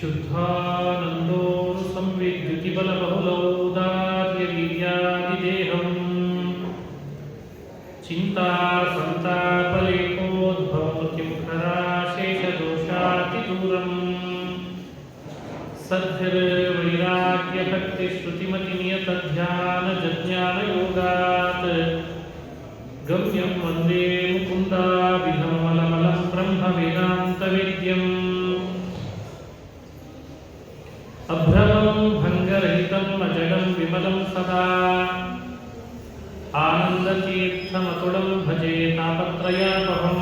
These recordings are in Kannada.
ಶುದ್ಧಾನಂದೋ ಸಂವಿದ್ಯುತಿಬಲಬಹುಲೌದಾರ್ಯವೀರ್ಯಾದಿದೇಹಂ ಚಿಂತಾ ಸಂತಾಪಲೇಕೋದ್ಭವಮೃತ್ಯುಮುಖರಾಶೇಷದೋಷಾತಿದೂರಂ ಸದ್ಭಿರ್ವೈರಾಗ್ಯಭಕ್ತಿಶ್ರುತಿಮತಿನಿಯತಧ್ಯಾನಜಜ್ಞಾನಯೋಗಾತ್ ಗಮ್ಯಂ ವಂದೇ ಮುಕುಂದಾಭಿಧಮಮಲಮಲಂ ಬ್ರಹ್ಮವೇದಾಂತವೇದ್ಯಂ ಅಭ್ರಮಂ ಭಂಗರಹಿತಂ ಅಜಡಂ ವಿಮಲಂ ಸದಾ ಆನಂದತೀರ್ಥಮತುಳಂ ಭಜೆ ತಾಪತ್ರಯಾಪಹಂ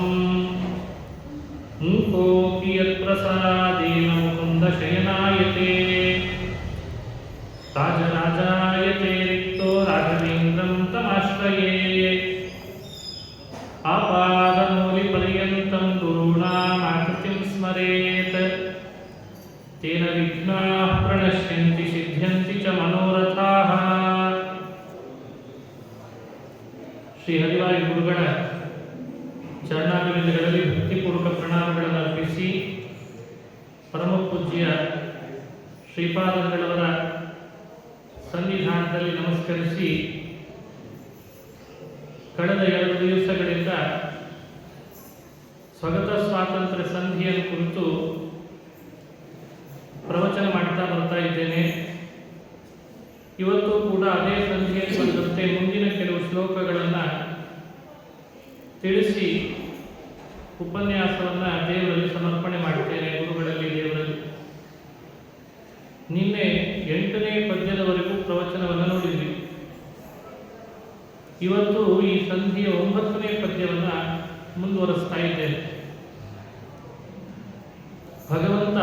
ಮೂಕೋಪಿ ಯತ್ಪ್ರಸಾದೇನ ಮುಕುಂದಶಯನಾಯತೆ ರಾಜರಾಜಾಯತೆ ರಿಕ್ತೋ ರಾಘವೇಂದ್ರಂ ತಮಾಶ್ರಯೇ ಆಪಾದಮೂಲಿಪರ್ಯಂತಂ ಗುರುಣಾಮಾಕೃತಿಂ ಸ್ಮರೇತ್ ತೇನ ವಿಘ್ನಾಃ ಪ್ರಣಶ್ಯಂತಿ ಸಿದ್ಧ್ಯಂತಿ ಚ ಮನೋರಥಾಃ. ಶ್ರೀ ಹರಿವಾಯು ಗುರುಗಳ ಚರಣಾರವಿಂದಗಳಲ್ಲಿ ಭಕ್ತಿಪೂರ್ವಕ ಪ್ರಣಾಮಗಳನ್ನು ಅರ್ಪಿಸಿ ಪರಮ ಪೂಜ್ಯ ಶ್ರೀಪಾದಂಗಳವರ ಸನ್ನಿಧಾನದಲ್ಲಿ ನಮಸ್ಕರಿಸಿ ಕಳೆದ 2 ದಿವಸಗಳಿಂದ ಸ್ವಗತ ಸ್ವಾತಂತ್ರ್ಯ ಸಂಧಿಯನ್ನು ಕುರಿತು ಪ್ರವಚನ ಮಾಡ್ತಾ ಬರ್ತಾ ಇದ್ದೇನೆ. ಇವತ್ತು ಕೂಡ ಅದೇ ಸಂಧಿಯಲ್ಲಿ ಬಂದಂತೆ ಮುಂದಿನ ಕೆಲವು ಶ್ಲೋಕಗಳನ್ನು ತಿಳಿಸಿ ಉಪನ್ಯಾಸವನ್ನು ದೇವರಲ್ಲಿ ಸಮರ್ಪಣೆ ಮಾಡುತ್ತೇನೆ. ಗುರುಗಳಲ್ಲಿ ದೇವರಲ್ಲಿ ನಿನ್ನೆ 8ನೇ ಪದ್ಯದವರೆಗೂ ಪ್ರವಚನವನ್ನು ನೋಡಿದ್ವಿ. ಇವತ್ತು ಈ ಸಂಧಿಯ 9ನೇ ಪದ್ಯವನ್ನು ಮುಂದುವರಿಸ್ತಾ ಇದ್ದೇನೆ. ಭಗವಂತ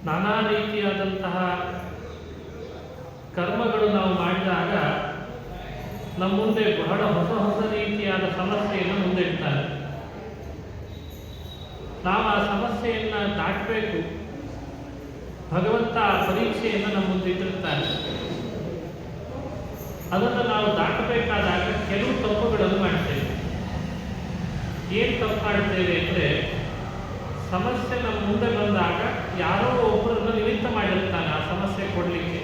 ನಾನಾ ರೀತಿಯಾದಂತಹ ಕರ್ಮಗಳು ನಾವು ಮಾಡಿದಾಗ ನಮ್ಮ ಮುಂದೆ ಬಹಳ ಹೊಸ ಹೊಸ ರೀತಿಯಾದ ಸಮಸ್ಯೆಯನ್ನು ಮುಂದೆ ಇಡ್ತಾರೆ. ನಾವು ಆ ಸಮಸ್ಯೆಯನ್ನು ದಾಟಬೇಕು. ಭಗವಂತ ಆ ಪರೀಕ್ಷೆಯನ್ನು ನಮ್ಮ ಮುಂದೆ ಇಟ್ಟಿರ್ತಾನೆ. ಅದನ್ನು ನಾವು ದಾಟಬೇಕಾದಾಗ ಕೆಲವು ತಪ್ಪುಗಳನ್ನು ಮಾಡ್ತೇವೆ. ಏನು ತಪ್ಪು ಮಾಡ್ತೇವೆ ಅಂದರೆ, ಸಮಸ್ಯೆ ನಮ್ಮ ಮುಂದೆ ಬಂದಾಗ ಯಾರೋ ಒಬ್ಬರನ್ನು ನಿಮಿತ್ತ ಮಾಡಿರ್ತಾನೆ ಆ ಸಮಸ್ಯೆ ಕೊಡಲಿಕ್ಕೆ,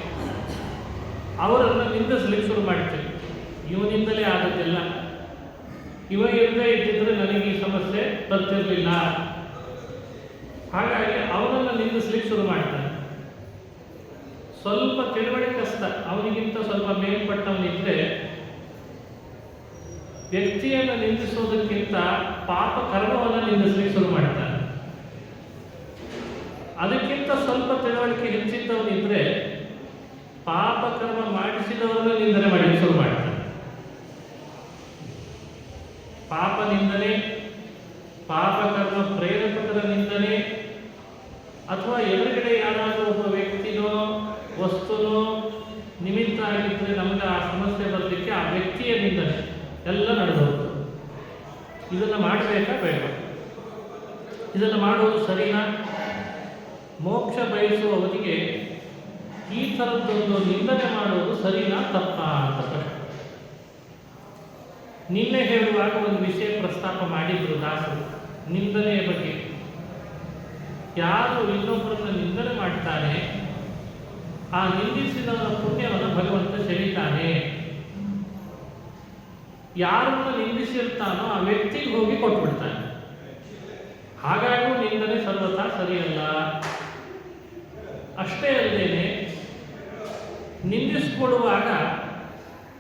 ಅವರನ್ನು ನಿಂದಿಸ್ಲಿಕ್ಕೆ ಶುರು ಮಾಡ್ತೇವೆ. ಇವನಿಂದಲೇ ಆದದ್ದೆಲ್ಲ, ಇವ ಇಲ್ಲದೆ ಇದ್ದಿದ್ರೆ ನನಗೆ ಈ ಸಮಸ್ಯೆ ಬರ್ತಿರಲಿಲ್ಲ. ಹಾಗಾಗಿ ಅವನನ್ನು ನಿಂದಿಸ್ಲಿಕ್ಕೆ ಶುರು ಮಾಡ್ತಾನೆ. ಸ್ವಲ್ಪ ತಿಳುವಳಿಕಸ್ಥ, ಅವನಿಗಿಂತ ಸ್ವಲ್ಪ ಮೇಲ್ಪಟ್ಟವನಿದ್ರೆ ವ್ಯಕ್ತಿಯನ್ನು ನಿಂದಿಸೋದಕ್ಕಿಂತ ಪಾಪ ಕರ್ಮವನ್ನು ನಿಂದಿಸ್ಲಿಕ್ಕೆ ಶುರು ಮಾಡ್ತಾನೆ. ಅದಕ್ಕಿಂತ ಸ್ವಲ್ಪ ತಿಳುವಳಿಕೆ ಹೆಚ್ಚಿದ್ದವನಿದ್ರೆ ಪಾಪ ಕರ್ಮ ಮಾಡಿಸಿದವರನ್ನು ನಿಂದನೆ ಮಾಡಲಿಕ್ಕೆ ಶುರು ಮಾಡ್ತಾನೆ. ಪಾಪ ನಿಂದನೆ, ಪಾಪ ಕರ್ಮ ಪ್ರೇರೇಪಕರ ನಿಂದನೆ, ಅಥವಾ ಎದುರುಗಡೆ ಯಾರಾದರೂ ಒಬ್ಬ ವ್ಯಕ್ತಿನೋ ವಸ್ತುನೋ ನಿಮಿತ್ತ ಆಗಿದ್ದರೆ ನಮಗೆ ಆ ಸಮಸ್ಯೆ ಬರಲಿಕ್ಕೆ ಆ ವ್ಯಕ್ತಿಯ ನಿಂದನೆ ಎಲ್ಲ ನಡೆದವರು. ಇದನ್ನು ಮಾಡಬೇಕಾ ಬೇಡ? ಇದನ್ನು ಮಾಡುವುದು ಸರಿನಾ? ಮೋಕ್ಷ ಬಯಸುವವನಿಗೆ ಈ ಥರದ್ದೊಂದು ನಿಂದನೆ ಮಾಡುವುದು ಸರಿನಾ ತಪ್ಪಾ ಅಂತ ಪ್ರಶ್ನೆ. ನಿನ್ನೆ ಹೇಳುವಾಗ ಒಂದು ವಿಷಯ ಪ್ರಸ್ತಾಪ ಮಾಡಿದ್ರು ದಾಸರು, ನಿಂದನೆಯ ಬಗ್ಗೆ. ಯಾರು ಇನ್ನೊಬ್ಬರನ್ನು ನಿಂದನೆ ಮಾಡ್ತಾನೆ, ಆ ನಿಂದಿಸಿದವರ ಪುಣ್ಯವನ್ನು ಭಗವಂತ ಸೆಳೀತಾನೆ. ಯಾರನ್ನು ನಿಂದಿಸಿರ್ತಾನೋ ಆ ವ್ಯಕ್ತಿಗೆ ಹೋಗಿ ಕೊಟ್ಬಿಡ್ತಾನೆ. ಹಾಗಾಗಿ ನಿಂದನೆ ಸರ್ವಥಾ ಸರಿಯಲ್ಲ. ಅಷ್ಟೇ ಅಲ್ಲದೇನೆ, ನಿಂದಿಸಿಕೊಳ್ಳುವಾಗ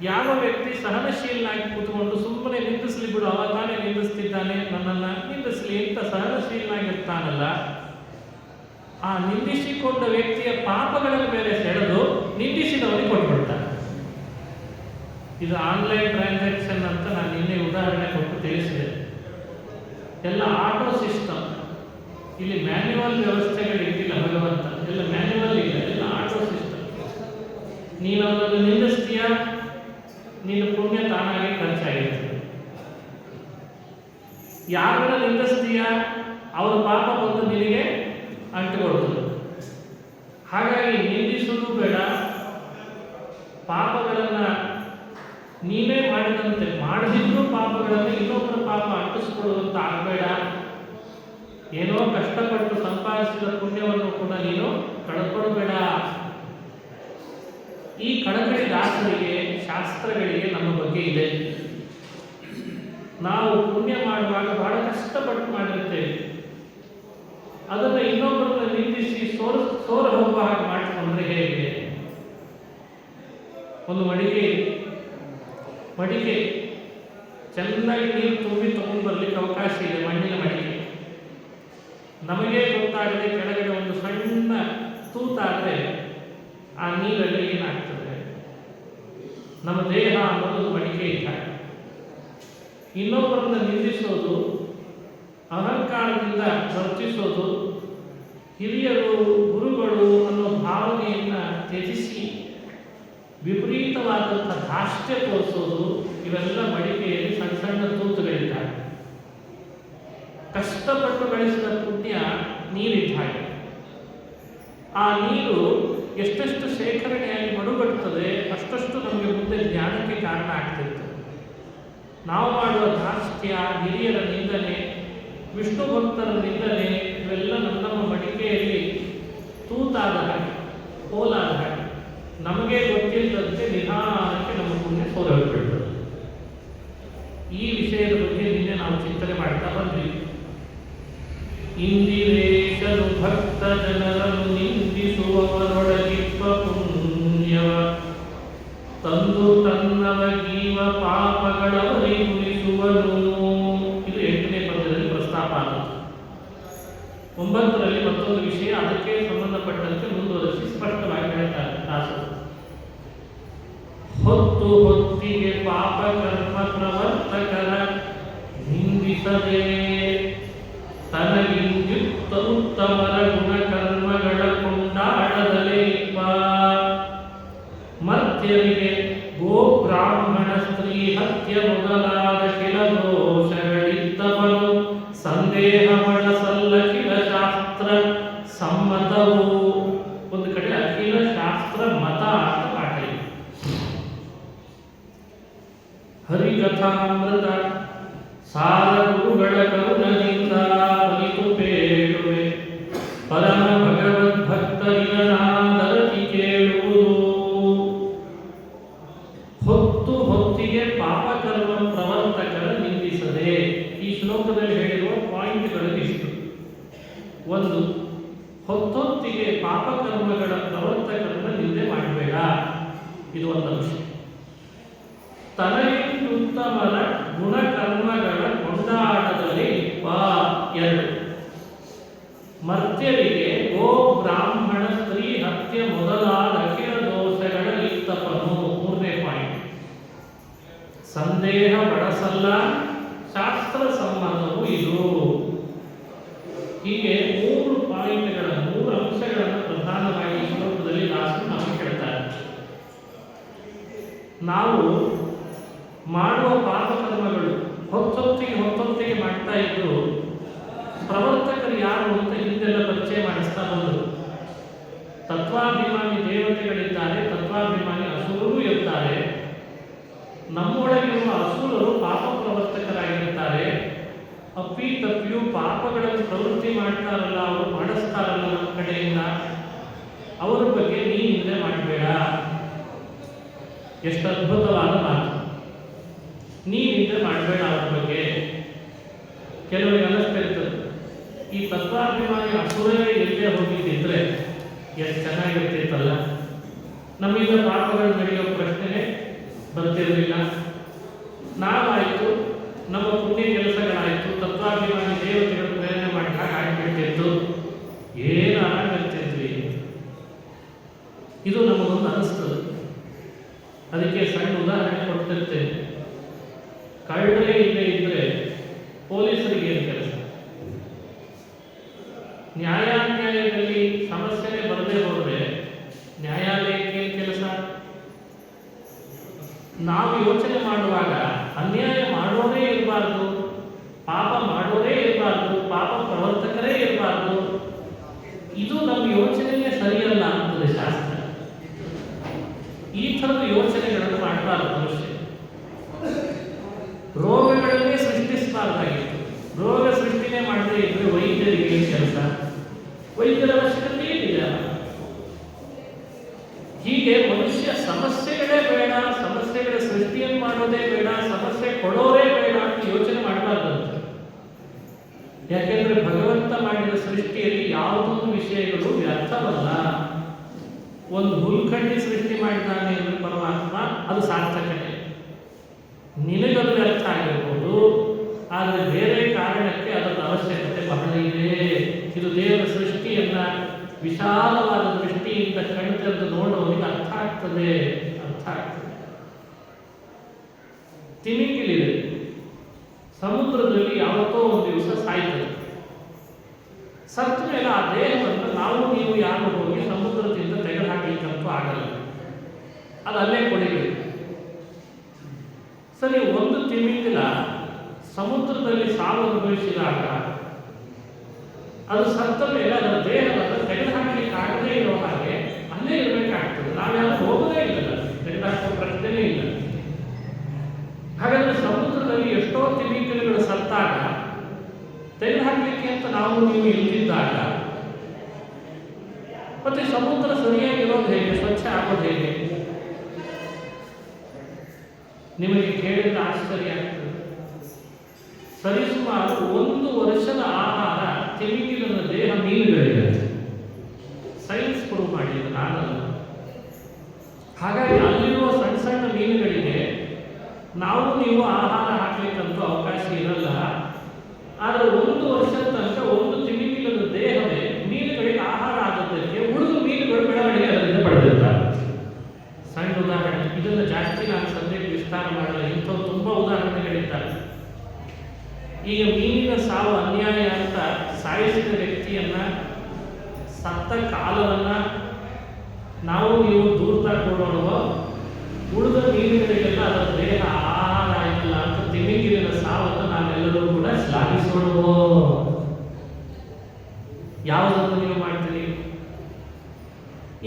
ಯಾವ ವ್ಯಕ್ತಿ ಸಹನಶೀಲನಾಗಿ ಕೂತ್ಕೊಂಡು ಸುಮ್ಮನೆ ನಿಂದಿಸ್ಲಿ ಬಿಡು, ಅವ ತಾನೇ ನಿಂದಿಸ್ತಿದ್ದಾನೆ, ನನ್ನನ್ನು ನಿಂದಿಸ್ಲಿ ಅಂತ ಸಹನಶೀಲನಾಗಿರ್ತಾನಲ್ಲ, ಆ ನಿಂದಿಸಿಕೊಂಡ ವ್ಯಕ್ತಿಯ ಪಾಪಗಳನ್ನು ಮೇಲೆ ಸೆಳೆದು ನಿಂದಿಸಿದವನಿಗೆ ಕೊಟ್ಬಿಡ್ತಾನೆ. ಇದು ಆನ್ಲೈನ್ ಟ್ರಾನ್ಸಾಕ್ಷನ್ ಅಂತ ನಾನು ನಿನ್ನೆ ಉದಾಹರಣೆ ಕೊಟ್ಟು ತಿಳಿಸಿದೆ. ಎಲ್ಲ ಆಟೋ ಸಿಸ್ಟಮ್. ಇಲ್ಲಿ ಮ್ಯಾನ್ಯುವಲ್ ವ್ಯವಸ್ಥೆಗಳು ಇದ್ದಿಲ್ಲ. ಭಗವಂತ ಎಲ್ಲ ಮ್ಯಾನ್ಯುವಲ್ ಇಲ್ಲ, ಎಲ್ಲ ಆಟೋ ಸಿಸ್ಟಮ್. ನೀನು ಅವನನ್ನು ನಿಂದಿಸ್ತೀಯ, ನಿನ್ನ ಪುಣ್ಯ ತಾನಾಗಿ ಖರ್ಚಾಗಿರ್ತದೆ. ಯಾರನ್ನ ನಿಂದಿಸ್ತೀಯ, ಅವರ ಪಾಪ ಬಂದು ನಿನಗೆ ಅಂಟುಕೊಳ್ತದೆ. ಹಾಗಾಗಿ ನಿಂದಿಸುವುದು ಬೇಡ. ಪಾಪಗಳನ್ನು ನೀವೇ ಮಾಡಿದಂತೆ ಮಾಡದಿದ್ರೂ ಪಾಪಗಳನ್ನು ಇನ್ನೊಬ್ಬರ ಪಾಪ ಅಂಟಿಸ್ಕೊಳ್ಳುವಂತ ಆಗಬೇಡ. ಏನೋ ಕಷ್ಟಪಟ್ಟು ಸಂಪಾದಿಸಿದ ಪುಣ್ಯ ಕಳ್ಕೊಳ್ಬೇಡ. ಈ ಕಳಕಳಿ ದಾಸರಿಗೆ, ಶಾಸ್ತ್ರಗಳಿಗೆ ನಮ್ಮ ಬಗ್ಗೆ ಇದೆ. ನಾವು ಪುಣ್ಯ ಮಾಡುವಾಗ ಬಹಳ ಕಷ್ಟಪಟ್ಟು ಮಾಡಿರ್ತೇವೆ. ಅದನ್ನು ಇನ್ನೊಬ್ಬರನ್ನ ನಿಂದಿಸಿ ಸೋರ ಹೋಗುವ ಹಾಗೆ ಮಾಡಿಕೊಂಡ್ರೆ ಹೇಗೆ? ಒಂದು ಮಡಿಕೆ ಚೆನ್ನಾಗಿ ನೀರು ತುಂಬಿ ತಗೊಂಡು ಬರ್ಲಿಕ್ಕೆ ಅವಕಾಶ ಇದೆ, ಮಣ್ಣಿನ ಮಡಿಕೆ. ನಮಗೆ ಗೊತ್ತಾಗದೆ ಕೆಳಗಡೆ ಒಂದು ಸಣ್ಣ ತೂತಾದರೆ ಆ ನೀರಲ್ಲಿ ಏನಾಗ್ತದೆ? ನಮ್ಮ ದೇಹ ಅನ್ನೋದು ಮಡಿಕೆ ಇದ್ದಾಗ. ಇನ್ನೊಬ್ಬರನ್ನ ನಿಂದಿಸೋದು, ಅಹಂಕಾರದಿಂದ ವರ್ತಿಸೋದು, ಹಿರಿಯರು ಗುರುಗಳು ಅನ್ನೋ ಭಾವನೆಯನ್ನ ತ್ಯಜಿಸಿ ವಿಪರೀತವಾದಂಥ ಧಾಷ್ಟ್ಯ ತೋರಿಸೋದು, ಇವೆಲ್ಲ ಮಡಿಕೆಯಲ್ಲಿ ಸಣ್ಣ ಸಣ್ಣ ತೂತುಗಳಿದ್ದಾವೆ. ಕಷ್ಟಪಟ್ಟು ಗಳಿಸಿದ ಪುಣ್ಯ ನೀರಿದ್ದ ಹಾಗೆ. ಆ ನೀರು ಎಷ್ಟೆಷ್ಟು ಶೇಖರಣೆಯಾಗಿ ಮಡುಗಟ್ಟುತ್ತದೆ, ಅಷ್ಟಷ್ಟು ನಮಗೆ ಮುಂದೆ ಜ್ಞಾನಕ್ಕೆ ಕಾರಣ ಆಗ್ತಿರ್ತದೆ. ನಾವು ಮಾಡುವ ಧಾಷ್ಟ್ಯ, ಹಿರಿಯರ ನಿಂದನೆ, ವಿಷ್ಣು ಭಕ್ತರ ನಿಂದನೆ, ಇವೆಲ್ಲ ನಮ್ಮ ಮಡಿಕೆಯಲ್ಲಿ ತೂತಾದ ಹಾಗೆ, ಹೋಲಾದ ಹಾಗೆ. ನಮಗೆ ಗೊತ್ತಿಲ್ಲದಂತೆ ನಿಧಾನಕ್ಕೆ ನಮ್ಮ ಪುಣ್ಯ ಸೋರಲ್ಬಿಡ್ತದೆ. ಈ ವಿಷಯದ ಬಗ್ಗೆ ನಿನ್ನೆ ನಾವು ಚಿಂತನೆ ಮಾಡ್ತಾ ಬಂದ್ವಿ. ಇಂದಿರೇಶನು ಭಕ್ತ ಜನರನ್ನು ನಿಂದಿಸುವವರೊಳಗಿಪ್ಪ ಪುಣ್ಯವ ತಂದು ತನ್ನವಗೀವ ಪಾಪಗಳವರಿಗುಳಿಸುವನು. ಇದು 8ನೇ ಪದ್ಯದಲ್ಲಿ ಪ್ರಸ್ತಾಪ ಆಗುತ್ತೆ. 9ರಲ್ಲಿ ಮತ್ತೊಂದು ವಿಷಯ ಅದಕ್ಕೆ ಸಂಬಂಧಪಟ್ಟಂತೆ ಮುಂದುವರಿಸಿ ಸ್ಪಷ್ಟವಾಗಿ ಹೇಳ್ತಾರೆ ದಾಸರು. ಹೊತ್ತು ಹೊತ್ತಿಗೆ ಪಾಪ ಕರ್ಮ ಪ್ರವರ್ತಕರ ನಿಂದಿಸದೆ ತನಗಿಂದಿತ್ತ ಉತ್ತಮರ ಗುಣಕರ್ಮಗಳ ಕೊಂಡಾಡದಲೇ ಇಪ್ಪ. ಮರ್ತ್ಯರಿಗೆ ಗೋ ಬ್ರಾಹ್ಮಣ ಸ್ತ್ರೀ ಹತ್ಯೆ ಮೊದಲಾದ ಕೆಲ ದೋಷಗಳಿದ್ದವನು ಸಂದೇಹ ಬಳಸಲ್ಲ ಕಿಲ ಶಾಸ್ತ್ರ ಸಮ್ಮತವು. ಒಂದು ಕಡೆ ಅಖಿಲ ಶಾಸ್ತ್ರ ಮತ ಅಂತ ಪಾಠ ಇದೆ. ಹರಿಕಥಾಮೃತ ಸಾರ ಗುರುಗಳ ಕರುಣದಿಂದ ಬಲಿತು ಬೇಡುವೆ ಪರಮ ಭಗವದ್ಭಕ್ತರಿಗನಾದರತಿ ಕೇಳುವುದು. ಹೊತ್ತು ಹೊತ್ತಿಗೆ ಪಾಪಕರ್ಮ ಪ್ರವರ್ತಕರ ನಿಂದಿಸದೆ. ಈ ಶ್ಲೋಕದಲ್ಲಿ ಹೇಳಿರುವ ಪಾಯಿಂಟ್ಗಳು ಇಷ್ಟು. ಒಂದು, ಹೊತ್ತೊತ್ತಿಗೆ ಪಾಪಕರ್ಮಗಳ ಪ್ರವರ್ತಕರನ್ನ ನಿಂದೆ ಮಾಡಬೇಡ, ಇದು ಒಂದು ಅಂಶ. ತನಗಿಂದುತ್ತಮರ ಗುಣಕರ್ಮಗಳ ಕೊಂಡಾಟದಲ್ಲಿ ಎರಡು, ಮರ್ತ್ಯರಿಗೆ ಗೋ ಬ್ರಾಹ್ಮಣ ಸ್ತ್ರೀ ಹತ್ಯೆ ಮೊದಲಾದ ಅಖಿಲ ದೋಷಗಳ ಇತ್ತಪನು. 3ನೇ ಪಾಯಿಂಟ್, ಸಂದೇಹ ಬಡಸಲ್ಲ ಶಾಸ್ತ್ರ ಸಮ್ಮತವು ಇದು. ಹೀಗೆ 3 ಪಾಯಿಂಟ್ಗಳ 3 ಅಂಶಗಳನ್ನು ಪ್ರಧಾನವಾಗಿ ಈ ಶ್ಲೋಕದಲ್ಲಿ ದಾಸರು ನಮಗೆ ಹೇಳ್ತಾರೆ. ನಾವು ಮಾಡುವ ಪಾಪಕರ್ಮಗಳು ಹೊತ್ತೊತ್ತಿಗೆ ಮಾಡ್ತಾ ಇದ್ದು ಪ್ರವರ್ತಕರು ಯಾರು ಅಂತ ಹಿಂದೆಲ್ಲ ಪರಿಚಯ ಮಾಡಿಸ್ತಾ ಬಂದರು. ತತ್ವಾಭಿಮಾನಿ ದೇವತೆಗಳಿದ್ದಾರೆ, ತತ್ವಾಭಿಮಾನಿ ಅಸುರರು ಇರ್ತಾರೆ. ನಮ್ಮೊಳಗಿರುವ ಅಸುರರು ಪಾಪ ಪ್ರವರ್ತಕರಾಗಿರ್ತಾರೆ. ಅಪ್ಪಿ ತಪ್ಪಿಯು ಪಾಪಗಳನ್ನು ಪ್ರವೃತ್ತಿ ಮಾಡ್ತಾರಲ್ಲ, ಅವರು ಮಾಡಿಸ್ತಾರಲ್ಲ ನಮ್ಮ ಕಡೆಯಿಂದ, ಅವರ ಬಗ್ಗೆ ನೀನು ನಿಂದೆ ಮಾಡಬೇಡ. ಎಷ್ಟು ಅದ್ಭುತವಾದ ಮಾತು. ನೀನಿಂದ ಮಾಡಬೇಡ ಅವ್ರ ಬಗ್ಗೆ. ಕೆಲವರಿಗೆ ಅನ್ನಿಸ್ತಾ ಇರ್ತದೆ, ಈ ತತ್ವಾಭಿಮಾನಿ ಅಸುರವೇ ಎಲ್ಲೇ ಹೋಗಿದ್ದಿದ್ರೆ ಎಷ್ಟು ಚೆನ್ನಾಗಿರ್ತಿತ್ತಲ್ಲ, ನಮ್ಮಿಂದ ಪಾಪಗಳು ನಡೆಯೋ ಪ್ರಶ್ನೆ ಬರ್ತಿರಲಿಲ್ಲ. ನಾವಾಯಿತು, ನಮ್ಮ ಪುಣ್ಯ ಕೆಲಸಗಳಾಯಿತು, ತತ್ವಾಭಿಮಾನಿ ದೇವತೆಗಳು ಪ್ರೇರಣೆ ಮಾಡಿದಾಗ ಆಗಿಬಿಡ್ತಿತ್ತು, ಏನು ಆರಾಮಿರ್ತಿದ್ವಿ. ಇದು ನಮಗೊಂದು ಅನಿಸ್ತದೆ. ಅದಕ್ಕೆ ಸಣ್ಣ ಉದಾಹರಣೆ ಕೊಡ್ತಿರ್ತೇನೆ. ಕಳ್ಳರೇ ಇಲ್ಲೇ ಇದ್ರೆ ಪೊಲೀಸರಿಗೆ ಏನು ಕೆಲಸ? ನ್ಯಾಯಾನ್ಯಾಯದಲ್ಲಿ ಸಮಸ್ಯೆನೇ ಬರದೇ ಹೋದರೆ ನ್ಯಾಯಾಲಯಕ್ಕೆ ಏನು ಕೆಲಸ? ನಾವು ಯೋಚನೆ ಮಾಡುವಾಗ ಅನ್ಯಾಯ ಮಾಡೋರೇ ಇರಬಾರ್ದು, ಪಾಪ ಮಾಡೋರೇ ಇರಬಾರ್ದು, ಪಾಪ ಪ್ರವರ್ತಕರೇ ಇರಬಾರ್ದು. ಇದು ನಮ್ಮ ಯೋಚನೆಯೇ ಸರಿಯಲ್ಲ ಅಂತದೆ ಶಾಸ್ತ್ರ. ಈ ಥರದ ಯೋಚನೆಗಳನ್ನು ಮಾಡಬಾರ್ದು ಮನುಷ್ಯ. ರೋಗಗಳನ್ನೇ ಸೃಷ್ಟಿಸಬಾರ್ದಾಗಿತ್ತು. ರೋಗ ಸೃಷ್ಟಿನೇ ಮಾಡದೇ ಇದ್ರೆ ವೈದ್ಯರಿಗೆ ಏನು ಕೆಲಸ? ವೈದ್ಯರ ಅವಶ್ಯಕತೆ ಏನಿಲ್ಲ. ಹೀಗೆ ಮನುಷ್ಯ ಸಮಸ್ಯೆಗಳೇ ಬೇಡ, ಸಮಸ್ಯೆಗಳ ಸೃಷ್ಟಿಯನ್ನು ಮಾಡೋದೇ ಬೇಡ, ಸಮಸ್ಯೆ ಕೊಡೋದೇ ಬೇಡ ಅಂತ ಯೋಚನೆ ಮಾಡಬಾರ್ದಂತೆ. ಯಾಕೆಂದ್ರೆ ಭಗವಂತ ಮಾಡಿದ ಸೃಷ್ಟಿಯಲ್ಲಿ ಯಾವುದೊಂದು ವಿಷಯಗಳು ವ್ಯರ್ಥವಲ್ಲ. ಒಂದು ಹುಲ್ಕಡ್ಡಿ ಸೃಷ್ಟಿ ಮಾಡಿದ್ದಾನೆ ಅಂದ್ರೆ ಪರಮಾತ್ಮ, ಅದು ಸಾರ್ಥಕತೆ. ನಿನಗದು ವ್ಯರ್ಥ ಆಗಿರ್ಬೋದು, ಆದರೆ ಬೇರೆ ಕಾರಣಕ್ಕೆ ಅದರ ಅವಶ್ಯಕತೆ ಬಹಳ ಇದೆ. ಇದು ದೇವರ ಸೃಷ್ಟಿಯನ್ನ ವಿಶಾಲವಾದ ದೃಷ್ಟಿಯಿಂದ ಕಣ್ತೆರೆದು ನೋಡುವವನಿಗೆ ಅರ್ಥ ಆಗ್ತದೆ. ತಿಮಿಂಗಿಲಿದೆ, ಸಮುದ್ರದಲ್ಲಿ ಯಾವತ್ತೋ ಒಂದು ದಿವಸ ಸಾಯ್ತದೆ. ಸತ್ತ ಮೇಲೆ ಆ ದೇಹವನ್ನು ನಾವು ನೀವು ಯಾರು ಹೋಗಿ ಸಮುದ್ರದಿಂದ ತೆಗೆದು ಹಾಕಲಿಕ್ಕಂತೂ ಆಗಲ್ಲ, ಅದು ಅಲ್ಲೇ ಕೊಡಿಬೇಕು. ಸರಿ, ಒಂದು ತಿಮಿಂಗಿಲ ಸಮುದ್ರದಲ್ಲಿ ಸಾವು ಅನುಭವಿಸಿದಾಗ ಅದು ಸತ್ತ ಮೇಲೆ ಅದರ ದೇಹವನ್ನು ತೆಗೆದುಹಾಕಲಿಕ್ಕೆ ಆಗದೇ ಇರೋ ಹಾಗೆ ಅಲ್ಲೇ ಇರಬೇಕಾಗ್ತದೆ. ನಾವ್ಯಾರು ಹೋಗೋದೇ ಇಲ್ಲ, ತೆಗೆದುಹಾಕುವ ಪ್ರಶ್ನೆನೇ ಇಲ್ಲ. ಹಾಗಾದ್ರೆ ಸಮುದ್ರದಲ್ಲಿ ಎಷ್ಟೋ ತಿಮಿಂಗಿಲಗಳು ಸತ್ತಾಗ ತೆಗೆದುಹಾಕಲಿಕ್ಕೆ ಅಂತ ನಾವು ನೀವು ಇಲ್ದಿದ್ದಾಗ ಮತ್ತೆ ಸಮುದ್ರ ಸರಿಯಾಗಿರೋದು ಹೇಗೆ, ಸ್ವಚ್ಛ ಆಗೋದು ಹೇಗೆ? ನಿಮಗೆ ಕೇಳಿದ್ರೆ ಆಶ್ಚರ್ಯ ಆಗ್ತದೆ. ಸರಿಸುಮಾರು 1 ವರ್ಷದ ಆಹಾರ ತಿಮಿಂಗಿಲನ ದೇಹ ಮೀನುಗಳಿದೆ. ಸೈನ್ಸ್ ಪ್ರೂವ್ ಮಾಡಿದೆ, ನಾನಲ್ಲ. ಹಾಗಾಗಿ ಅಲ್ಲಿರುವ ಸಣ್ಣ ಸಣ್ಣ ಮೀನುಗಳಿಗೆ ನಾವು ನೀವು ಆಹಾರ ಹಾಕ್ಲಿಕ್ಕಂತೂ ಅವಕಾಶ ಇರಲ್ಲ. ಆದರೆ 1 ವರ್ಷದ ತನಕ ಒಂದು ತಿಮಿಂಗಿಲನ ದೇಹವೇ ಮೀನುಗಳಿಗೆ ಆಹಾರ ಆದದ್ದಕ್ಕೆ ಉಳಿದು ಮೀನುಗಳು ಬೆಳವಣಿಗೆ ಅದರಿಂದ ಪಡೆದಿರ್ತಾರೆ. ಸಣ್ಣ ಉದಾಹರಣೆ, ಇದನ್ನು ಜಾಸ್ತಿ ನಾನು ಸದ್ಯಕ್ಕೆ ವಿಸ್ತಾರ ಮಾಡಲ್ಲ, ಇಂಥವು ತುಂಬಾ ಉದಾಹರಣೆಗಳಿದ್ದಾರೆ. ಈಗ ಮೀನಿನ ಸಾವು ಅನ್ಯಾಯ ಅಂತ ಸಾಯಿಸಿದ ವ್ಯಕ್ತಿಯನ್ನ, ಸತ್ತ ಕಾಲವನ್ನ ನಾವು ನೀವು ದೂರ್ತಾ ಕೊಡೋಣವೋ, ಉಳಿದ ಮೀನುಗಳಿಗೆಲ್ಲ ಅದರ ದೇಹ ಆಹಾರ ಆಯ್ತಲ್ಲ ಅಂತ ತಿಮಿಂಗಿಲಿನ ಸಾವನ್ನು ನಾವೆಲ್ಲರೂ ಕೂಡ ಶ್ಲಾಘಿಸೋಣವೋ? ಯಾವುದನ್ನು ನೀವು ಮಾಡ್ತೀರಿ?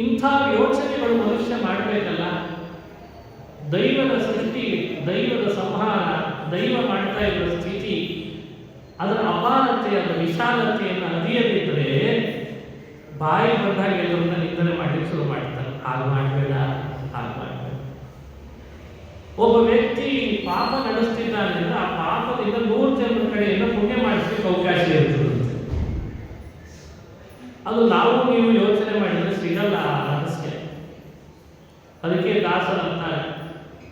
ಇಂಥ ಯೋಚನೆಗಳು ಮನುಷ್ಯ ಮಾಡಬೇಕಲ್ಲ. ದೈವದ ಸೃಷ್ಟಿ, ದೈವದ ಸಂಹಾರ, ದೈವ ಮಾಡ್ತಾ ಇರುವ ಸ್ಥಿತಿ, ಅದರ ಅಪಾರತೆ, ಅದರ ವಿಶಾಲತೆಯನ್ನು ಅರಿಯದಿದ್ದರೆ ಬಾಯಿ ಬಂದಾಗ ಎಲ್ಲರನ್ನ ನಿಂದನೆ ಮಾಡಲಿಕ್ಕೆ ಶುರು ಮಾಡ್ತಾರೆ. ಹಾಗೆ ಮಾಡಬೇಡ, ಹಾಗೆ ಮಾಡಬೇಡ. ಒಬ್ಬ ವ್ಯಕ್ತಿ ಪಾಪ ನಡೆಸ್ತಿದ್ದಾನೆ ಅಂದ್ರೆ ಆ ಪಾಪದಿಂದ 100 ಜನರ ಕಡೆಯಿಂದ ಪುಣ್ಯ ಮಾಡಿಸ್ಲಿಕ್ಕೆ ಅವಕಾಶ ಇರ್ತದೆ. ಅದು ನಾವು ನೀವು ಯೋಚನೆ ಮಾಡಿದ್ರೆ ಸಿಗಲ್ಲ ಆ ರಹಸ್ಯ. ಅದಕ್ಕೆ ದಾಸರಂತಾರೆ,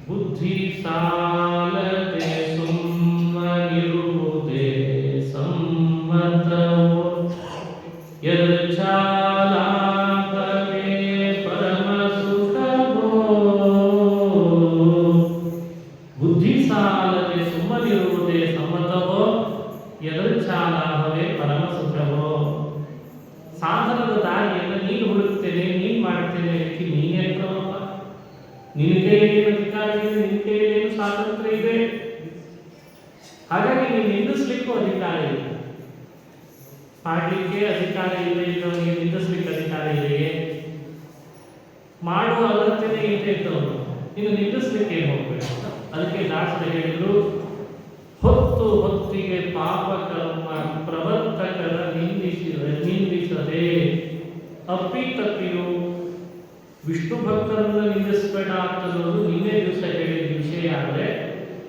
ಬುದ್ಧಿ ಸಾಲದೆ ಸುಮ್ಮನಿರುವುದೇ ಸಮ್ಮತವೋ, ಯರ್ಚಾಲಾಭವೇ ಪರಮ ಸುಖವೋ. ಬುದ್ಧಿ ಸಾಲದೆ ಸುಮ್ಮನಿರುವುದೇ ಸಮ್ಮತವೋ, ಯರ್ಚಾಲಾಭವೇ ಪರಮ ಸುಖವೋ. ಸಾಧನದ ದಾರಿಯನ್ನು ನೀನು ಹುಡುಕ್ತೇನೆ, ನೀನು ಮಾಡ್ತೇನೆ, ನೀನೇ ಕ್ರಮಪ್ಪ. ನಿನ್ನ ಕೈಯಲ್ಲಿ ಅಧಿಕಾರ ಇದೆ, ನಿನ್ನ ಕೈಯಲ್ಲಿ ಸ್ವಾತಂತ್ರ್ಯ ಇದೆ. ಹಾಗಾಗಿ ನೀವು ನಿಂದಿಸ್ಲಿಕ್ಕೂ ಅಧಿಕಾರ ಇದೆ. ಮಾಡಲಿಕ್ಕೆ ಅಧಿಕಾರ ಇದೆ, ಇದ್ದವನಿಗೆ ನಿಂದಿಸ್ಲಿಕ್ಕೆ ಅಧಿಕಾರ ಇದೆಯೇ? ಮಾಡುವ ಅಗತ್ಯತೆ ಇದೆ ಇದ್ದವನು, ನೀನು ನಿಂದಿಸ್ಲಿಕ್ಕೆ ಹೋಗ್ಬೇಕು. ಅದಕ್ಕೆ ದಾಸರು ಹೇಳಿದ್ರು, ಹೊತ್ತು ಹೊತ್ತಿಗೆ ಪಾಪ ಕರ್ಮ ಪ್ರವರ್ತಕರ ನಿಂದಿಸದೆ ಅಪ್ಪಿತಪ್ಪಿಯು ವಿಷ್ಣು ಭಕ್ತರನ್ನ ನಿಂದಿಸಬೇಡ ಅಂತನ್ನೋದು ನಿನ್ನೆ ದಿವಸ ಹೇಳಿದ ವಿಷಯ. ಆದರೆ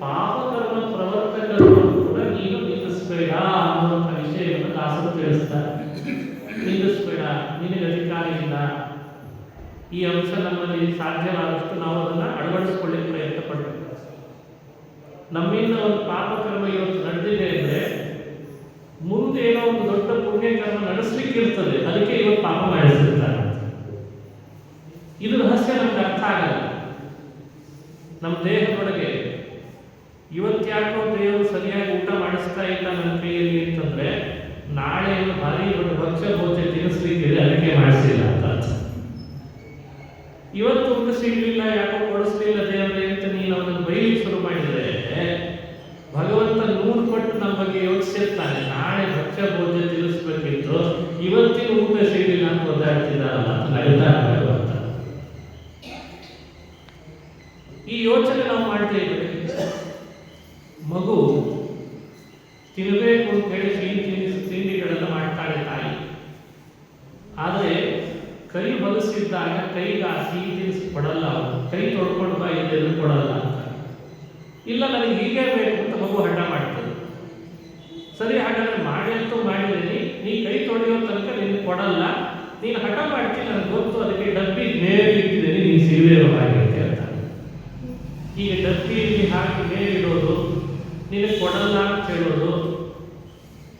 ಪಾಪಕರ್ಮ ಪ್ರವರ್ತಕರನ್ನು ಕೂಡ ನೀನು ನಿಂದಿಸಬೇಡ ಅನ್ನುವಂಥ ವಿಷಯವನ್ನು ದಾಸರು ತಿಳಿಸ್ತಾರೆ. ನಿಂದಿಸಬೇಡ, ನಿನಗೆ ಅಧಿಕಾರ ಇಲ್ಲ. ಈ ಅಂಶ ನಮ್ಮಲ್ಲಿ ಸಾಧ್ಯವಾದಷ್ಟು ನಾವು ಅದನ್ನು ಅಳವಡಿಸಿಕೊಳ್ಳಿಕ್ಕೆ ಪ್ರಯತ್ನ ಪಡಬೇಕು. ನಮ್ಮಿಂದ ಒಂದು ಪಾಪಕರ್ಮ ಇವತ್ತು ನಡೆದಿದೆ ಅಂದರೆ ಮುಂದೆ ಏನೋ ಒಂದು ದೊಡ್ಡ ಪುಣ್ಯಕರ್ಮ ನಡೆಸಲಿಕ್ಕೆ ಇರ್ತದೆ, ಅದಕ್ಕೆ ಇವತ್ತು ಪಾಪ ಮಾಡಿಸಿರ್ತಾರೆ. ಇದು ರಹಸ್ಯ ನಮ್ಗೆ ಅರ್ಥ ಆಗಲ್ಲ. ನಮ್ಮ ದೇಹದೊಳಗೆ ಇವತ್ತ್ಯಾಕೋ ದೇವರು ಸರಿಯಾಗಿ ಊಟ ಮಾಡಿಸ್ತಾ ಇಲ್ಲ ನನ್ನ ಕೈಯಲ್ಲಿ ಅಂತಂದ್ರೆ ನಾಳೆ ಭಾರಿ ದೊಡ್ಡ ಭಕ್ಷ್ಯ ಭೋಜನ ತಿನ್ನಿಸ್ಲಿಕ್ಕೆ ಅದಕ್ಕೆ ಮಾಡಿಸಿಲ್ಲ ಅಂತ ಅರ್ಥ. ಇವತ್ತು ಊಟ ಸಿಗ್ಲಿಲ್ಲ, ಯಾಕೋ ಕೊಡಿಸ್ಲಿಲ್ಲ ದೇವರೇ ಅಂತ ನೀನು ಅವನನ್ನು ಬೈಲಿಕ್ಕೆ ಶುರು ಮಾಡಿದ್ರೆ ಭಗವಂತ 100 ಪಟ್ಟು ನಮ್ಮ ಬಗ್ಗೆ ಯೋಚಿಸಿರ್ತಾನೆ. ನಾಳೆ ಭಕ್ಷ್ಯ ಭೋಜನ ತಿನ್ನಿಸ್ಬೇಕಿತ್ತು, ಇವತ್ತಿನ ಊಟ ಸಿಗಲಿಲ್ಲ ಅಂತ ಒದ್ದಾಡ್ತಿದ್ದಾರಲ್ಲ ಅಂತ ನಡೀತಾ ಭಗವಂತ. ಈ ಯೋಚನೆ ನಾವು ಮಾಡ್ತಾ ಇದ್ದೇವೆ. ಮಗು ತಿನ್ನಬೇಕು ಅಂತ ಹೇಳಿ ಸಿಹಿ ತಿಂಡಿಗಳೆಲ್ಲ ಮಾಡ್ತಾಳೆ ತಾಯಿ. ಆದರೆ ಕೈ ಹೊಲಿಸಿದ್ದಾಗ ಕೈಗೆ ಆ ಸಿಹಿ ತಿನಿಸು ಕೊಡಲ್ಲ, ಅವರು ಕೈ ತೊಡ್ಕೊಂಡು ಬಾ ಇದೆಲ್ಲ ಕೊಡಲ್ಲ ಅಂತ. ಇಲ್ಲ ನನಗೆ ಹೀಗೆ ಬೇಕು ಅಂತ ಮಗು ಹಠ ಮಾಡ್ತದೆ. ಸರಿ, ಹಾಗಾದ್ರೆ ಮಾಡಿ ಅಂತೂ ಮಾಡಿದ್ದೀನಿ, ನೀ ಕೈ ತೊಳೆಯೋ ತನಕ ನಿನಗೆ ಕೊಡಲ್ಲ, ನೀನು ಹಠ ಮಾಡ್ತೀನಿ ನನಗೆ ಗೊತ್ತು, ಅದಕ್ಕೆ ಡಬ್ಬಿ ಮೇಲೆ ಇಟ್ಟಿದ್ದೀನಿ, ನೀನು ಸಿಗದೇ ಹಾಗೆ ಅಂತ. ಈಗ ಡಬ್ಬಿಯಲ್ಲಿ ಹಾಕಿ ಮೇಲಿಡೋದು, ನಿನಗೆ ಕೊಡಲ್ಲ ಅಂತ ಹೇಳೋದು,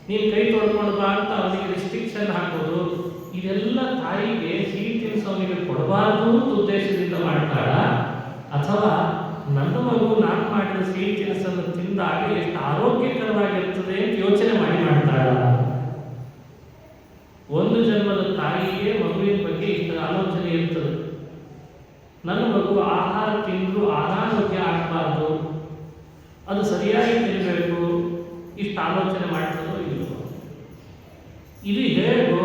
ನೀನು ಕೈ ತೊಳ್ಕೊಂಡು ಬಾ ಅಂತ ಅವನಿಗೆ ರಿಸ್ಟ್ರಿಕ್ಷನ್ ಹಾಕೋದು, ಇದೆಲ್ಲ ತಾಯಿಗೆ ಸಿಹಿ ತಿನಿಸು ಅವನಿಗೆ ಕೊಡಬಾರ್ದು ಅಂತ ಉದ್ದೇಶದಿಂದ ಮಾಡ್ತಾಳ, ಅಥವಾ ನನ್ನ ಮಗು ನಾನು ಮಾಡಿದ ಸಿಹಿ ತಿನಿಸನ್ನು ತಿಂದಾಗ ಎಷ್ಟು ಆರೋಗ್ಯಕರವಾಗಿರ್ತದೆ ಅಂತ ಯೋಚನೆ ಮಾಡಿ ಮಾಡ್ತಾಳ? ಒಂದು ಜನ್ಮದ ತಾಯಿಗೆ ಮಗುವಿನ ಬಗ್ಗೆ ಇಷ್ಟ ಆಲೋಚನೆ ಇರ್ತದೆ. ನನ್ನ ಮಗು ಆಹಾರ ತಿಂದು ಅನಾರೋಗ್ಯ ಆಗಬಾರ್ದು, ಅದು ಸರಿಯಾಗಿ ತಿನ್ನಬೇಕು, ಇಷ್ಟು ಆಲೋಚನೆ ಮಾಡ್ತದೋ ಇಲ್ಲವೋ? ಇದು ಹೇಗೋ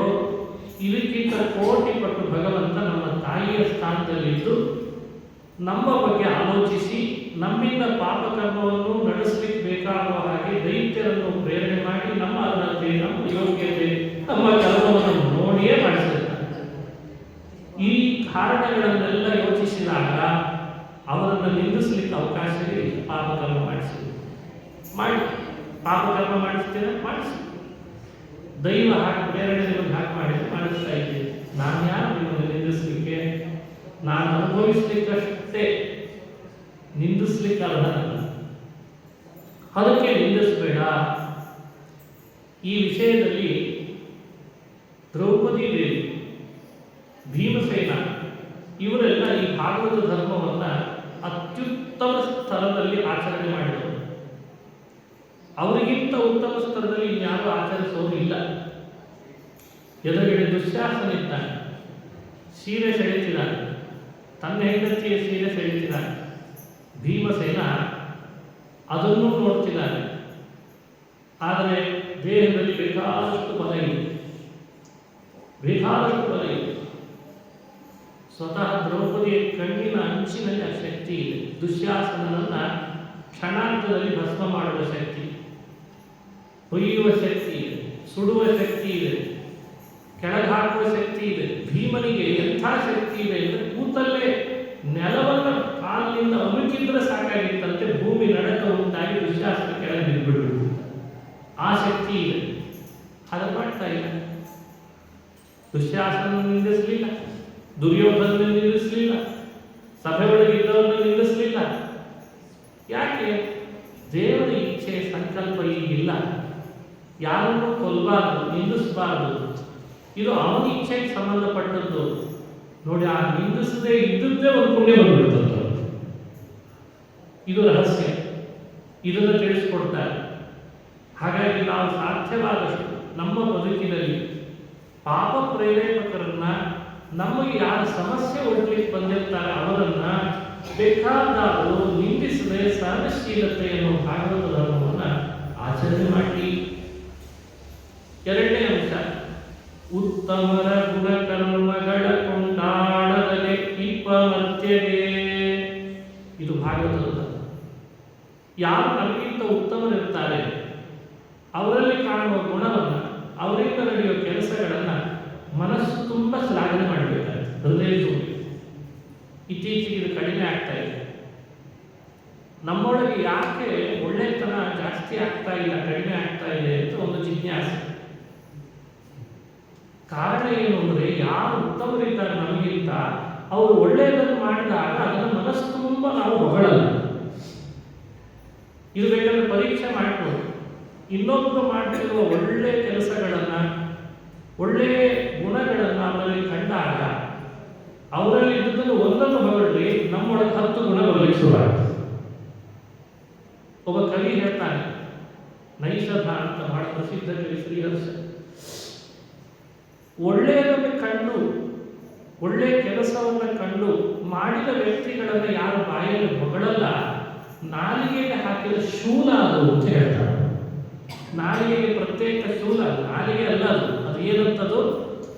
ಇದಕ್ಕಿಂತ ಕೋಟಿ ಪಟ್ಟು ಭಗವಂತ ನಮ್ಮ ತಾಯಿಯ ಸ್ಥಾನದಲ್ಲಿದ್ದು ನಮ್ಮ ಬಗ್ಗೆ ಆಲೋಚಿಸಿ ನಮ್ಮಿಂದ ಪಾಪಕರ್ಮವನ್ನು ನಡೆಸಲಿಕ್ಕೆ ಬೇಕಾಗುವ ಹಾಗೆ ದೈತ್ಯರನ್ನು ಪ್ರೇರಣೆ ಮಾಡಿ ನಮ್ಮ ಅರ್ಹತೆ, ನಮ್ಮ ಯೋಗ್ಯತೆ, ನಮ್ಮ ಕರ್ಮವನ್ನು ನೋಡಿಯೇ ಮಾಡಿಸಿರ್ತಾರೆ. ಈ ಕಾರಣಗಳನ್ನೆಲ್ಲ ಯೋಚಿಸಿದಾಗ ಅವರನ್ನು ನಿಂದಿಸಲಿಕ್ಕೆ ಅವಕಾಶವೇ ಇಲ್ಲ. ಪಾಪಕರ್ಮ ಮಾಡಿ ಪಾಪಕರ್ಮ ಮಾಡಿಸ್ತೇನೆ, ಮಾಡಿಸಿ. ದೈವ ಹಾಕಿ ಪ್ರೇರಣೆ ನಿಮಗೆ ಹಾಕಿ ಮಾಡಿದ್ರೆ ಮಾಡಿಸ್ತಾ ಇದ್ದೀವಿ. ನಾನು ಯಾರು ನಿಮ್ಮನ್ನು ನಿಂದಿಸಲಿಕ್ಕೆ? ನಾನು ಅನುಭವಿಸ್ಲಿಕ್ಕಷ್ಟೇ, ನಿಂದಿಸ್ಲಿಕ್ಕೆ ಅರ್ಹನಲ್ಲ. ಅದಕ್ಕೆ ನಿಂದಿಸಬೇಡ. ಈ ವಿಷಯದಲ್ಲಿ ದ್ರೌಪದಿ ದೇವಿ, ಭೀಮಸೇನ ಇವರೆಲ್ಲ ಈ ಭಾಗವತ ಧರ್ಮವನ್ನು ಅತ್ಯುತ್ತಮ ಸ್ತರದಲ್ಲಿ ಆಚರಣೆ ಮಾಡಿದರು. ಅವರಿಗಿಂತ ಉತ್ತಮ ಸ್ತರದಲ್ಲಿ ಇನ್ಯಾರು ಆಚರಿಸೋರು ಇಲ್ಲ. ಎದುರುಗಡೆ ದುಶ್ಯಾಸನ ಇದ್ದಾನೆ, ಸೀರೆ ಸೆಳೆತಿದ್ದಾನೆ, ತನ್ನ ಹೆಂಡತಿಯ ಸೀರೆ ಸೆಳೆತಿದ್ದಾನೆ. ಭೀಮಸೇನ ಅದನ್ನು ನೋಡ್ತಿದ್ದಾನೆ. ಆದರೆ ದೇಹದಲ್ಲಿ ಬೇಕಾದಷ್ಟು ಬಲ ಇದೆ, ಬೇಕಾದಷ್ಟು ಬಲ ಇದೆ. ಸ್ವತಃ ದ್ರೌಪದಿಯ ಕಣ್ಣಿನ ಅಂಚಿನಲ್ಲಿ ಆ ಶಕ್ತಿ ಇದೆ. ದುಶ್ಯಾಸನನ್ನ ಕ್ಷಣಾಂತದಲ್ಲಿ ಭಸ್ಮ ಮಾಡುವ ಶಕ್ತಿ, ಹೊಯ್ಯುವ ಶಕ್ತಿ ಇದೆ, ಸುಡುವ ಶಕ್ತಿ ಇದೆ, ಕೆಳಗಾಕುವ ಶಕ್ತಿ ಇದೆ. ಭೀಮನಿಗೆ ಎಂಥ ಶಕ್ತಿ ಇದೆ ಅಂದರೆ ಕೂತಲ್ಲೇ ನೆಲವನ್ನು ಕಾಲಿನಿಂದ ಅಮುಕಿದ್ರೆ ಸಾಕಾಗಿತ್ತಂತೆ, ಭೂಮಿ ನಡಕ ಉಂಟಾಗಿ ದುಶ್ಯಾಸನ ಕೆಳಗೆ ಬಿದ್ದುಬಿಡುವುದು. ಆ ಶಕ್ತಿ ಇದೆ. ಅದು ಮಾಡ್ತಾ ಇಲ್ಲ. ದುಶ್ಯಾಸನ ನಿಂದಿಸಲಿಲ್ಲ, ದುರ್ಯೋಧನ ನಿಲ್ಲಿಸಲಿಲ್ಲ, ಸಭೆ ಒಳಗಿದ್ದವರನ್ನು ನಿಲ್ಲಿಸಲಿಲ್ಲ. ಯಾಕೆ? ದೇವರ ಇಚ್ಛೆ ಸಂಕಲ್ಪ ಈಗಿಲ್ಲ. ಯಾರನ್ನು ಕೊಲ್ಲಬಾರದು, ನಿಂದಿಸಬಾರದು. ಇದು ಅವನ ಇಚ್ಛೆಗೆ ಸಂಬಂಧಪಟ್ಟದ್ದು. ನೋಡಿ, ಆ ನಿಂದಿಸದೇ ಇದ್ದದ್ದೇ ಒಂದು ಪುಣ್ಯ ಬಂದ್ಬಿಡ್ತದೆ. ಇದು ರಹಸ್ಯ, ಇದನ್ನು ತಿಳಿಸ್ಕೊಡ್ತಾರೆ. ಹಾಗಾಗಿ ನಾವು ಸಾಧ್ಯವಾದಷ್ಟು ನಮ್ಮ ಬದುಕಿನಲ್ಲಿ ಪಾಪ ಪ್ರೇರೇಪಕರನ್ನ, ನಮಗೆ ಯಾರು ಸಮಸ್ಯೆ ಒಡ್ಲಿಕ್ಕೆ ಬಂದಿರ್ತಾರೆ ಅವರನ್ನ ಬೇಕಾದಾದರೂ ನಿಂದಿಸದೆ ಸಹನಶೀಲತೆಯನ್ನು ಭಾಗವತ ಧರ್ಮವನ್ನು ಆಚರಣೆ ಮಾಡಿ. ಎರಡನೇ ಅಂಶ, ಉತ್ತಮರ ಗುಣಕರ್ಮಗಳ ಕೊಂಡಾಡದಲೆ ಇಪ್ಪಮರ್ತ್ಯಗೆ. ಇದು ಭಾಗವತದ ಧರ್ಮ. ಯಾರು ನಮಗಿಂತ ಉತ್ತಮರಿರ್ತಾರೆ ಅವರಲ್ಲಿ ಕಾಣುವ ಗುಣವನ್ನು, ಅವರಿಂದ ನಡೆಯುವ ಕೆಲಸಗಳನ್ನು ಮನಸ್ಸು ತುಂಬ ಶ್ಲಾಘನೆ ಮಾಡಬೇಕಾಗುತ್ತೆ, ಹೃದಯ ತುಂಬಿ. ಇತ್ತೀಚೆಗೆ ಇದು ಕಡಿಮೆ ಆಗ್ತಾ ಇದೆ. ನಮ್ಮೊಳಗೆ ಯಾಕೆ ಒಳ್ಳೆತನ ಜಾಸ್ತಿ ಆಗ್ತಾ ಇಲ್ಲ, ಕಡಿಮೆ ಆಗ್ತಾ ಇದೆ ಅಂತ ಒಂದು ಜಿಜ್ಞಾಸೆ. ಕಾರಣ ಏನು ಅಂದರೆ, ಯಾರು ಉತ್ತಮರಿದ್ದಾರೆ ನಮಗಿಂತ ಅವರು ಒಳ್ಳೆಯದನ್ನು ಮಾಡಿದಾಗ ಅದನ್ನು ಮನಸ್ಸು ತುಂಬ ನಾವು ಹೊಗಳಲ್ಲ. ಇದು ಬೇಕಾದ್ರೆ ಪರೀಕ್ಷೆ ಮಾಡ್ಬೋದು. ಇನ್ನೊಬ್ಬರು ಮಾಡ್ತಿರುವ ಒಳ್ಳೆಯ ಕೆಲಸಗಳನ್ನು, ಒಳ್ಳೆಯ ಗುಣಗಳನ್ನು ಅವರಲ್ಲಿ ಕಂಡಾಗ ಅವರಲ್ಲಿ ಇದ್ದುದನ್ನು ಒಂದನ್ನು ಹೊಗಳ್ರಿ, ನಮ್ಮೊಳಗೆ 10 ಗುಣ ಬರಲಿಕ್ಕೆ ಶುರುವಾಗ್ತದೆ. ಒಬ್ಬ ಕವಿ ಹೇಳ್ತಾನೆ, ನೈಷಧ ಅಂತ ಬಹಳ ಪ್ರಸಿದ್ಧ ಕವಿ ಶ್ರೀಹರ್ಷ. ಒಳ್ಳೆಯದನ್ನು ಕಂಡು, ಒಳ್ಳೆಯ ಕೆಲಸವನ್ನು ಕಂಡು ಮಾಡಿದ ವ್ಯಕ್ತಿಗಳನ್ನು ಯಾರು ಬಾಯಲ್ಲಿ ಹೊಗಳಲ್ಲ, ನಾಲಿಗೆಗೆ ಹಾಕಿದ ಶೂಲ ಅದು ಅಂತ ಹೇಳ್ತಾರೆ. ನಾಲಿಗೆಗೆ ಪ್ರತ್ಯೇಕ ಶೂಲ, ನಾಲಿಗೆ ಅಲ್ಲ ಅದು ಏನಂತದು,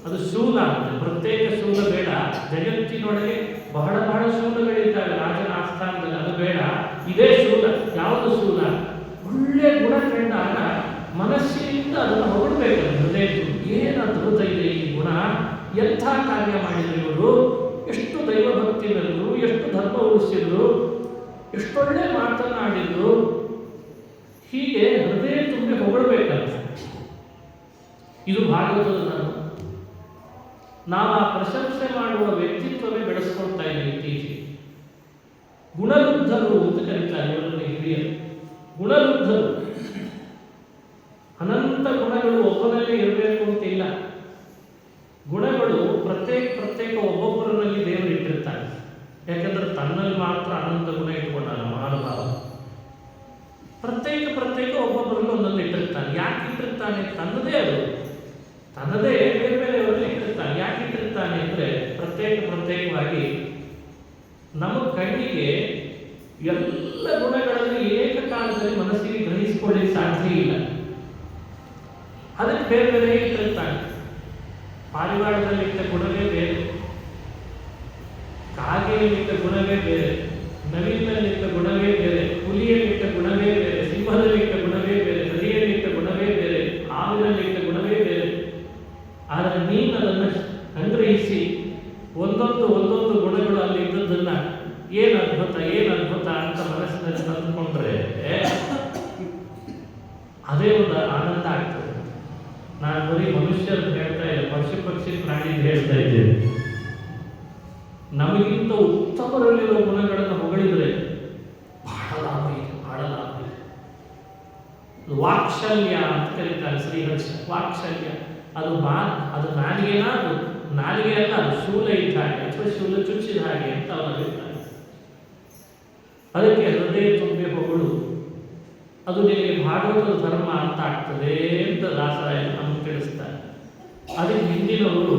ಅದು ಶೂಲ ಅಂತ. ಪ್ರತ್ಯೇಕ ಶೂಲ ಬೇಡ. ಜಗತ್ತಿನೊಳಗೆ ಬಹಳ ಬಹಳ ಶೂಲಗಳಿದ್ದಾವೆ ರಾಜನ ಆಸ್ಥಾನದಲ್ಲಿ, ಅದು ಬೇಡ. ಇದೇ ಶೂಲ. ಯಾವುದು ಶೂಲ? ಒಳ್ಳೆ ಗುಣ ಕಂಡಾಗ ಮನಸ್ಸಿನಿಂದ ಅದನ್ನು ಹೊಗಳ್ಬೇಕು. ಹೃದಯ ಏನು ಅದ್ಭುತ ಇದೆ ಈ ಗುಣ, ಎಂಥ ಕಾರ್ಯ ಮಾಡಿದ್ರು ಇವರು, ಎಷ್ಟು ದೈವಭಕ್ತಿ ಮೆರೆದ್ರು, ಎಷ್ಟು ಧರ್ಮ ಉಳಿಸಿದ್ರು, ಎಷ್ಟೊಳ್ಳೆ ಮಾತನಾಡಿದ್ರು. ಹೀಗೆ ಹೃದಯ ತುಂಬಿ ಹೊಗಳಬೇಕಂತ. ಇದು ಭಾಗವತದ ಧರ್ಮ. ನಾವು ಆ ಪ್ರಶಂಸೆ ಮಾಡುವ ವ್ಯಕ್ತಿತ್ವವೇ ಬೆಳೆಸ್ಕೊಳ್ತಾ ಇದ್ದೀವಿ ಇತ್ತೀಚೆಗೆ. ಗುಣವೃದ್ಧರು ಅಂತ ಕರೀತಾರೆ ಇವರನ್ನು ಹಿರಿಯರು. ಗುಣವೃದ್ಧರು, ಅನಂತ ಗುಣಗಳು ಒಬ್ಬನಲ್ಲಿ ಇರಬೇಕು ಅಂತ ಇಲ್ಲ. ಗುಣಗಳು ಪ್ರತ್ಯೇಕ ಒಬ್ಬೊಬ್ಬರಲ್ಲಿ ದೇವರು ಇಟ್ಟಿರ್ತಾನೆ. ಯಾಕಂದ್ರೆ ತನ್ನಲ್ಲಿ ಮಾತ್ರ ಅನಂತ ಗುಣ ಇಟ್ಕೊಂಡಲ್ಲ ಮಹಾನುಭಾವ. ಪ್ರತ್ಯೇಕ ಒಬ್ಬೊಬ್ಬರಲ್ಲಿ ಒಂದೊಂದು ಇಟ್ಟಿರ್ತಾನೆ. ಯಾಕೆ ಇಟ್ಟಿರ್ತಾನೆ? ತನ್ನದೇ ಬೇರೆ ಬೇರೆಯವರಲ್ಲಿ ಇಟ್ಟಿರ್ತಾನೆ. ಯಾಕೆ ಇಟ್ಟಿರ್ತಾನೆ ಅಂದರೆ ಪ್ರತ್ಯೇಕವಾಗಿ ನಮ್ಮ ಕಣ್ಣಿಗೆ ಎಲ್ಲ ಗುಣಗಳನ್ನು ಏಕಕಾಲದಲ್ಲಿ ಮನಸ್ಸಿಗೆ ಗ್ರಹಿಸಿಕೊಳ್ಳಿಕ್ಕೆ ಸಾಧ್ಯ ಇಲ್ಲ. ಅದಕ್ಕೆ ಬೇರೆ ಬೇರೆ ಇಟ್ಟಿರ್ತಾನೆ. ಪಾರಿವಾಳದಲ್ಲಿಟ್ಟ ಗುಣವೇ ಬೇರೆ, ಕಾಗೆಯಲ್ಲಿಟ್ಟ ಗುಣವೇ ಬೇರೆ, ನವಿಲಿನಲ್ಲಿಟ್ಟ ಗುಣವೇ ಬೇರೆ, ಹುಲಿಯಲ್ಲಿಟ್ಟ ಗುಣವೇ ಬೇರೆ, ಸಿಂಹದಲ್ಲಿಟ್ಟ ಗುಣವೇ ಬೇರೆ, ನದಿಯಲ್ಲಿಟ್ಟ ಗುಣವೇ ಬೇರೆ, ಹಾವಿನಲ್ಲಿಟ್ಟ ಗುಣವೇ ಬೇರೆ. ಆದರೆ ನೀನು ಅದನ್ನು ಸಂಗ್ರಹಿಸಿ ಒಂದೊಂದು ಗುಣಗಳು ಅಲ್ಲಿ ಇದ್ದದನ್ನ ಏನು ಅದ್ಭುತ ಅಂತ ಮನಸ್ಸಿನಲ್ಲಿ ತಂದುಕೊಂಡ್ರೆ ಅದೇ ಒಂದು ಆನಂದ ಆಗ್ತದೆ. ನಾನು ಬರೀ ಮನುಷ್ಯರು ಹೇಳ್ತಾ ಇಲ್ಲ, ಪಕ್ಷಿ ಪ್ರಾಣಿ ಹೇಳ್ತಾ ಇದ್ದೇನೆ. ನಮಗಿಂತ ಉತ್ತಮರಲ್ಲಿರುವ ಗುಣಗಳನ್ನು ಹೊಗಳಿದ್ರೆ ಬಹಳ ಲಾಭ ಇದೆ. ವಾತ್ಸಲ್ಯ ಅಂತ ಕರೀತಾರೆ ಶ್ರೀಹರ್ಷ. ವಾತ್ಸಲ್ಯ ಅದು ನಾಲಿಗೆನ, ಅದು ನಾಲಿಗೆ ಅಲ್ಲ, ಅದು ಶೂಲ ಇದ್ದ ಹಾಗೆ ಅಥವಾ ಶೂಲ ಚುಚ್ಚಿದ ಹಾಗೆ ಅಂತ ಅವರು ಹೇಳ್ತಾರೆ. ಅದಕ್ಕೆ ಹೃದಯ ತುಂಬಿ ಹೊಗಳು, ಅದು ನಿನಗೆ ಭಾಗವತದ ಧರ್ಮ ಅಂತ ಆಗ್ತದೆ ಅಂತ ದಾಸರಾಯ ನಮಗೆ ತಿಳಿಸ್ತಾರೆ. ಅದಕ್ಕೆ ಹಿಂದಿನವರು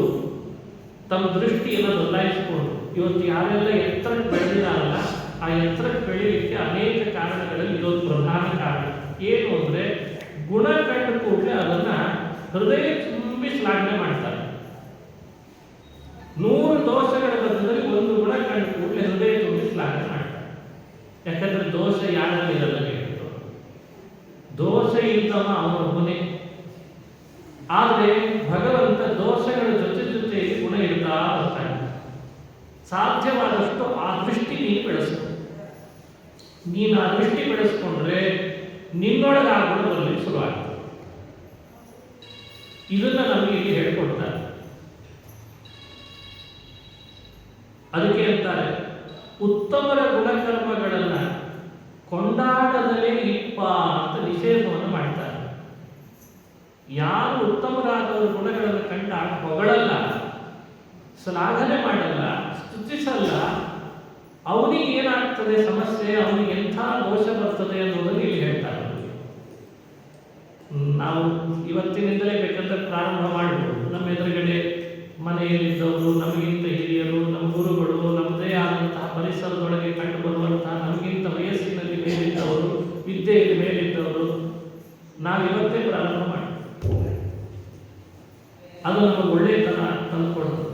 ತಮ್ಮ ದೃಷ್ಟಿಯನ್ನು ಬದಲಾಯಿಸಿಕೊಂಡು ಇವತ್ತು ಯಾರೆಲ್ಲ ಎತ್ತರಕ್ಕೆ ಬೆಳೆದಿದ್ದಾರಲ್ಲ, ಆ ಎತ್ತರಕ್ಕೆ ಬೆಳೀಲಿಕ್ಕೆ ಅನೇಕ ಕಾರಣಗಳಲ್ಲಿ ಇದೊಂದು ಪ್ರಧಾನ ಕಾರಣ. ಏನು ಅಂದರೆ ಗುಣ ಕಂಡ ಕೂಡಲೇ ಅದನ್ನ ಹೃದಯ ತುಂಬಿ ಶ್ಲಾಘನೆ ಮಾಡ್ತಾರೆ. 100 ದೋಷಗಳ ಬದಲಲ್ಲಿ ಒಂದು ಗುಣ ಕಂಡ ಕೂಡಲೇ ಹೃದಯ ತುಂಬಿ ಶ್ಲಾಘನೆ ಮಾಡ್ತಾರೆ. ಯಾಕಂದ್ರೆ ದೋಷ ಯಾರಲ್ಲಿ ಇರಲ್ಲ ಹೇಳಿದ್ರು, ದೋಷ ಇಲ್ಲದವ ಅವನೊಬ್ಬನೇ. ಆದರೆ ಭಗವಂತ ದೋಷಗಳ ಜೊತೆಯಲ್ಲಿ ಗುಣ ಇಡ್ತಾ ಬರ್ತಾನೆ. ಸಾಧ್ಯವಾದಷ್ಟು ಆ ದೃಷ್ಟಿ ನೀನು ಬೆಳೆಸು. ನೀನು ಆ ದೃಷ್ಟಿ ಬೆಳೆಸ್ಕೊಂಡ್ರೆ ನಿನ್ನೊಳಗೆ ಆ ಗುಣ ಬರಲಿಕ್ಕೆ ಶುರುವಾಗ್ತದೆ. ಇದನ್ನ ನಮಗೆ ಇಲ್ಲಿ ಹೇಳ್ಕೊಡ್ತಾರೆ. ಅದಕ್ಕೆ ಅಂತಾರೆ, ಉತ್ತಮರ ಗುಣಕರ್ಮಗಳನ್ನ ಕೊಂಡಾಡದಲೇ ಇಪ್ಪ ಅಂತ ನಿಷೇಧವನ್ನು ಮಾಡ್ತಾರೆ. ಯಾರು ಉತ್ತಮರಾದವರ ಗುಣಗಳನ್ನು ಕಂಡಾಗ ಹೊಗಳಲ್ಲ, ಶ್ಲಾಘನೆ ಮಾಡಲ್ಲ, ಸ್ತುತಿಸಲ್ಲ, ಅವನಿಗೆ ಏನಾಗ್ತದೆ ಸಮಸ್ಯೆ, ಅವನಿಗೆ ಎಂಥ ದೋಷ ಬರ್ತದೆ ಅನ್ನೋದನ್ನು ಇಲ್ಲಿ ಹೇಳ್ತಾರೆ. ನಾವು ಇವತ್ತಿನಿಂದಲೇ ಬೇಕಂದ್ರೆ ಪ್ರಾರಂಭ ಮಾಡಬಹುದು. ನಮ್ಮ ಎದುರುಗಡೆ ಮನೆಯಲ್ಲಿದ್ದವರು, ನಮಗಿಂತ ಹಿರಿಯರು, ನಮ್ಮ ಗುರುಗಳು, ನಮ್ಮದೇ ಆದಂತಹ ಪರಿಸರದೊಳಗೆ ಕಂಡು ಬರುವಂತಹ ನಮಗಿಂತ ವಯಸ್ಸಿನಲ್ಲಿ ಮೇಲಿದ್ದವರು, ವಿದ್ಯೆಯಲ್ಲಿ ಮೇಲಿದ್ದವರು, ನಾವಿವತ್ತೇ ಪ್ರಾರಂಭ ಮಾಡಿ ಅದು ನಮಗೆ ಒಳ್ಳೆಯತನ ತಂದುಕೊಡ್ತದೆ.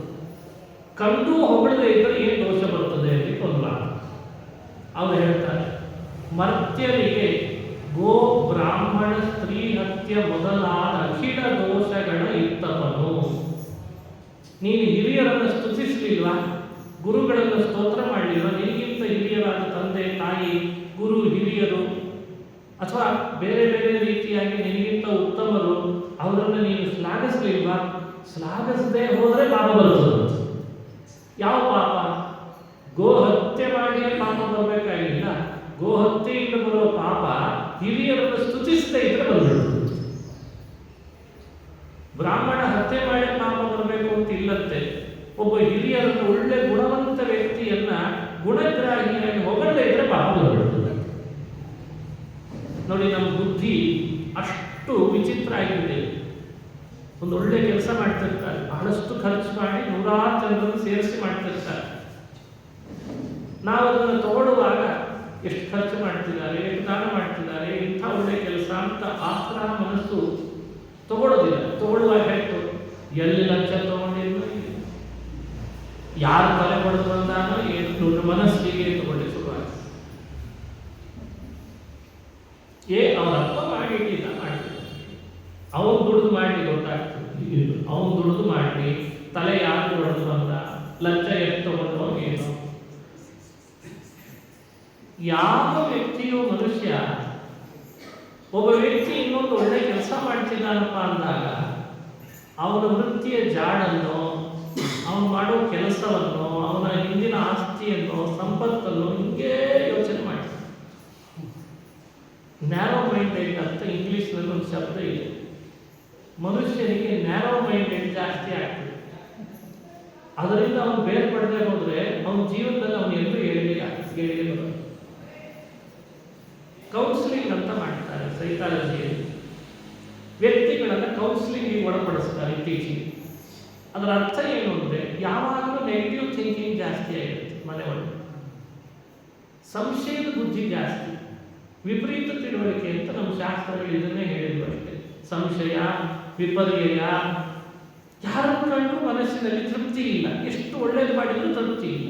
ಕಂಡು ಹೊಗಳದೇ ಇದ್ದರೆ ಏನು ದೋಷ ಬರ್ತದೆ ಅಂತ ಒಂದು ಅವ್ರು ಹೇಳ್ತಾರೆ, ಮರ್ತ್ಯರಿಗೆ ಗೋ ಬ್ರಾಹ್ಮಣ ಸ್ತ್ರೀ ಹತ್ಯೆ ಮೊದಲಾದ ಅಖಿಲ ದೋಷಗಳ ಇತ್ತವನು. ನೀನು ಹಿರಿಯರನ್ನು ಸ್ತುತಿಸಲಿಲ್ವಾ, ಗುರುಗಳನ್ನು ಸ್ತೋತ್ರ ಮಾಡಲಿಲ್ವಾ, ನಿನಗಿಂತ ಹಿರಿಯರಾದ ತಂದೆ ತಾಯಿ, ಗುರು ಹಿರಿಯರು ಅಥವಾ ಬೇರೆ ಬೇರೆ ರೀತಿಯಾಗಿ ನಿನಗಿಂತ ಉತ್ತಮರು, ಅವರನ್ನು ನೀನು ಶ್ಲಾಘಿಸಲಿಲ್ವಾ? ಶ್ಲಾಘಿಸದೆ ಹೋದರೆ ಪಾಪ ಬರ್ತದೆ. ಯಾವ ಪಾಪ? ಗೋ ಹತ್ಯೆ ಮಾಡಿಯೇ ಪಾಪ ಬರಬೇಕಾಗಿಲ್ಲ. ಗೋ ಹತ್ಯೆಯಿಂದ ಬರುವ ಪಾಪ ಹಿರಿಯರನ್ನು ಸ್ತುತಿಸದೇ ಇದ್ರೆ ಬಂದ್ಬಿಡ್ತದೆ. ಬ್ರಾಹ್ಮಣ ಹತ್ಯೆ ಮಾಡಿ ಪಾಪ ಬರಬೇಕು ಅಂತ ಇಲ್ಲಂತೆ. ಒಬ್ಬ ಹಿರಿಯರನ್ನು, ಒಳ್ಳೆ ಗುಣವಂತ ವ್ಯಕ್ತಿಯನ್ನ ಗುಣಗ್ರಾಹಿಯಾಗಿ ಹೊಗಳದೇ ಇದ್ರೆ ಪಾಪ ಬಂದ್ಬಿಡ್ತದೆ. ನೋಡಿ, ನಮ್ಮ ಬುದ್ಧಿ ಅಷ್ಟು ವಿಚಿತ್ರ ಆಗಿದೆ. ಒಂದು ಒಳ್ಳೆ ಕೆಲಸ ಮಾಡ್ತಿರ್ತಾರೆ, ಬಹಳಷ್ಟು ಖರ್ಚು ಮಾಡಿ 100 ಜನರನ್ನು ಸೇರಿಸಿ ಮಾಡ್ತಿರ್ತಾರೆ. ನಾವು ಅದನ್ನು ತಗೊಳ್ಳುವಾಗ ಎಷ್ಟು ಖರ್ಚು ಮಾಡ್ತಿದ್ದಾರೆ, ಎಷ್ಟು ದಾನ ಮಾಡ್ತಿದ್ದಾರೆ, ಇಂಥ ಒಳ್ಳೆ ಕೆಲಸ ಅಂತ ಆತರ ಮನಸ್ಸು ತಗೊಳ್ಳೋದಿಲ್ಲ. ತಗೊಳ್ಳುವಾಗ ಹೇಳ್ತು, ಎಲ್ಲಿ ಲಂಚ ತಗೊಂಡಿಲ್ಲ, ಯಾರು ತಲೆ ಹೊಡೆದು ಬಂದಾನೋ ಏನು ಮನಸ್ಸಿಗೆ ತಗೊಳ್ಳಿ ಶುರುವಾಗಿ. ಅವನ ಅಪ್ಪ ಮಾಡಿಟ್ಟಿಲ್ಲ, ಮಾಡ್ತಿದ್ದ, ಅವನು ದುಡಿದು ಮಾಡಲಿ ಗೊತ್ತಾಗ್ತದೆ. ಅವನು ದುಡಿದು ಮಾಡಲಿ, ತಲೆ ಯಾರು ಹೊಡೆದು ಬಂದ, ಲಂಚ ಎಷ್ಟು ತಗೊಂಡು ಏನು. ಯಾವ ವ್ಯಕ್ತಿಯು ಮನುಷ್ಯ ಒಬ್ಬ ವ್ಯಕ್ತಿ ಇನ್ನೊಂದು ಒಳ್ಳೆ ಕೆಲಸ ಮಾಡ್ತಿದ್ದಾನಪ್ಪ ಅಂದಾಗ ಅವನ ವೃತ್ತಿಯ ಜಾಡನ್ನು, ಅವನು ಮಾಡೋ ಕೆಲಸವನ್ನು, ಅವನ ಹಿಂದಿನ ಆಸ್ತಿಯನ್ನು, ಸಂಪತ್ತನ್ನು ಹಿಂಗೇ ಯೋಚನೆ ಮಾಡ್ತಾನೆ. ನ್ಯಾರೋ ಮೈಂಡೆಡ್ ಅಂತ ಇಂಗ್ಲಿಷ್ನಲ್ಲಿ ಒಂದು ಶಬ್ದ ಇದೆ. ಮನುಷ್ಯನಿಗೆ ನ್ಯಾರೋ ಮೈಂಡೆಡ್ ಜಾಸ್ತಿ ಆಗ್ತದೆ. ಅದರಿಂದ ಅವನು ಬೇರ್ಪಡದೆ ಹೋದ್ರೆ ಅವನ ಜೀವನದಲ್ಲಿ ಅವನು ಎಲ್ಲೂ ಏಳಿಗೆ ಬರೋದು. ಕೌನ್ಸಿಲಿಂಗ್ ಅಂತ ಮಾಡ್ತಾರೆ ಸೈಕಾಲಜಿಯಲ್ಲಿ. ವ್ಯಕ್ತಿಗಳನ್ನ ಕೌನ್ಸಿಲಿಂಗ್ ಒಳಪಡಿಸ್ತಾರೆ ಇತ್ತೀಚೆಗೆ. ಅದರ ಅರ್ಥ ಏನು ಅಂದರೆ, ಯಾವಾಗಲೂ ನೆಗೆಟಿವ್ ಥಿಂಕಿಂಗ್ ಜಾಸ್ತಿ ಆಗಿರುತ್ತೆ ಮನೆ ಒಳಗೆ, ಸಂಶಯದ ಬುದ್ಧಿ ಜಾಸ್ತಿ, ವಿಪರೀತ ತಿಳುವಳಿಕೆ ಅಂತ ನಮ್ಮ ಶಾಸ್ತ್ರಗಳು ಇದನ್ನೇ ಹೇಳಿದ್ರು ಅಷ್ಟೇ. ಸಂಶಯ, ವಿಪರ್ಯಯ, ಯಾರನ್ನು ಕಂಡು ಮನಸ್ಸಿನಲ್ಲಿ ತೃಪ್ತಿ ಇಲ್ಲ. ಎಷ್ಟು ಒಳ್ಳೇದು ಮಾಡಿದ್ರು ತೃಪ್ತಿ ಇಲ್ಲ.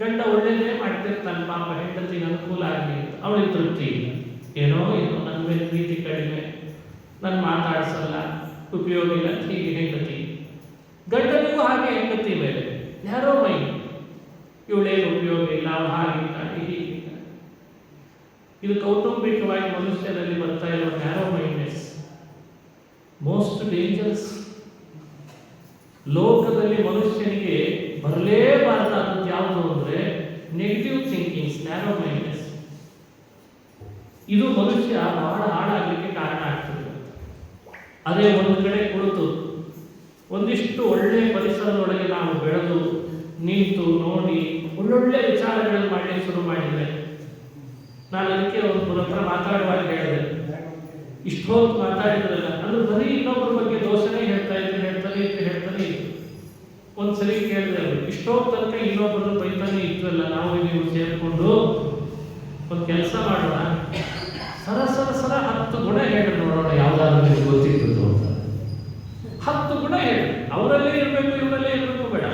ಗಂಡ ಒಳ್ಳೇದೇ ಮಾಡ್ತಿರ್ತಾನೆ, ಪಾಪ ಹೆಂಡತಿಗೆ ಅನುಕೂಲ ಆಗಲಿ ಅಂತ ಅವಳಿಗೆ ತೃಪ್ತಿ ಇಲ್ಲ. ಏನೋ ನನ್ನ ಮೇಲೆ ಪ್ರೀತಿ ಕಡಿಮೆ, ನನ್ನ ಮಾತಾಡಿಸಲ್ಲ, ಉಪಯೋಗ ಇಲ್ಲ, ಹೀಗೆ ಹೆಂಡತಿ. ಗಂಡನಿಗೂ ಹಾಗೆ ಹೆಂಡತಿ ಮೇಲೆ ಯಾರೋ ಮೈಂಡ್, ಇವಳೇನು ಉಪಯೋಗ ಇಲ್ಲ, ಅವಳು ಹಾಗಿದ್ದಾಳೆ, ಹೀಗಿದ್ದಾಳೆ. ಇದು ಕೌಟುಂಬಿಕವಾಗಿ ಮನುಷ್ಯನಲ್ಲಿ ಬರ್ತಾ ಇರೋ ನ್ಯಾರೋ ಮೈಂಡ್ನೆಸ್ ಮೋಸ್ಟ್ ಡೇಂಜರಸ್. ಲೋಕದಲ್ಲಿ ಮನುಷ್ಯನಿಗೆ ಬರಲೇಬಾರದಾದದ್ದು ಯಾವುದು ಅಂದರೆ ನೆಗೆಟಿವ್ ಥಿಂಕಿಂಗ್ಸ್, ನ್ಯಾರೋ ಮೈಂಡ್ನೆಸ್. ಇದು ಮನುಷ್ಯ ಬಹಳ ಹಾಳಾಗಲಿಕ್ಕೆ ಕಾರಣ ಆಗ್ತದೆ. ಅದೇ ಒಂದು ಕಡೆ ಕುಳಿತು ಒಂದಿಷ್ಟು ಒಳ್ಳೆಯ ಪರಿಸರದೊಳಗೆ ನಾವು ಬೆಳೆದು ನಿಂತು ನೋಡಿ ಒಳ್ಳೊಳ್ಳೆ ವಿಚಾರಗಳನ್ನು ಮಾಡಲಿಕ್ಕೆ ಶುರು ಮಾಡಿದರೆ, ನಾನು ಅದಕ್ಕೆ ಒಬ್ಬರ ಹತ್ರ ಮಾತಾಡುವಾಗ ಹೇಳಿದೆ, ಇಷ್ಟೊತ್ತು ಮಾತಾಡಿದ್ರಲ್ಲ ಅಂದ್ರೆ ಬರೀ ಇನ್ನೊಬ್ಬರ ಬಗ್ಗೆ ದೋಷನೇ ಹೇಳ್ತಾನೆ ಒಂದ್ಸರಿ ಕೇಳಿದೆ ಅವರು, ಇಷ್ಟೊತ್ತು ತನಕ ಇನ್ನೊಬ್ಬರು ಬೈತಾನೆ ಇದ್ವಲ್ಲ, ನಾವು ನೀವು ಸೇರಿಕೊಂಡು ಒಂದು ಕೆಲಸ ಮಾಡೋಣ, ಸರ 10 ಗುಣ ಹೇಳಿ ನೋಡೋಣ, ಯಾವ್ದಾದ್ರು ನಿಮ್ಗೆ ಗೊತ್ತಿದ್ದು ಅಂತ. 10 ಗುಣ ಹೇಳಿ, ಅವರಲ್ಲೇ ಇರಬೇಕು ಇವರಲ್ಲೇ ಇರಬೇಕು ಬೇಡ,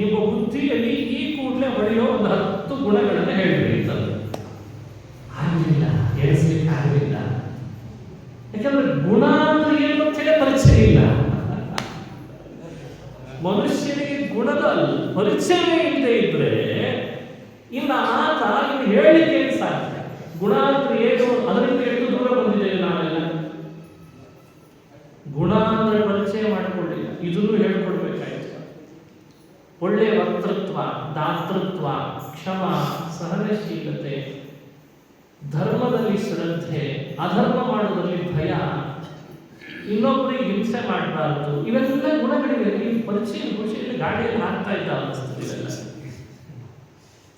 ನಿಮ್ಮ ಬುದ್ಧಿಯಲ್ಲಿ ಈ ಕೂಡಲೇ ಹೊಳೆಯೋ ಒಂದು 10 ಗುಣಗಳನ್ನು ಹೇಳಬೇಕು ಅಂತಂದ್ರೆ ಆಗಲಿಲ್ಲ, ಎಣಿಸ್ಲಿಕ್ಕೆ ಆಗಲಿಲ್ಲ. ಯಾಕಂದ್ರೆ ಗುಣ ಅಂದ್ರೆ ಏನು ಅಂತ ಹೇಳಿ ಪರಿಚಯ ಇಲ್ಲ. ಮನುಷ್ಯನಿಗೆ ಗುಣದ ಪರಿಚಯವೇ ಇಲ್ಲದೆ ಇದ್ರೆ ಇನ್ನು ಆತ ಇನ್ನು ಹೇಳಲಿಕ್ಕೆ ಸಾಧ್ಯ. ಗುಣ ಅಂದ್ರೆ ಏನು, ಅದರಿಂದ ಎಷ್ಟು ದೂರ ಬಂದಿದ್ದೇವೆ ನಾವೆಲ್ಲ. ಗುಣ ಅಂದ್ರೆ ಪರಿಚಯ ಮಾಡಿಕೊಳ್ಳಿಲ್ಲ, ಇದನ್ನು ಹೇಳ್ಕೊಡ್ಬೇಕಾಯ್ತು. ಒಳ್ಳೆಯ ವಕ್ತೃತ್ವ, ದಾತೃತ್ವ, ಕ್ಷಮ, ಸಹನಶೀಲತೆ, ಧರ್ಮದಲ್ಲಿ ಶ್ರದ್ಧೆ, ಅಧರ್ಮ ಮಾಡೋದ್ರಲ್ಲಿ ಭಯ, ಇನ್ನೊಬ್ಬರಿಗೆ ಹಿಂಸೆ ಮಾಡಬಾರ್ದು, ಇವೆಲ್ಲ ಗುಣಗಳಿವೆ. ಈ ಪರಿಚಯದಲ್ಲಿ ಗಾಡಿಯಲ್ಲಿ ಹಾಕ್ತಾ ಇದ್ದ ಅನ್ನಿಸ್ತದೆ ಇವೆಲ್ಲ.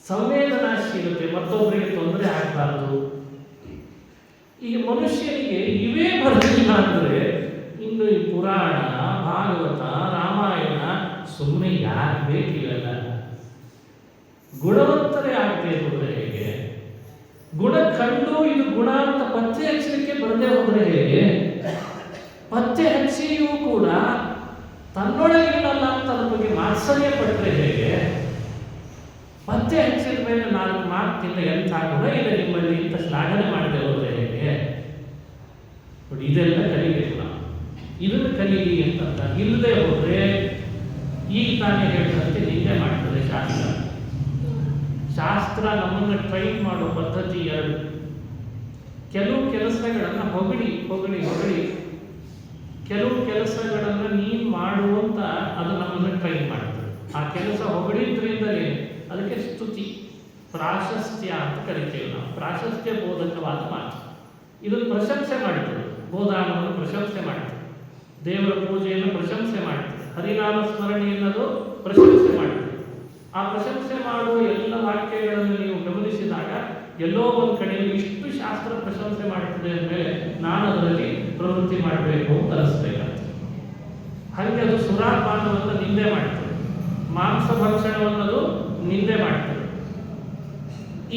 ಸಂವೇದನಾಶೀಲತೆ, ಮತ್ತೊಬ್ಬರಿಗೆ ತೊಂದರೆ ಆಗಬಾರ್ದು. ಈಗ ಮನುಷ್ಯನಿಗೆ ಇವೇ ಬರಲಿಲ್ಲ ಅಂದ್ರೆ ಇನ್ನು ಈ ಪುರಾಣ, ಭಾಗವತ, ರಾಮಾಯಣ ಸುಮ್ಮನೆ ಯಾಕೆ ಬೇಕಿವೆಲ್ಲ? ಗುಣವಂತರೇ ಆಗದೆ ಹೋದ್ರೆ ಹೇಗೆ? ಗುಣ ಕಂಡು ಇದು ಗುಣ ಅಂತ ಪತ್ತೆ ಹಚ್ಚಲಿಕ್ಕೆ ಬರದೇ ಹೋದ್ರೆ ಹೇಗೆ? ಪತ್ತೆ ಹಚ್ಚಿಯೂ ಕೂಡ ತನ್ನೊಳಗಿನಲ್ಲ ಅಂತ ಅದ್ರ ಬಗ್ಗೆ ಮಾತ್ಸರ್ಯ ಪಟ್ಟರೆ ಹೇಗೆ? ಪತ್ತೆ ಹಚ್ಚಿದ ಮೇಲೆ 4 ಮಾತಿಂದ ಎಂಥ ಗುಣ ಇದೆ ನಿಮ್ಮಲ್ಲಿ ಅಂತ ಶ್ಲಾಘನೆ ಮಾಡದೆ ಹೋದ್ರೆ ಹೇಗೆ? ನೋಡಿ, ಇದೆಲ್ಲ ಕಲಿಬೇಕು ನಾವು. ಇದನ್ನು ಕಲೀಲಿ ಅಂತ ಇಲ್ಲದೆ ಹೋದ್ರೆ ಈಗ ತಾನೇ ಹೇಳಿದಂತೆ ನಿಂದೆ ಮಾಡ್ತದೆ ಶಾಸ್ತ್ರ. ಶಾಸ್ತ್ರ ನಮ್ಮನ್ನು ಟ್ರೈನ್ ಮಾಡೋ ಪದ್ಧತಿ 2. ಕೆಲವು ಕೆಲಸಗಳನ್ನು ಹೊಗಳಿ ಕೆಲವು ಕೆಲಸಗಳನ್ನು ನೀನು ಮಾಡುವಂತ ಅದು ನಮ್ಮನ್ನು ಟ್ರೈನ್ ಮಾಡ್ತದೆ. ಆ ಕೆಲಸ ಹೊಗಳಿದ್ರಿಂದಲೇ ಅದಕ್ಕೆ ಸ್ತುತಿ, ಪ್ರಾಶಸ್ತ್ಯ ಅಂತ ಕರಿತೇವೆ ನಾವು. ಪ್ರಾಶಸ್ತ್ಯ ಬೋಧಕವಾದ ಮಾತು. ಇದನ್ನು ಪ್ರಶಂಸೆ ಮಾಡ್ತದೆ, ಬೋಧಾನವನ್ನು ಪ್ರಶಂಸೆ ಮಾಡ್ತದೆ, ದೇವರ ಪೂಜೆಯನ್ನು ಪ್ರಶಂಸೆ ಮಾಡ್ತದೆ, ಹರಿನಾಮ ಸ್ಮರಣೆ ಅನ್ನೋದು ಪ್ರಶಂಸೆ ಮಾಡ್ತದೆ. ಆ ಪ್ರಶಂಸೆ ಮಾಡುವ ಎಲ್ಲ ವಾಕ್ಯಗಳನ್ನು ನೀವು ಗಮನಿಸಿದಾಗ ಎಲ್ಲೋ ಒಂದು ಕಡೆಯಲ್ಲಿ ಇಷ್ಟು ಶಾಸ್ತ್ರ ಪ್ರಶಂಸೆ ಮಾಡ್ತದೆ ಅಂದಮೇಲೆ ನಾನು ಅದರಲ್ಲಿ ಪ್ರವೃತ್ತಿ ಮಾಡಬೇಕು ಅಂತ ಅನಿಸ್ಬೇಕಾಗ್ತದೆ. ಹಾಗೆ ಅದು ಸುರಾಪಾನವನ್ನು ನಿಂದೆ ಮಾಡ್ತದೆ, ಮಾಂಸ ಭಕ್ಷಣವನ್ನದು ನಿಂದೆ ಮಾಡ್ತದೆ.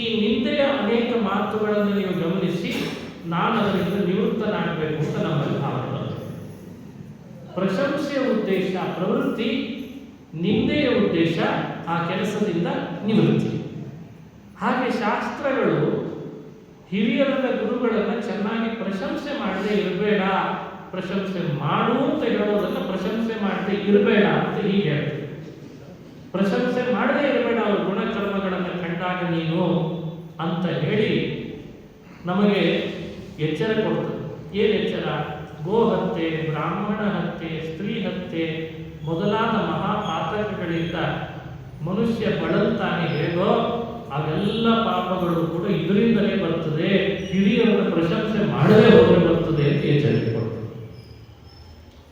ಈ ನಿಂದೆಯ ಅನೇಕ ಮಾತುಗಳನ್ನು ನೀವು ಗಮನಿಸಿ ನಾನು ಅದರಿಂದ ನಿವೃತ್ತನಾಗಬೇಕು ಅಂತ ನಮ್ಮಲ್ಲಿ ಭಾವನೆ ಬರ್ತದೆ. ಪ್ರಶಂಸೆಯ ಉದ್ದೇಶ ಪ್ರವೃತ್ತಿ, ನಿಂದೆಯ ಉದ್ದೇಶ ಆ ಕೆಲಸದಿಂದ ನಿವೃತ್ತಿ. ಹಾಗೆ ಶಾಸ್ತ್ರಗಳು ಹಿರಿಯರನ್ನ, ಗುರುಗಳನ್ನ ಚೆನ್ನಾಗಿ ಪ್ರಶಂಸೆ ಮಾಡದೆ ಇರಬೇಡ ಪ್ರಶಂಸೆ ಮಾಡು ಅಂತ ಹೇಳೋದನ್ನ ಪ್ರಶಂಸೆ ಮಾಡದೆ ಇರಬೇಡ ಅಂತ ಹೀಗೆ ಹೇಳ್ತೀವಿ. ಪ್ರಶಂಸೆ ಮಾಡದೇ ಇರಬೇಡ ಅವ್ರ ಗುಣಕರ್ಮಗಳನ್ನು ಕಂಡಾಗ ನೀನು ಅಂತ ಹೇಳಿ ನಮಗೆ ಎಚ್ಚರ ಕೊಡ್ತದೆ. ಏನು ಎಚ್ಚರ? ಗೋ ಹತ್ಯೆ, ಬ್ರಾಹ್ಮಣ ಹತ್ಯೆ, ಸ್ತ್ರೀ ಹತ್ಯೆ ಮೊದಲಾದ ಮಹಾಪಾತಕಗಳಿಂದ ಮನುಷ್ಯ ಬಳಲ್ತಾನೆ ಹೇಗೋ ಅವೆಲ್ಲ ಪಾಪಗಳು ಕೂಡ ಇದರಿಂದಲೇ ಬರ್ತದೆ, ಹಿರಿಯರನ್ನು ಪ್ರಶಂಸೆ ಮಾಡದೇ ಹೋದರೆ ಬರ್ತದೆ ಅಂತ ಎಚ್ಚರಿಕೆ ಕೊಡ್ತದೆ.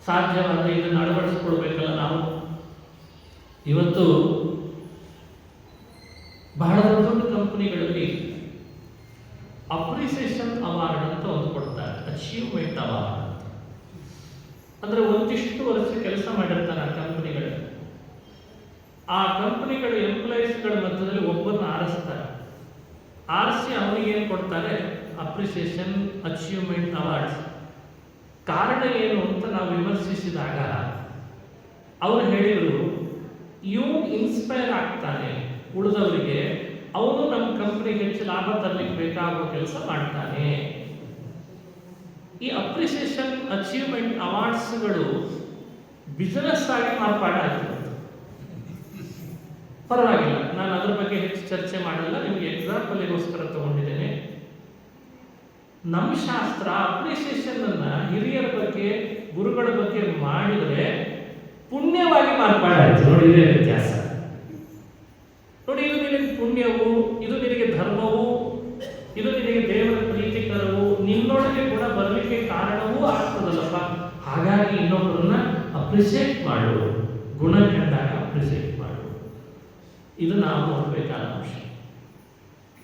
ಸಾಧ್ಯವಾದರೆ ಇದನ್ನು ಅಳವಡಿಸಿಕೊಳ್ಬೇಕಲ್ಲ ನಾವು. ಇವತ್ತು ಬಹಳ ದೊಡ್ಡ ಕಂಪನಿಗಳಲ್ಲಿ ಅಪ್ರಿಸಿಯೇಷನ್ ಅವಾರ್ಡ್ ಅಂತ ಒಂದು ಕೊಡ್ತಾರೆ, ಅಚೀವ್ಮೆಂಟ್ ಅವಾರ್ಡ್. ಅಂದ್ರೆ ಒಂದಿಷ್ಟು ವರ್ಷ ಕೆಲಸ ಮಾಡಿರ್ತಾರೆ ಆ ಕಂಪನಿಗಳು. ಆ ಕಂಪನಿಗಳ ಎಂಪ್ಲಾಯೀಸ್ಗಳ ಮಧ್ಯದಲ್ಲಿ ಒಬ್ಬರನ್ನ ಆರಿಸ್ತಾರೆ. ಆರಿಸಿ ಅವನಿಗೆ ಏನು ಕೊಡ್ತಾರೆ? Appreciation achievement awards. ಕಾರಣ ಏನು ಅಂತ ನಾವು ವಿಮರ್ಶಿಸಿದಾಗ ಅವರು ಹೇಳಿದರು, ಇವನು ಇನ್ಸ್ಪೈರ್ ಆಗ್ತಾನೆ ಉಳಿದವರಿಗೆ, ಅವನು ನಮ್ಮ ಕಂಪನಿಗೆ ಹೆಚ್ಚು ಲಾಭ ತರಲಿಕ್ಕೆ ಬೇಕಾಗುವ ಕೆಲಸ ಮಾಡ್ತಾನೆ. ಈ ಅಪ್ರಿಸಿಯೇಷನ್ ಅಚೀವ್ಮೆಂಟ್ ಅವಾರ್ಡ್ಸ್ಗಳು ಬಿಸಿನೆಸ್ ಆಗಿ ಮಾರ್ಪಾಡಾಗ್ತದೆ. ಪರವಾಗಿಲ್ಲ, ನಾನು ಅದ್ರ ಬಗ್ಗೆ ಹೆಚ್ಚು ಚರ್ಚೆ ಮಾಡಲ್ಲ, ನಿಮಗೆ ಎಕ್ಸಾಂಪಲ್ಗೋಸ್ಕರ ತಗೊಂಡಿದ್ದೇನೆ. ನಮ್ಮ ಶಾಸ್ತ್ರ ಅಪ್ರಿಸಿಯೇಷನ್ ಅನ್ನ ಹಿರಿಯರ ಬಗ್ಗೆ, ಗುರುಗಳ ಬಗ್ಗೆ ಮಾಡಿದರೆ ಪುಣ್ಯವಾಗಿ ಮಾರ್ಪಾಡಾಯ್ತು. ನೋಡಿ, ಇದೇ ವ್ಯತ್ಯಾಸ. ನೋಡಿ, ಇದು ನಿನಗೆ ಪುಣ್ಯವು, ಇದು ನಿನಗೆ ಧರ್ಮವು, ಇದು ನಿನಗೆ ದೇವರ ಪ್ರೀತಿಕರವು, ನಿನ್ನೊಳಗೆ ಗುಣ ಬರಲಿಕ್ಕೆ ಕಾರಣವೂ ಆಗ್ತದಲ್ಲಪ್ಪ. ಹಾಗಾಗಿ ಇನ್ನೊಬ್ಬರನ್ನ ಅಪ್ರಿಸಿಯೇಟ್ ಮಾಡು, ಗುಣ ಕಂಡಾಗ ಅಪ್ರಿಸಿಯೇಟ್ ಮಾಡು. ಇದು ನಾವು ನೋಡಬೇಕಾದ ಅಂಶ.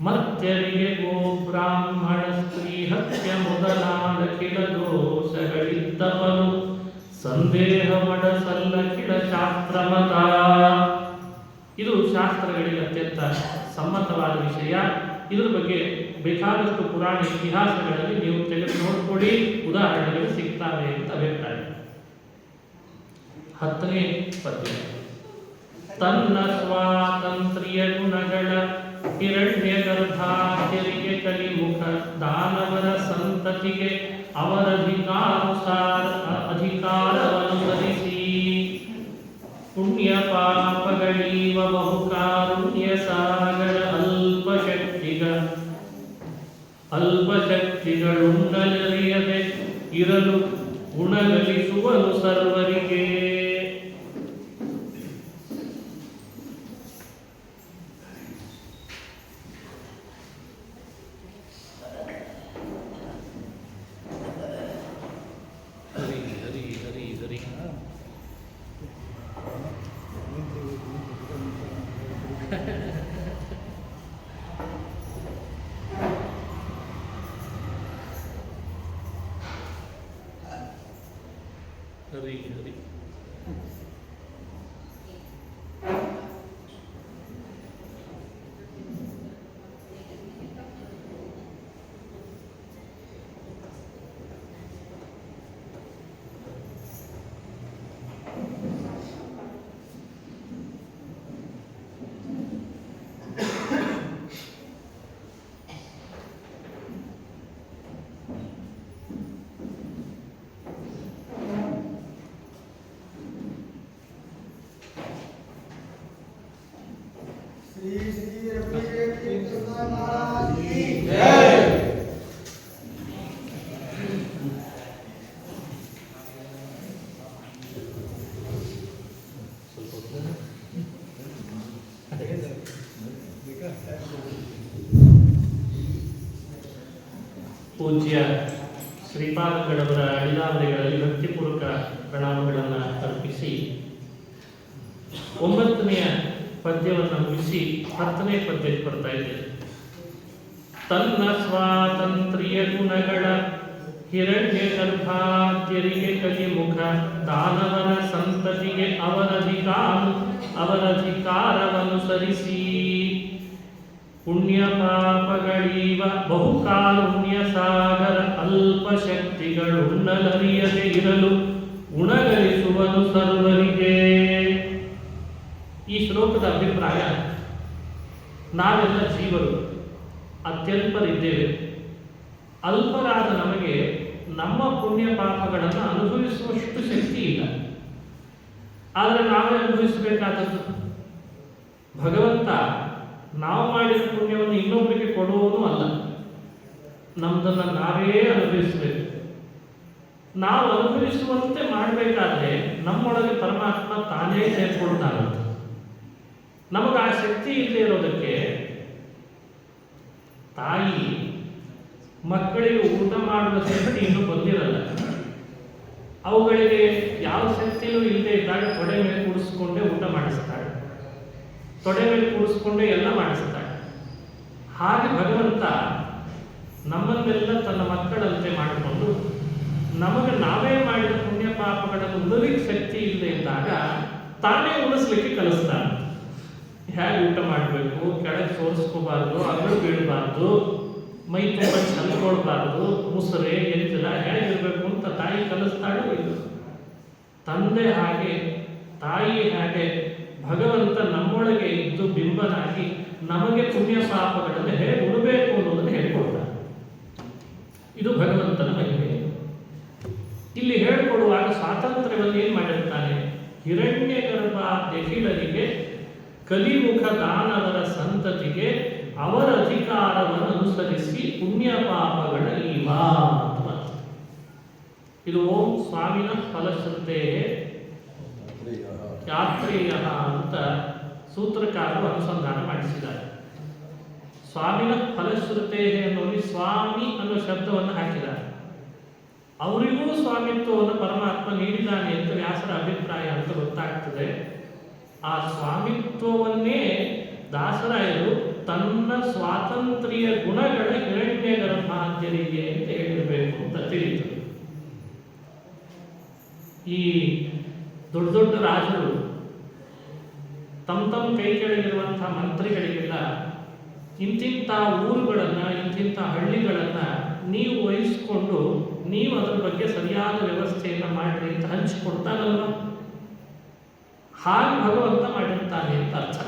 ಮರ್ತ್ಯರಿಗೆ ಗೋ ಬ್ರಾಹ್ಮಣ ಸ್ತ್ರೀ ಹತ್ಯೆ ಮೊದಲಾದ ಕಿಡ ದೋಷಗಳಿದ್ದವನು ಸಂದೇಹ ಮಡಸಲ್ಲ ಕಿಡ ಶಾಸ್ತ್ರ ಮತ. ಇದು ಶಾಸ್ತ್ರಗಳಿಗೆ ಅತ್ಯಂತ ಸಮ್ಮತವಾದ ವಿಷಯ. ಇದ್ರ ಬಗ್ಗೆ ಬೇಕಾದಷ್ಟು ಪುರಾಣ ಇತಿಹಾಸಗಳಲ್ಲಿ ನೀವು ತೆಗೆದು ನೋಡ್ಕೊಳ್ಳಿ, ಉದಾಹರಣೆಗಳು ಸಿಗ್ತವೆ ಅಂತ ಅಭಿಪ್ರಾಯ. 10ನೇ ಪದ್ಯ. ತನ್ನ ಸ್ವಾತಂತ್ರ್ಯ ಗುಣಗಳ ಹಿರಣ್ಯ ಗರ್ಭಾಚರಿಗೆ ಕಲಿಮುಖ ದಾನವರ ಸಂತತಿಗೆ ಅವರ ಅಧಿಕಾರವನುಸರಿಸಿ ಪುಣ್ಯ ಪಾಪಗಳೀವ ಬಹುಕಾರುಣ್ಯ ಸಾಗರ ಅಲ್ಪಶಕ್ತಿಗಳುಂಡಲರಿಯದೆ ಇರಲು ಗುಣಗಳಿಸುವನು ಸರ್ವರಿಗೆ. ಪೂಜ್ಯ ಶ್ರೀಪಾದಗಳವರ ಅಡಿದಾವರೆಗಳಲ್ಲಿ ಭಕ್ತಿಪೂರ್ವಕ ಪ್ರಣಾಮಗಳನ್ನು ಅರ್ಪಿಸಿ 9ನೇ ಪದ್ಯವನ್ನು ಮುಗಿಸಿ 10ನೇ ಪದ್ಯಕ್ಕೆ ಬರ್ತಾ ಇದ್ದೇವೆ. ತನ್ನ ಸ್ವಾತಂತ್ರ್ಯ ಗುಣಗಳ ಹಿರಣ್ಯ ಗರ್ಭಾದ್ಯರಿಗೆ ಕಲಿಮುಖ ದಾನವರ ಸಂತತಿಗೆ ಅವರಧಿಕಾರವನುಸರಿಸಿ ಪುಣ್ಯ ಪಾಪಗಳೀವ ಬಹುಕಾರುಣ್ಯ ಸಾಗರ ಅಲ್ಪಶಕ್ತಿಗಳುಣ್ಣಲರಿಯದೆ ಇರಲು ಗುಣಗಳಿಸುವನು ಸರ್ವರಿಗೆ. ಈ ಶ್ಲೋಕದ ಅಭಿಪ್ರಾಯ, ನಾವೆಲ್ಲ ಜೀವರು ಅತ್ಯಲ್ಪರಿದ್ದೇವೆ. ಅಲ್ಪರಾದ ನಮಗೆ ನಮ್ಮ ಪುಣ್ಯ ಪಾಪಗಳನ್ನು ಅನುಭವಿಸುವಷ್ಟು ಶಕ್ತಿ ಇಲ್ಲ. ಆದರೆ ನಾವೇ ಅನುಭವಿಸಬೇಕಾದದ್ದು. ಭಗವಂತ ನಾವು ಮಾಡಿದ ಪುಣ್ಯವನ್ನು ಇನ್ನೊಬ್ಬರಿಗೆ ಕೊಡುವವನು ಅಲ್ಲ, ನಮ್ದನ್ನು ನಾವೇ ಅನುಭವಿಸಬೇಕು. ನಾವು ಅನುಭವಿಸುವಂತೆ ಮಾಡಬೇಕಾದ್ರೆ ನಮ್ಮೊಳಗೆ ಪರಮಾತ್ಮ ತಾನೇ ಸೇರ್ಕೊಳ್ತಾನಂತ. ನಮಗೆ ಆ ಶಕ್ತಿ ಇಲ್ಲದೆ ಇರೋದಕ್ಕೆ ತಾಯಿ ಮಕ್ಕಳಿಗೆ ಊಟ ಮಾಡುವ ಶಕ್ತಿ ಇನ್ನೂ ಬಂದಿರಲ್ಲ. ಅವುಗಳಿಗೆ ಯಾವ ಶಕ್ತಿಯೂ ಇಲ್ಲದೆ ಇದ್ದಾಗ ತೊಡೆ ಮೇಲೆ ಕೂಡಿಸ್ಕೊಂಡೇ ಊಟ ಮಾಡಿಸ್ತಾಳೆ, ತೊಡೆ ಮೇಲೆ ಕೂಡಿಸ್ಕೊಂಡೇ ಎಲ್ಲ ಮಾಡಿಸ್ತಾಳೆ. ಹಾಗೆ ಭಗವಂತ ನಮ್ಮನ್ನೆಲ್ಲ ತನ್ನ ಮಕ್ಕಳಂತೆ ಮಾಡಿಕೊಂಡು ನಮಗೆ ನಾವೇ ಮಾಡಿದ ಪುಣ್ಯ ಪಾಪಗಳನ್ನು ಉಳಿಲಿಕ್ಕೆ ಶಕ್ತಿ ಇಲ್ಲದೆ ಇದ್ದಾಗ ತಾನೇ ಉಳಿಸ್ಲಿಕ್ಕೆ ಕಲಿಸ್ತಾನೆ. ಹೇಗೆ ಊಟ ಮಾಡಬೇಕು, ಕೆಳಗೆ ಸೋರಿಸ್ಕೋಬಾರ್ದು, ಅಗಳು ಬೀಳಬಾರ್ದು, ಮೈ ತುಂಬ ಚಲ್ಕೊಳ್ಬಾರ್ದು, ಮುಸುರೆ ಎಚ್ಚಲ ಹೇಗಿರಬೇಕು ಅಂತ ತಾಯಿ ಕಲಿಸ್ತಾಳೋ ಇಲ್ಲ. ತಂದೆ ಹಾಗೆ ತಾಯಿ ಹಾಗೆ ಭಗವಂತ ನಮ್ಮೊಳಗೆ ಇದ್ದು ಬಿಂಬನಾಗಿ ನಮಗೆ ಪುಣ್ಯ ಪಾಪಗಳನ್ನು ಹೇಗೆ ಉಡಬೇಕು ಅನ್ನೋದನ್ನು ಹೇಳಿಕೊಡ್ತಾನೆ. ಇದು ಭಗವಂತನ ಮಹಿಮೆ. ಇಲ್ಲಿ ಹೇಳಿಕೊಡುವಾಗ ಸ್ವಾತಂತ್ರ್ಯವನ್ನು ಏನು ಮಾಡಿರ್ತಾನೆ? ಹಿರಣ್ಯಗರ್ಭ ದೆಹಿಲರಿಗೆ ಕಲಿಮುಖ ದಾನವರ ಸಂತತಿಗೆ ಅವರ ಅಧಿಕಾರವನ್ನು ಅನುಸರಿಸಿ ಪುಣ್ಯ ಪಾಪಗಳ ಈವ. ಇದು ಓಂ ಸ್ವಾಮಿನ ಫಲಶ್ರುತೆ ಯಾತ್ರೇಯ ಅಂತ ಸೂತ್ರಕಾರರು ಅನುಸಂಧಾನ ಮಾಡಿಸಿದ್ದಾರೆ. ಸ್ವಾಮಿನ ಫಲಶ್ರುತೆ ಅನ್ನೋಲ್ಲಿ ಸ್ವಾಮಿ ಅನ್ನೋ ಶಬ್ದವನ್ನು ಹಾಕಿದ್ದಾರೆ. ಅವರಿಗೂ ಸ್ವಾಮಿತ್ವವನ್ನು ಪರಮಾತ್ಮ ನೀಡಿದ್ದಾನೆ ಅಂತ ವ್ಯಾಸರ ಅಭಿಪ್ರಾಯ ಅಂತ ಗೊತ್ತಾಗ್ತದೆ. ಆ ಸ್ವಾಮಿತ್ವವನ್ನೇ ದಾಸರಾಯರು ತನ್ನ ಸ್ವಾತಂತ್ರ್ಯ ಗುಣಗಳ ಹಿರಣ್ಯ ಗರ್ಭಾದ್ಯರಿಗೆ ಅಂತ ಹೇಳಿರಬೇಕು ಅಂತ ತಿಳಿಯಿತು. ಈ ದೊಡ್ಡ ದೊಡ್ಡ ರಾಜರು ತಮ್ಮ ಕೈ ಕೆಳಗಿರುವಂತಹ ಮಂತ್ರಿಗಳಿಗೆಲ್ಲ ಇಂತಿಂಥ ಊರುಗಳನ್ನು, ಇಂತಿಂಥ ಹಳ್ಳಿಗಳನ್ನು ನೀವು ವಹಿಸ್ಕೊಂಡು ನೀವು ಅದರ ಬಗ್ಗೆ ಸರಿಯಾದ ವ್ಯವಸ್ಥೆಯನ್ನು ಮಾಡಿರಿ ಅಂತ ಹಂಚಿಕೊಡ್ತಾನಲ್ವ, ಹಾಗೆ ಭಗವಂತ ಮಾಡಿರ್ತಾನೆ ಅಂತ ಅರ್ಥ.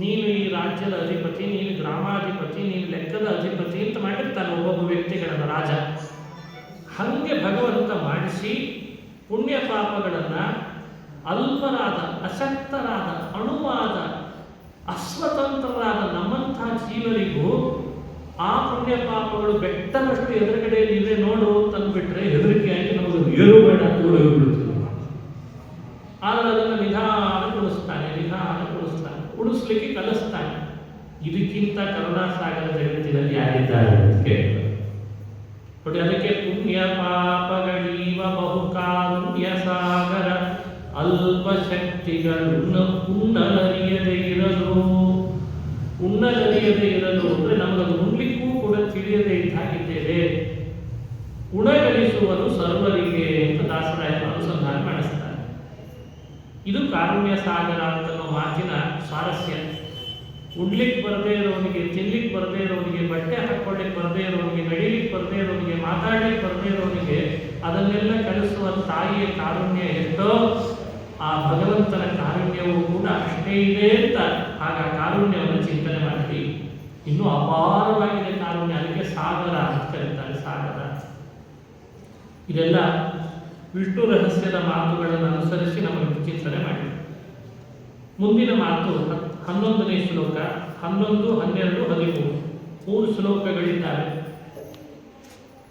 ನೀನು ಈ ರಾಜ್ಯದ ಅಧಿಪತಿ, ನೀನು ಗ್ರಾಮಾಧಿಪತಿ, ನೀನು ಲೆಕ್ಕದ ಅಧಿಪತಿ ಅಂತ ಮಾಡಿರ್ತಾನೆ ಒಬ್ಬೊಬ್ಬ ವ್ಯಕ್ತಿಗಳನ್ನು ರಾಜ. ಹಾಗೆ ಭಗವಂತ ಮಾಡಿಸಿ ಪುಣ್ಯ ಪಾಪಗಳನ್ನು ಅಲ್ಪರಾದ, ಅಶಕ್ತರಾದ, ಅಣುವಾದ, ಅಸ್ವತಂತ್ರರಾದ ನಮ್ಮಂಥ ಜೀವರಿಗೂ ಆ ಪುಣ್ಯ ಪಾಪಗಳು ಬೆಟ್ಟದಷ್ಟು ಎದುರುಗಡೆಯಲ್ಲಿ ಇವೆ ನೋಡು ತಂದುಬಿಟ್ರೆ ಹೆದರಿಕೆಯಾಗಿ ನಮಗೆ ಏನು ಬೇಡ ಹೋಗಿಬಿಡುತ್ತೆ. ಆದರೆ ಅದನ್ನು ನಿಧಾನ ಉಳಿಸ್ಲಿಕ್ಕೆ ಕಲಿಸ್ತಾನೆ. ಇದಕ್ಕಿಂತ ಕರುಣಾಸಾಗರ ಜಗತ್ತಿನಲ್ಲಿ ಯಾರಿದ್ದಾರೆ ಅಂತ ಕೇಳಿದ್ರು ನೋಡಿ. ಅದಕ್ಕೆ ಪುಣ್ಯ ಪಾಪಗಳೀವ ಬಹುಕಾರುಣ್ಯ ಸಾಗರ ಅಲ್ಪ ಶಕ್ತಿಗಳು ಉಣ್ಣಲರಿಯದೇ ಇರಲು. ಉಣ್ಣಲರಿಯದೇ ಇರಲು ಅಂದರೆ ನಮಗದು ಉಣ್ಲಿಕ್ಕೂ ಕೂಡ ತಿಳಿಯದೇ ಇದ್ದಾಗಿದ್ದೇವೆ. ಉಣಗಳಿಸುವುದು ಸರ್ವರಿಗೆ ಅಂತ ದಾಸರಾಯರು ಅನುಸಂಧಾನ ಮಾಡಿಸ್ತಾರೆ. ಇದು ಕಾರುಣ್ಯ ಸಾಗರ ಅಂತನೋ ಮಾತಿನ ಸ್ವಾರಸ್ಯ. ಉಡ್ಲಿಕ್ಕೆ ಬರದೇ ಇರೋನಿಗೆ, ತಿನ್ಲಿಕ್ಕೆ ಬರದೇ ಇರೋನಿಗೆ, ಬಟ್ಟೆ ಹಾಕ್ಕೊಳ್ಳಿಕ್ಕೆ ಬರದೇ ಇರೋನಿಗೆ, ನಡಿಲಿಕ್ಕೆ ಬರದೇ ಇರೋನಿಗೆ, ಮಾತಾಡ್ಲಿಕ್ಕೆ ಬರದೇ ಇರೋನಿಗೆ ಅದನ್ನೆಲ್ಲ ಕಲಿಸುವ ತಾಯಿಯ ಕಾರುಣ್ಯ ಎಷ್ಟೋ ಆ ಭಗವಂತನ ಕಾರುಣ್ಯವೂ ಕೂಡ ಅಷ್ಟೇ ಇದೆ ಅಂತ ಆಗ ಕಾರುಣ್ಯವನ್ನು ಚಿಂತನೆ ಮಾಡಿ. ಇನ್ನೂ ಅಪಾರವಾಗಿದೆ ಕಾರುಣ್ಯ, ಅದಕ್ಕೆ ಸಾಗರ ಅಂತ ಕರೀತಾರೆ. ಸಾಗರ ಇದೆಲ್ಲ ವಿಷ್ಣು ರಹಸ್ಯದ ಮಾತುಗಳನ್ನು ಅನುಸರಿಸಿ ನಮಗೆ ಚಿಂತನೆ ಮಾಡಿ. ಮುಂದಿನ ಮಾತು 11ನೇ ಶ್ಲೋಕ, 11, 12, 13 3 ಶ್ಲೋಕಗಳಿದ್ದಾವೆ.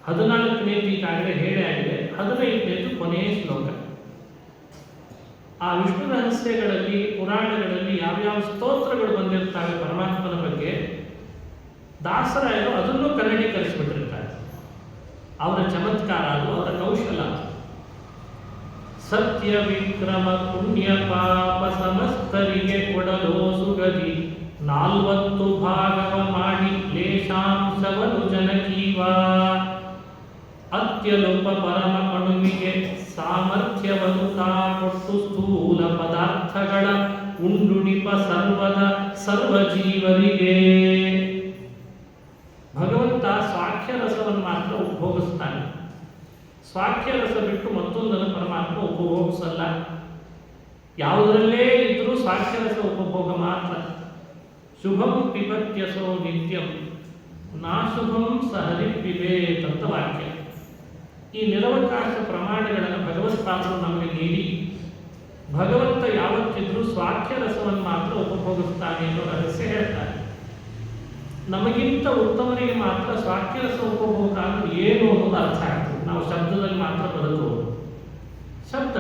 14ನೇದು ಈಗಾಗಲೇ ಹೇಳೇ ಆಗಿದೆ. 15ನೇದು ಕೊನೆಯ ಶ್ಲೋಕ. ಆ ವಿಷ್ಣು ರಹಸ್ಯಗಳಲ್ಲಿ, ಪುರಾಣಗಳಲ್ಲಿ ಯಾವ್ಯಾವ ಸ್ತೋತ್ರಗಳು ಬಂದಿರ್ತಾವೆ ಪರಮಾತ್ಮನ ಬಗ್ಗೆ, ದಾಸರಾಯರು ಅದನ್ನು ಕನ್ನಡೀಕರಿಸಿಬಿಟ್ಟಿರ್ತಾರೆ. ಅವರ ಚಮತ್ಕಾರ ಅದು, ಅವರ ಕೌಶಲ. ಸತ್ಯ ವಿಕ್ರಮ ಪುಣ್ಯ ಪಾಪ ಸಮಸ್ತರಿಗೆ ಕೊಡಲೋ ಸುಗದಿ 40 ಭಾಗವ ಮಾಡಿ ಕ್ಲೇಶಾಂಶವನು ಜನಕೀವ. ಅತ್ಯಲುಪ ಪರಮ ಅಣುವಿಗೆ ಸಾಮರ್ಥ್ಯವನ್ನು ತಾ ಕೊಟ್ಟು ಸ್ಥೂಲ ಪದಾರ್ಥಗಳ ಉಂಡುಣಿಪ ಸರ್ವಜೀವರಿಗೆ. ಭಗವಂತ ಸ್ವಾಖ್ಯರಸವನ್ನು ಮಾತ್ರ ಉಪಭೋಗಿಸ್ತಾನೆ. ಸ್ವಾಖ್ಯರಸ ಬಿಟ್ಟು ಮತ್ತೊಂದನ್ನು ಪರಮಾತ್ಮ ಉಪಭೋಗಿಸಲ್ಲ. ಯಾವುದರಲ್ಲೇ ಇದ್ರೂ ಸ್ವಾಖ್ಯರಸ ಉಪಭೋಗ ಮಾತ್ರ. ಶುಭಂ ಪಿಬತ್ಯಸೋ ನಿತ್ಯಂ ನಾಶುಭಂ ಸಹರಿ ಪಿಬೇತ್ ಅಂತ ವಾಕ್ಯ. ಈ ನಿರವಕಾಶ ಪ್ರಮಾಣಗಳನ್ನು ಭಗವತ್ಪಾದರು ನಮಗೆ ನೀಡಿ ಭಗವಂತ ಯಾವತ್ತಿದ್ರೂ ಸ್ವಾಖ್ಯ ರಸವನ್ನು ಮಾತ್ರ ಉಪಭೋಗಿಸ್ತಾನೆ ಅನ್ನೋ ರಹಸ್ಯ ಹೇಳ್ತಾರೆ. ನಮಗಿಂತ ಉತ್ತಮರಿಗೆ ಮಾತ್ರ ಸ್ವಾಖ್ಯ ರಸ ಉಪಭೋಗ ಅಂದ್ರೆ ಏನು ಅನ್ನೋದು ಅರ್ಥ ಆಗ್ತದೆ. ನಾವು ಶಬ್ದದಲ್ಲಿ ಮಾತ್ರ ಬದುಕುವುದು. ಶಬ್ದ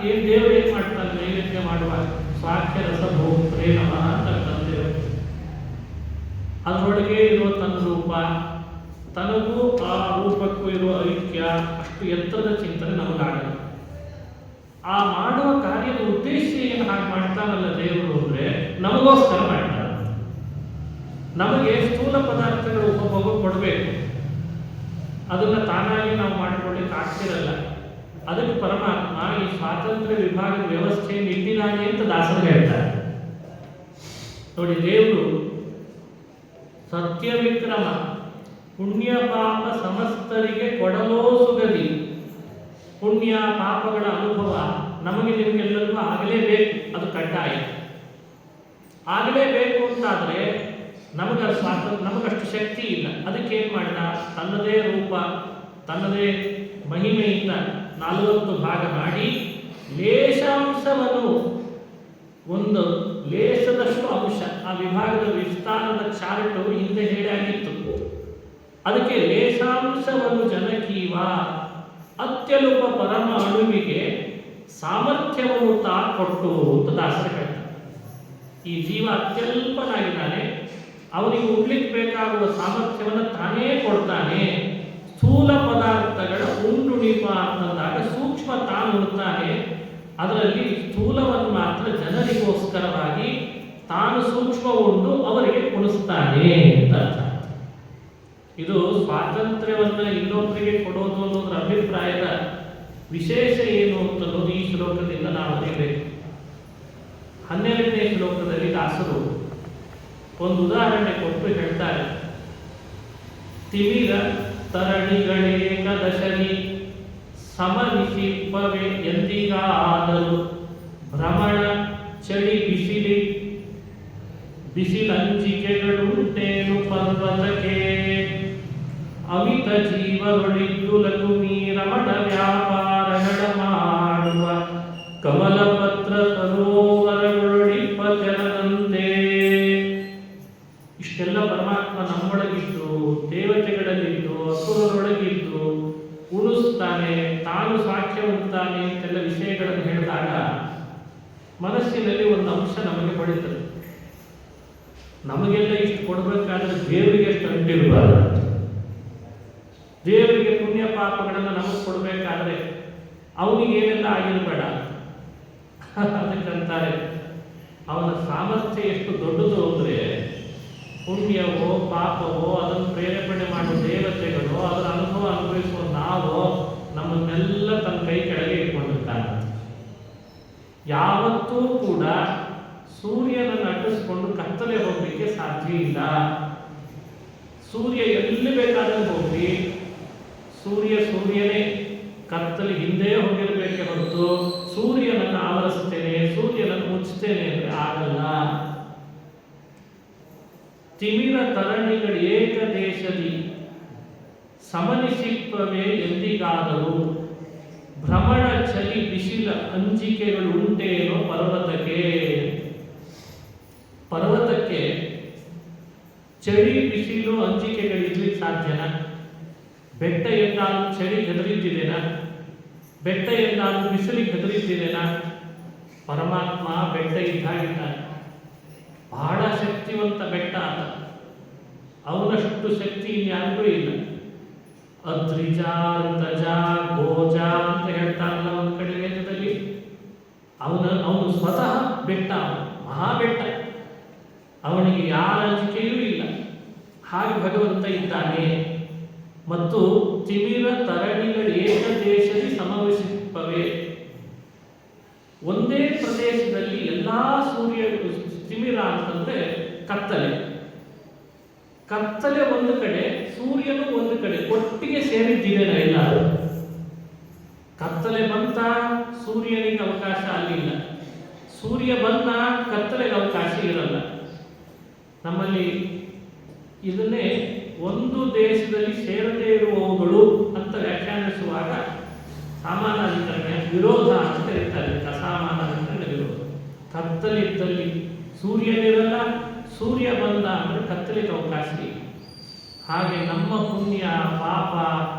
ಏನ್ ದೇವರು ಏನ್ ಮಾಡ್ತಾನೆ ನೈವೇದ್ಯ ಮಾಡುವಾಗ ಸ್ವಾಖ್ಯ ರಸ ಭೋಕ್ತೇ ನಮಃ ಅಂತ ತಂದೇವೆ. ಅದರೊಳಗೆ ಇರುವ ತನ್ನ ರೂಪ, ತನಗೂ ಆ ರೂಪಕ್ಕೂ ಇರುವ ಐಕ್ಯ, ಅಷ್ಟು ಎತ್ತರದ ಚಿಂತನೆ ನಮಗಾಗಲ್ಲ. ಆ ಮಾಡುವ ಕಾರ್ಯದ ಉದ್ದೇಶ ಏನು ಹಾಗೆ ಮಾಡ್ತಾನಲ್ಲ ದೇವರು ಅಂದ್ರೆ ನಮಗೋಸ್ಕರ ಮಾಡ್ತಾನೆ. ನಮಗೆ ಸ್ಥೂಲ ಪದಾರ್ಥಗಳ ಉಪಭೋಗ ಕೊಡಬೇಕು, ಅದನ್ನ ತಾನಾಗಿ ನಾವು ಮಾಡಿಕೊಳ್ಳಿಕ್ಕೆ ಆಗ್ತಿರಲ್ಲ. ಅದಕ್ಕೆ ಪರಮಾತ್ಮ ಈ ಸ್ವಾತಂತ್ರ್ಯ ವಿಭಾಗದ ವ್ಯವಸ್ಥೆಯನ್ನು ಇಟ್ಟಿದ್ದಾನೆ ಅಂತ ದಾಸರು ಹೇಳ್ತಾರೆ. ನೋಡಿ, ದೇವರು ಸತ್ಯ ವಿಕ್ರಮ ಪುಣ್ಯ ಪಾಪ ಸಮಸ್ತರಿಗೆ ಕೊಡಲೋ ಸುಗದಿ. ಪುಣ್ಯ ಪಾಪಗಳ ಅನುಭವ ನಮಗೆ ನಿಮಗೆಲ್ಲರಿಗೂ ಆಗಲೇಬೇಕು, ಅದು ಕಡ್ಡಾಯ. ಆಗಲೇಬೇಕು ಅಂತಾದ್ರೆ ನಮಗಷ್ಟು ಶಕ್ತಿ ಇಲ್ಲ. ಅದಕ್ಕೆ ಏನು ಮಾಡಿದ, ತನ್ನದೇ ರೂಪ ತನ್ನದೇ ಮಹಿಮೆಯಿಂದ 40 ಭಾಗ ಮಾಡಿ ಲೇಷಾಂಶವನ್ನು, ಒಂದು ಲೇಷದಷ್ಟು ಅಂಶ, ಆ ವಿಭಾಗದ ವಿಸ್ತಾರದ ಚಾರ್ಟ್ ಹಿಂದೆ ಹೇಳಿಯಾಗಿತ್ತು. ಅದಕ್ಕೆ ಲೇಷಾಂಶವನ್ನು ಜನಕೀವ ಅತ್ಯಲ್ಪ ಪರಮ ಅಣುವಿಗೆ ಸಾಮರ್ಥ್ಯವನ್ನು ತಾ ಕೊಟ್ಟು ಅಂತ ದಾಸರು ಹೇಳ್ತಾರೆ. ಈ ಜೀವ ಅತ್ಯಲ್ಪನಾಗಿದ್ದಾನೆ, ಅವನಿಗೆ ಉಡ್ಲಿಕ್ಕೆ ಬೇಕಾಗುವ ಸಾಮರ್ಥ್ಯವನ್ನು ತಾನೇ ಕೊಡ್ತಾನೆ. ಸ್ಥೂಲ ಪದಾರ್ಥಗಳ ಉಂಡುಣಿಪ ಅಂತಂದಾಗ ಸೂಕ್ಷ್ಮ ತಾನು ಉಣ್ತಾನೆ. ಅದರಲ್ಲಿ ಸ್ಥೂಲವನ್ನು ಮಾತ್ರ ಜನರಿಗೋಸ್ಕರವಾಗಿ ತಾನು ಸೂಕ್ಷ್ಮ ಉಂಡು ಅವರಿಗೆ ಉಣಿಸ್ತಾನೆ ಅಂತ ಅರ್ಥ. ಇದು ಸ್ವಾತಂತ್ರ್ಯವನ್ನ ಇನ್ನೊಬ್ಬರಿಗೆ ಕೊಡೋದು ಅನ್ನೋದ್ರ ಅಭಿಪ್ರಾಯದ ವಿಶೇಷ ಏನು ಅಂತನ್ನೋದು ಈ ಶ್ಲೋಕದಿಂದ ನಾವು ಅರಿಯಬೇಕು. 12ನೇ ಶ್ಲೋಕದಲ್ಲಿ ದಾಸರು ಒಂದು ಉದಾಹರಣೆ ಕೊಟ್ಟು ಹೇಳ್ತಾರೆ. ತಿಮಿರ ತರಣಿಗಳೇಕದಶನಿ ಸಮನಿಶಿಪ್ಪವೆ ಎಂದಿಗಾದರೂ ಭ್ರಮಣ ಚಳಿ ಬಿಸಿಲಂಚಿಕೆಗಳುಂಟೇನು ಪರ್ವತಕ್ಕೆ ಅಮಿತ ಜೀವರೊಳಿದ್ದು ಲಘುಮಿ ರಮಣ ವ್ಯಾಪಾರಗಳ ಮಾಡುವ ಕಮಲಪತ್ರ ಸರೋವರಗಳೊಳಿಪ್ಪ ಜನದಂತೆ. ಇಷ್ಟೆಲ್ಲ ಪರಮಾತ್ಮ ನಮ್ಮೊಳಗಿದ್ದು, ದೇವತೆಗಳಲ್ಲಿದ್ದು, ಅಸುರರೊಳಗಿದ್ದು ಉಣಿಸ್ತಾನೆ, ತಾನು ಸಾಕ್ಷ್ಯ ಉಣ್ತಾನೆ ಅಂತೆಲ್ಲ ವಿಷಯಗಳನ್ನು ಹೇಳಿದಾಗ ಮನಸ್ಸಿನಲ್ಲಿ ಒಂದು ಅಂಶ ನಮಗೆ ಹೊಡಿತದೆ. ನಮಗೆಲ್ಲ ಇಷ್ಟು ಕೊಡಬೇಕಾದ್ರೆ ದೇವರಿಗೆ ಎಷ್ಟು ಅಂಟಿರಬಾರ್ದು. ದೇವರಿಗೆ ಪುಣ್ಯ ಪಾಪಗಳನ್ನು ನಮಗೆ ಕೊಡಬೇಕಾದ್ರೆ ಅವನಿಗೇನೆಲ್ಲ ಆಗಿರಬೇಡ. ಅದಕ್ಕಂತಾರೆ ಅವನ ಸಾಮರ್ಥ್ಯ ಎಷ್ಟು ದೊಡ್ಡದು ಅಂದರೆ, ಪುಣ್ಯವೋ ಪಾಪವೋ ಅದನ್ನು ಪ್ರೇರೇಪಣೆ ಮಾಡುವ ದೇವತೆಗಳು, ಅದರ ಅನುಭವ ಅನುಭವಿಸುವ ನಾವು ನಮ್ಮನ್ನೆಲ್ಲ ತನ್ನ ಕೈ ಕೆಳಗೆ ಇಟ್ಕೊಂಡಿರ್ತಾನೆ. ಯಾವತ್ತೂ ಕೂಡ ಸೂರ್ಯನನ್ನು ಅಟ್ಟಿಸ್ಕೊಂಡು ಕತ್ತಲೆ ಹೋಗ್ಲಿಕ್ಕೆ ಸಾಧ್ಯ ಇಲ್ಲ. ಸೂರ್ಯ ಎಲ್ಲಿ ಬೇಕಾದರೂ ಹೋಗಿ ಸೂರ್ಯನೇ ಕತ್ತಲೆ ಹಿಂದೆ ಹೋಗಿರ್ಬೇಕೆ ಹೊರತು ಸೂರ್ಯನನ್ನು ಆವರಿಸ್ತೇನೆ, ಸೂರ್ಯನನ್ನು ಮುಚ್ಚುತ್ತೇನೆ ಅಂದ್ರೆ ಆಗಲ್ಲ. ತಿಮಿರ ತರಣಿಗಳು ಏಕದೇಶದಿ ಸಮನಿಶಿಪ್ಪವೇ ಎಂದಿಗಾದರೂ ಭ್ರಮಣ ಚಲಿ ಬಿಸಿಲ ಅಂಜಿಕೆಗಳು ಉಂಟೇನೋ ಪರ್ವತಕ್ಕೆ. ಪರ್ವತಕ್ಕೆ ಚಳಿ ಬಿಸಿಲು ಅಂಜಿಕೆಗಳು ಇರ್ಲಿಕ್ಕೆ ಸಾಧ್ಯನಾ? ಬೆಟ್ಟ ಎಂದಾದ್ರೂ ಚಳಿ ಹೆದರಿದ್ದಿದೇನಾ? ಬೆಟ್ಟ ಎಂದಾದ್ರೂ ಬಿಸಿಲಿಗೆ ಹೆದರಿದ್ದಿದೇನಾ? ಪರಮಾತ್ಮ ಬೆಟ್ಟ ಇದ್ದಾಗಿದ್ದಾನೆ. ಬಹಳ ಶಕ್ತಿವಂತ ಬೆಟ್ಟ ಅಂತ. ಅವನಷ್ಟು ಶಕ್ತಿ ಇನ್ಯಾರಿಗೂ ಇಲ್ಲ. ಅದ್ರಿಜ, ಋತಜ, ಗೋಜ ಅಂತ ಹೇಳ್ತಾರಲ್ಲ ಒಂದು ಕಡೆ ವೇದದಲ್ಲಿ. ಅವನು ಸ್ವತಃ ಬೆಟ್ಟ, ಮಹಾಬೆಟ್ಟ. ಅವನಿಗೆ ಯಾರ ಅಂಜಿಕೆಯೂ ಇಲ್ಲ. ಹಾಗೆ ಭಗವಂತ ಇದ್ದಾನೆ. ಮತ್ತು ತಿಮಿರ ತರಣಿಗಳು ಏಕದೇಶದಲ್ಲಿ ಸಮವಸಿಪ್ಪವೆ. ಒಂದೇ ಪ್ರದೇಶದಲ್ಲಿ ಎಲ್ಲಾ ಸೂರ್ಯ, ತಿಮಿರ ಅಂತಂದ್ರೆ ಕತ್ತಲೆ. ಕತ್ತಲೆ ಒಂದು ಕಡೆ, ಸೂರ್ಯನು ಒಂದು ಕಡೆ, ಒಟ್ಟಿಗೆ ಸೇರಿದ್ದಿದೆ ಎಲ್ಲ. ಕತ್ತಲೆ ಬಂತ, ಸೂರ್ಯನಿಗೆ ಅವಕಾಶ ಅಲ್ಲಿಲ್ಲ. ಸೂರ್ಯ ಬಂದ, ಕತ್ತಲೆಗೆ ಅವಕಾಶ ಇರಲ್ಲ. ನಮ್ಮಲ್ಲಿ ಇದನ್ನೇ ಒಂದು ದೇಶದಲ್ಲಿ ಸೇರದೇ ಇರುವವುಗಳು ಅಂತ ವ್ಯಾಖ್ಯಾನ ವ್ಯಾಖ್ಯಾನಿಸುವಾಗ ಸಾಮಾನಾಧಿಕರಣ ವಿರೋಧ ಅಂತ ಕರೀತಾರೆ. ಅಸಾಮಾನಾಧಿಕರಣ ವಿರೋಧ. ಕತ್ತಲಿದ್ದಲ್ಲಿ ಸೂರ್ಯನಿರಲ್ಲ, ಸೂರ್ಯ ಬಂದ ಅಂದರೆ ಕತ್ತಲಿಗೆ ಅವಕಾಶ ಇಲ್ಲ. ಹಾಗೆ ನಮ್ಮ ಪುಣ್ಯ ಪಾಪ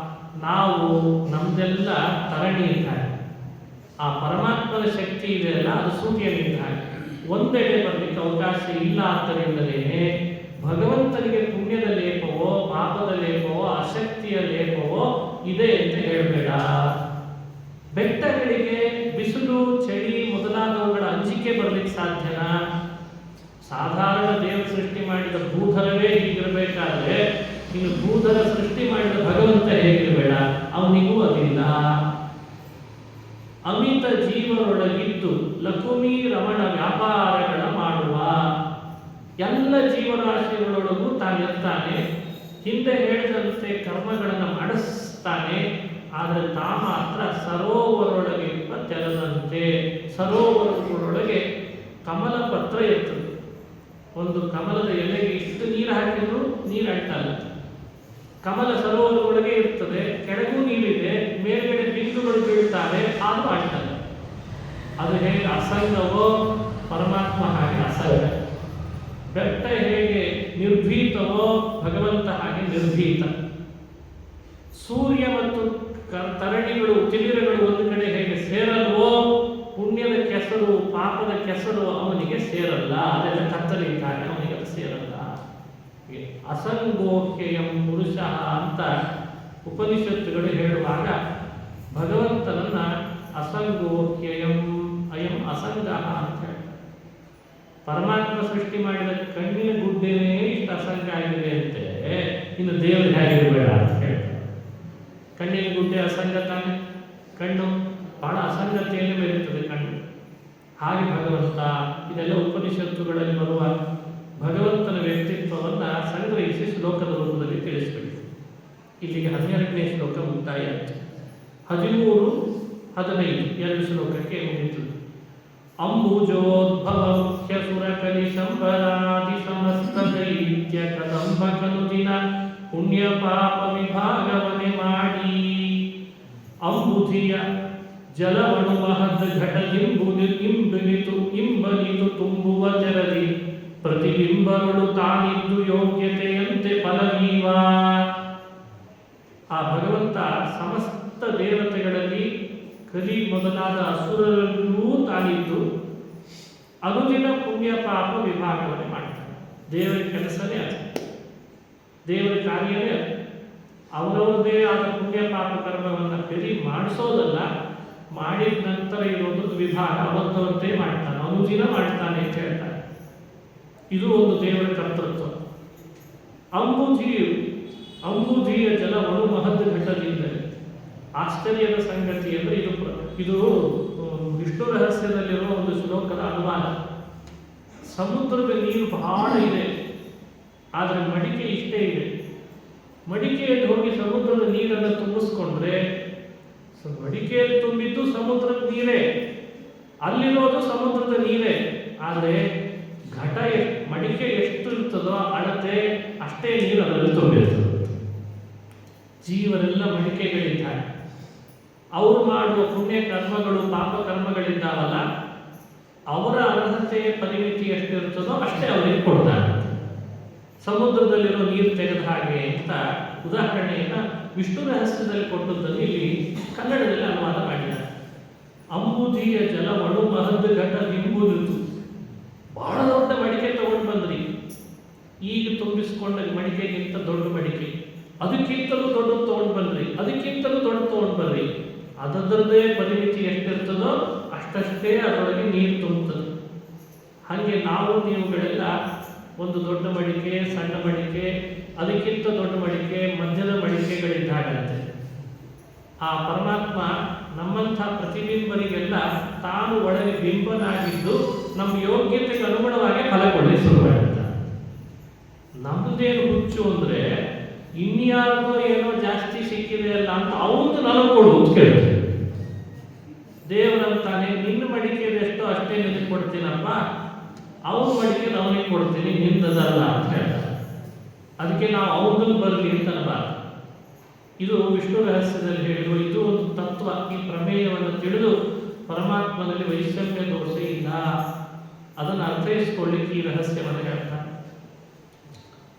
ನಾವು ನಮ್ದೆಲ್ಲ ತರಣಿ ಇದ್ದಾಗ, ಆ ಪರಮಾತ್ಮನ ಶಕ್ತಿ ಇದೆಯಲ್ಲ ಅದು ಸೂರ್ಯನಿದ್ದಾಗ ಒಂದೆಡೆ ಬರಲಿಕ್ಕೆ ಅವಕಾಶ ಇಲ್ಲ. ಆದ್ದರಿಂದಲೇ ಭಗವಂತನಿಗೆ ಪುಣ್ಯದ ಲೇಪವೋ ಪಾಪದ ಲೇಪವೋ ಅಶಕ್ತಿಯ ಲೇಪವೋ ಇದೆ ಅಂತ ಹೇಳಬೇಡ. ಬೆಟ್ಟಗಳಿಗೆ ಬಿಸಿಲು ಚಳಿ ಮೊದಲಾದವುಗಳ ಅಂಜಿಕೆ ಬರಲಿಕ್ಕೆ ಸಾಧ್ಯನಾ? ಸಾಧಾರಣ ದೇವ ಸೃಷ್ಟಿ ಮಾಡಿದ ಭೂಧರವೇ ಹೀಗಿರಬೇಕಾದ್ರೆ ಇನ್ನು ಭೂಧರ ಸೃಷ್ಟಿ ಮಾಡಿದ ಭಗವಂತ ಹೇಗಿರಬೇಡ, ಅವನಿಗೂ ಅದಿಲ್ಲ. ಅಮಿತ ಜೀವರೊಳಗಿದ್ದು ಲಕುಮಿ ರಮಣ ವ್ಯಾಪಾರಗಳ ಮಾಡುವ. ಎಲ್ಲ ಜೀವರಾಶಿಗಳೊಳಗೂ ತಾನಿರ್ತಾನೆ, ಹಿಂದೆ ಹೇಳಿದಂತೆ ಕರ್ಮಗಳನ್ನು ಮಾಡಿಸ್ತಾನೆ. ಆದರೆ ತಾ ಮಾತ್ರ ಸರೋವರೊಳಗಿರುವ ತೆರದಂತೆ. ಸರೋವರಗಳೊಳಗೆ ಕಮಲ ಪತ್ರ ಇರ್ತದೆ. ಒಂದು ಕಮಲದ ಎಲೆಗೆ ಇಷ್ಟು ನೀರು ಹಾಕಿದ್ರು ನೀರು ಅಂಟಲ್ಲ. ಕಮಲ ಸರೋವರದೊಳಗೆ ಇರ್ತದೆ, ಕೆಳಗೂ ನೀರಿದೆ, ಮೇಲ್ಗಡೆ ಬಿಂದುಗಳು ಬೀಳ್ತಾರೆ, ಆದರೂ ಅಂಟಲ್ಲ. ಅದು ಹೇಗೆ ಅಸಂಗವೋ ಪರಮಾತ್ಮ ಹಾಗೆ ಅಸಂಗ. ಬೆಟ್ಟ ಹೇಗೆ ನಿರ್ಭೀತವೋ ಭಗವಂತ ಹಾಗೆ ನಿರ್ಭೀತ. ಸೂರ್ಯ ಮತ್ತು ತರಣಿಗಳು ತಿಮಿರಗಳು ಒಂದು ಕಡೆ ಹೇಗೆ ಸೇರಲ್ವೋ ಪುಣ್ಯದ ಕೆಸರು ಪಾಪದ ಕೆಸರು ಅವನಿಗೆ ಸೇರಲ್ಲ. ಅದೆಲ್ಲ ಕತ್ತಲಿದ್ದಾಗ ಅವನಿಗೆ ಅದು ಸೇರಲ್ಲ. ಅಸಂಗೋಹ್ಯಯಂ ಪುರುಷ ಅಂತ ಉಪನಿಷತ್ತುಗಳು ಹೇಳುವಾಗ ಭಗವಂತನನ್ನ ಅಸಂಗೋಹ್ಯಯಂ ಅಯಂ ಅಸಂಗ ಅಂತ ಹೇಳಿ. ಪರಮಾತ್ಮ ಸೃಷ್ಟಿ ಮಾಡಿದ ಕಣ್ಣಿನ ಗುಡ್ಡೆನೇ ಇಷ್ಟು ಅಸಂಗ ಆಗಿದೆ ಅಂತೆ, ಇನ್ನು ದೇವರು ಹೇಗಿರಬೇಡ ಅಂತ ಹೇಳ್ತಾರೆ. ಕಣ್ಣಿನ ಗುಡ್ಡೆ ಅಸಂಗ ತಾನೆ. ಕಣ್ಣು ಬಹಳ ಅಸಂಗತೆಯನ್ನು ಬೆರೆಯುತ್ತದೆ ಕಣ್ಣು. ಹಾಗೆ ಭಗವಂತ. ಇದೆಲ್ಲ ಉಪನಿಷತ್ತುಗಳಲ್ಲಿ ಬರುವ ಭಗವಂತನ ವ್ಯಕ್ತಿತ್ವವನ್ನು ಸಂಗ್ರಹಿಸಿ ಶ್ಲೋಕದ ರೂಪದಲ್ಲಿ ತಿಳಿಸಿಬಿಡಿ. ಇಲ್ಲಿಗೆ 12ನೇ ಶ್ಲೋಕ ಮುಕ್ತಾಯ ಆಯಿತು. 13, 15 ಎರಡು ಶ್ಲೋಕಕ್ಕೆ ಮುಗಿತು. ಅಂಬುಜೋದ್ಭವ ಮುಖ್ಯ ಸುರಕಲಿ ಶಂಬರಾದಿ ಸಮಸ್ತ ದೈತ್ಯ ಕದಂಬ ಕನುದಿನ ಪುಣ್ಯ ಪಾಪ ವಿಭಾಗವನೆ ಮಾಡಿ. ಅಂಬುಧಿಯ ಜಲವಣು ಮಹದ್ ಇಂಬನಿತು ತುಂಬುವ ಜರದಿ ಪ್ರತಿಬಿಂಬಗಳು ತಾನಿದ್ದು ಯೋಗ್ಯತೆಯಂತೆ ಫಲವೀವ. ಆ ಭಗವಂತ ಸಮಸ್ತ ದೇವತೆಗಳಲ್ಲಿ ಕಲಿ ಮೊದಲಾದ ಅಸುರರಲ್ಲೂ ತಾನಿದ್ದು ಅನುದಿನ ಪುಣ್ಯ ಪಾಪ ವಿಭಾಗವನ್ನು ಮಾಡ್ತಾನೆ. ದೇವರ ಕೆಲಸನೇ ಅದು, ದೇವರ ಕಾರ್ಯವೇ ಅದು. ಅವರವ್ರದೇ ಆದ ಪುಣ್ಯ ಪಾಪ ಕರ್ಮವನ್ನು ಕಲಿ ಮಾಡಿಸೋದಲ್ಲ, ಮಾಡಿದ ನಂತರ ಇರೋದು ವಿಭಾಗ ಅವತ್ತವತ್ತೇ ಮಾಡ್ತಾನೆ, ಅನುದಿನ ಮಾಡ್ತಾನೆ ಅಂತ ಹೇಳ್ತಾನೆ. ಇದು ಒಂದು ದೇವರ ಕರ್ತೃತ್ವ. ಅಂಬುಧಿಯ ಜಲವನ್ನು ಮಹದ್ ಘಟದಿಂದಲೇ. ಆಶ್ಚರ್ಯದ ಸಂಗತಿ ಅಂದರೆ ಇದು ವಿಷ್ಣು ರಹಸ್ಯದಲ್ಲಿರುವ ಒಂದು ಶ್ಲೋಕದ ಅನುವಾದ. ಸಮುದ್ರದ ನೀರು ಬಹಳ ಇದೆ, ಆದರೆ ಮಡಿಕೆ ಇಷ್ಟೇ ಇದೆ. ಮಡಿಕೆಯಲ್ಲಿ ಹೋಗಿ ಸಮುದ್ರದ ನೀರನ್ನು ತುಂಬಿಸ್ಕೊಂಡ್ರೆ ಮಡಿಕೆಯಲ್ಲಿ ತುಂಬಿದ್ದು ಸಮುದ್ರದ ನೀರೇ, ಅಲ್ಲಿರೋದು ಸಮುದ್ರದ ನೀರೇ. ಆದರೆ ಘಟ ಮಡಿಕೆ ಎಷ್ಟು ಇರ್ತದೋ ಅಳತೆ ಅಷ್ಟೇ ನೀರು ಅದರಲ್ಲಿ ತುಂಬಿರ್ತದೆ. ಜೀವರೆಲ್ಲ ಮಡಿಕೆಗಳಿದ್ದಾರೆ. ಅವರು ಮಾಡುವ ಪುಣ್ಯ ಕರ್ಮಗಳು ಪಾಪ ಕರ್ಮಗಳಿದ್ದಾವಲ್ಲ, ಅವರ ಅರ್ಹತೆ ಪರಿಮಿತಿ ಎಷ್ಟಿರ್ತದೋ ಅಷ್ಟೇ ಅವರಿಗೆ ಕೊಡ್ತಾರೆ. ಸಮುದ್ರದಲ್ಲಿರೋ ನೀರು ತೆಗೆದ ಹಾಗೆ ಅಂತ ಉದಾಹರಣೆಯನ್ನು ವಿಷ್ಣು ರಹಸ್ಯದಲ್ಲಿ ಕೊಟ್ಟದ್ದನ್ನು ಇಲ್ಲಿ ಕನ್ನಡದಲ್ಲಿ ಅನುವಾದ ಮಾಡಿದ್ದಾರೆ. ಅಂಬುಧಿಯ ಜಲವಳು ಮಹದ್ ಘಟ ನಿಂಬುದಿತು. ಬಹಳ ದೊಡ್ಡ ಮಡಿಕೆ ತಗೊಂಡು ಬಂದ್ರಿ, ಈಗ ತುಂಬಿಸ್ಕೊಂಡ ಮಡಿಕೆಗಿಂತ ದೊಡ್ಡ ಮಡಿಕೆ, ಅದಕ್ಕಿಂತಲೂ ದೊಡ್ಡದು ತಗೊಂಡು ಬಂದ್ರಿ, ಅದಕ್ಕಿಂತಲೂ ದೊಡ್ಡ ತಗೊಂಡು ಬರ್ರಿ. ಅದರದ್ದೇ ಪರಿಮಿತಿ ಎಷ್ಟಿರ್ತದೋ ಅಷ್ಟಷ್ಟೇ ಅದರೊಳಗೆ ನೀರು ತುಂಬುತ್ತದೆ. ಹಾಗೆ ನಾವು ನೀವುಗಳೆಲ್ಲ ಒಂದು ದೊಡ್ಡ ಮಡಿಕೆ, ಸಣ್ಣ ಮಡಿಕೆ, ಅದಕ್ಕಿಂತ ದೊಡ್ಡ ಮಡಿಕೆ, ಮಧ್ಯದ ಮಡಿಕೆಗಳಿದ್ದಾಗಂತೆ. ಆ ಪರಮಾತ್ಮ ನಮ್ಮಂಥ ಪ್ರತಿಬಿಂಬರಿಗೆಲ್ಲ ತಾನು ಒಳಗೆ ಬಿಂಬನಾಗಿದ್ದು ನಮ್ಮ ಯೋಗ್ಯತೆಗೆ ಅನುಗುಣವಾಗಿ ಫಲ ಕೊಡಲಿ ಶುರು ಮಾಡುತ್ತೆ. ನಮ್ಮದೇನು ಹುಚ್ಚು ಅಂದರೆ ಇನ್ಯಾರಿಗೋ ಏನೋ ಜಾಸ್ತಿ ಸಿಕ್ಕಿದೆ ಅಲ್ಲ ಅಂತ ಅವನು ನನಗೆ ಕೊಡು ಅಂತ ಕೇಳ್ತೀವಿ. ದೇವರಂತಾನೆ ನಿನ್ನ ಮಡಿಕೆದು ಎಷ್ಟೋ ಅಷ್ಟೇ ನಿನಗೆ ಕೊಡ್ತೀನಪ್ಪ, ಅವ್ರ ಮಡಿಕೆ ಅವನಿಗೆ ಕೊಡ್ತೀನಿ, ನಿಂದದಲ್ಲ ಅಂತ ಹೇಳ್ತಾರೆ. ಅದಕ್ಕೆ ನಾವು ಅವ್ರದ್ದು ಬರಲಿ ಅಂತ ಅನ್ಬಾರ್ದು. ಇದು ವಿಷ್ಣು ರಹಸ್ಯದಲ್ಲಿ ಹೇಳಿರುವ ಇದು ಒಂದು ತತ್ವ. ಈ ಪ್ರಮೇಯವನ್ನು ತಿಳಿದು ಪರಮಾತ್ಮನಲ್ಲಿ ವೈಷಮ್ಯ ದೋಷ ಇಲ್ಲ, ಅದನ್ನು ಅರ್ಥೈಸಿಕೊಳ್ಳಿಕ್ಕೆ ಈ ರಹಸ್ಯವನ್ನು ಹೇಳ್ತಾನೆ.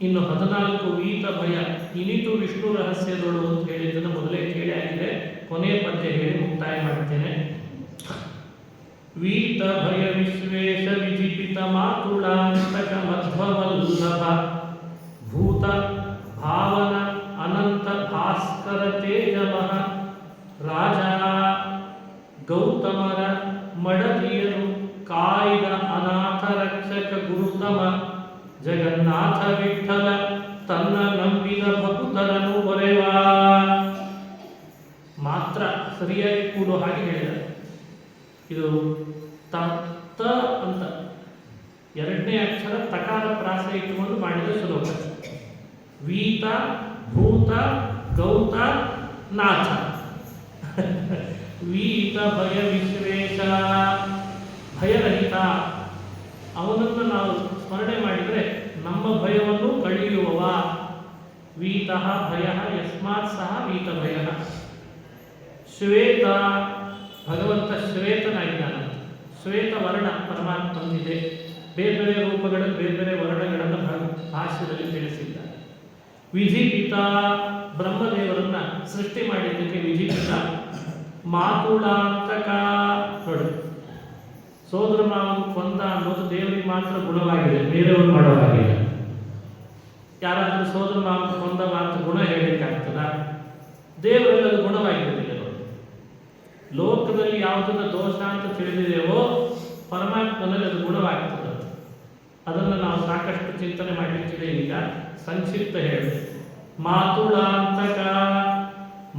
ಇನ್ನು 14 ವೀತ ಭಯ ಇನಿತು ವಿಷ್ಣು ರಹಸ್ಯದೊಳು ಅಂತ ಹೇಳಿದ್ದನ್ನು ಮೊದಲೇ ಕೇಳಿ ಆಗಿದೆ. ಕೊನೆಯ ಪದ್ಯ ಹೇಳಿ ಮುಕ್ತಾಯ ಮಾಡ್ತೇನೆ. ವೀತ ಭಯ ವಿಶ್ವೇಶ ವಿಜಿಪಿತ ಮಾತುಳಾಂತಕ ಮಧ್ವವಲ್ಲಭ ಭೂತ ಭಾವನ ಅನಂತ ಭಾಸ್ಕರ ತೇಜಮಃ ರಾಜ ಗೌತಮರ ಮಡದಿಯರು ಕಾಯ್ದ ಅನಾಥ ರಕ್ಷಕ ಗುರುತಮ ಜಗನ್ನಾಥ ವಿಠಲ ತನ್ನ ನಂಬಿದ ಭಕ್ತರನ್ನು ಬರೆವ. ಮಾತ್ರ ಸರಿಯಾಗಿ ಕೂಡೋ ಹಾಗೆ ಹೇಳಿದ. ಇದು ತತ್ತ ಅಂತ ಎರಡನೇ ಅಕ್ಷರ ತಕಾರ ಪ್ರಾಸ ಇಟ್ಟುಕೊಂಡು ಮಾಡಿದ ಶ್ಲೋಕ. ವೀತ ಭೂತ ಗೌತ ನಾಥ ವೀತ ಭಯ ವಿಶ್ವೇಶ ಭಯರಹಿತ, ಅವನನ್ನು ನಾವು ಸ್ಮರಣೆ ಮಾಡಿದರೆ ನಮ್ಮ ಭಯವನ್ನು ಕಳೆಯುವವ. ವೀತಃ ಭಯ ಯಸ್ಮಾತ್ ಸಹ ವೀತ ಭಯ. ಶ್ವೇತ ಭಗವಂತ ಶ್ವೇತನಾಗಿದ್ದಾನೆ. ಶ್ವೇತ ವರ್ಣ ಪರಮಾತ್ಮನಿದೆ. ಬೇರೆ ಬೇರೆ ರೂಪಗಳನ್ನು ಬೇರೆ ಬೇರೆ ವರ್ಣಗಳನ್ನು ಭಾಷ್ಯದಲ್ಲಿ ತಿಳಿಸಿದ್ದಾರೆ. ವಿಧಿಪಿತ ಬ್ರಹ್ಮದೇವರನ್ನ ಸೃಷ್ಟಿ ಮಾಡಿದ್ದಕ್ಕೆ ವಿಧಿಪಿತ. ಮಾತುಳಾಂತಕ ನೋಡಿ, ಸೋದರ ಮಾವನ ಕೊಂದ ಅನ್ನೋದು ದೇವರಿಗೆ ಮಾತ್ರ ಗುಣವಾಗಿದೆ, ಬೇರೆಯವರು ಮಾಡೋ ಹಾಗಿಲ್ಲ. ಯಾರಾದರೂ ಸೋದರ ಮಾವನ ಕೊಂದ ಮಾತ್ರ ಗುಣ ಹೇಳಲಿಕ್ಕಾಗ್ತದ? ದೇವರಲ್ಲಿ ಅದು ಗುಣವಾಗಿರುವುದಿಲ್ಲ. ಲೋಕದಲ್ಲಿ ಯಾವುದನ್ನ ದೋಷ ಅಂತ ತಿಳಿದಿದೆಯೋ ಪರಮಾತ್ಮನಲ್ಲಿ ಅದು ಗುಣವಾಗ್ತದೆ. ಅದನ್ನು ನಾವು ಸಾಕಷ್ಟು ಚಿಂತನೆ ಮಾಡಲಿಕ್ಕಿದೆ. ಈಗ ಸಂಕ್ಷಿಪ್ತ ಹೇಳಿ. ಮಾತುಳಾಂತಕ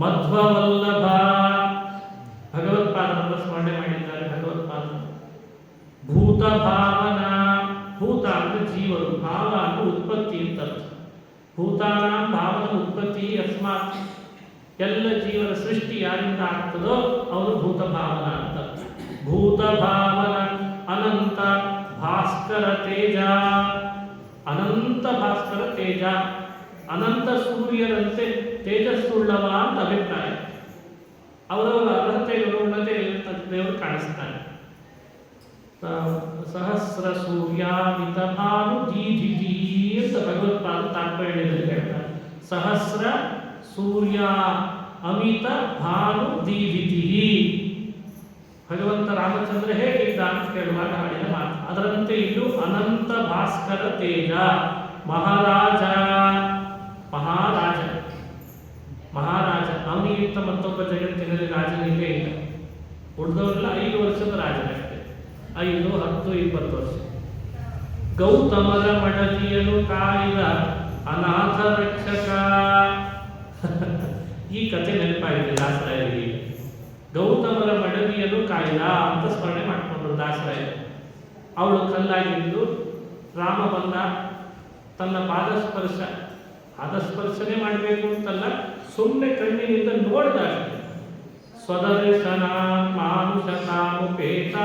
ಮಧ್ವವಲ್ಲಭ ಭಗವತ್ಪಾದನನ್ನು ಸ್ಮರಣೆ ಮಾಡಿದ್ದಾರೆ. ಭಗವತ್ಪಾದ ಭೂತ ಭಾವನ, ಭೂತ ಅಂದ್ರೆ ಜೀವರು, ಭಾವ ಅಂದ್ರೆ ಉತ್ಪತ್ತಿ ಅಂತ. ಭೂತಾನ ಭಾವನ ಉತ್ಪತ್ತಿ ಅಸ್ಮಾತ್, ಎಲ್ಲ ಜೀವನ ಸೃಷ್ಟಿ ಯಾರಿಂದ ಆಗ್ತದೋ ಅವರು ಭೂತ ಭಾವನ ಅಂತ. ಭೂತ ಭಾವನ ಅನಂತ ಭಾಸ್ಕರ ತೇಜ, ಅನಂತ ಭಾಸ್ಕರ ತೇಜ, ಅನಂತ ಸೂರ್ಯರಂತೆ ತೇಜಸ್ಸುಳ್ಳವ ಅಂತ ಅಭಿಪ್ರಾಯ. ಅವರವರ ಅರ್ಹತೆ ಉನ್ನತೆ ದೇವರು ಕಾಣಿಸ್ತಾನೆ. ಸಹಸ್ರ ಸೂರ್ಯಾಮಿತ ಭಾನು ದೀಧಿತಿ ಅಂತ ಭಗವತ್ಪಾದ ತಾತ್ಪರ್ಯದಲ್ಲಿ ಹೇಳ್ತಾರೆ. ಸಹಸ್ರ ಸೂರ್ಯ ಅಮಿತ ಭಾನು ದೀಧಿತಿ. ಭಗವಂತ ರಾಮಚಂದ್ರ ಹೇಗಿದ್ದ ಅಂತ ಕೇಳುವಾಗ ಹಾಡಿನ ಮಾತು. ಅದರಂತೆ ಇದು ಅನಂತ ಭಾಸ್ಕರ ತೇಜ. ಮಹಾರಾಜ ಮಹಾರಾಜ ಮಹಾರಾಜ ಅವನಿಗಿಂತ ಮತ್ತೊಬ್ಬ ಜಗತ್ತಿನಲ್ಲಿ ರಾಜನಿಗೆ ಇಲ್ಲ. ಉಳಿದವರೆಲ್ಲ 5 ವರ್ಷದ ರಾಜನಷ್ಟೇ. 5, 10, 20 ವರ್ಷ. ಗೌತಮರ ಮಡದಿಯನು ಕಾಯ್ದ ಅನಾಥ ರಕ್ಷಕ. ಈ ಕಥೆ ನೆನಪಾಗಿದೆ ದಾಸರಾಯರಿಗೆ. ಗೌತಮರ ಮಡದಿಯನು ಕಾಯ್ದ ಅಂತ ಸ್ಮರಣೆ ಮಾಡಿಕೊಂಡ್ರು ದಾಸರಾಯ. ಅವಳು ಕಲ್ಲಾಗಿದ್ದು ರಾಮ ಬಂದ, ತನ್ನ ಪಾದಸ್ಪರ್ಶನೆ ಮಾಡಬೇಕು ಅಂತಲ್ಲ, ಸುಮ್ಮನೆ ಕಣ್ಣಿನಿಂದ ನೋಡಿದ. ಸ್ವದರ್ಶನ ಮಾನುಷತಾಮುಪೇತ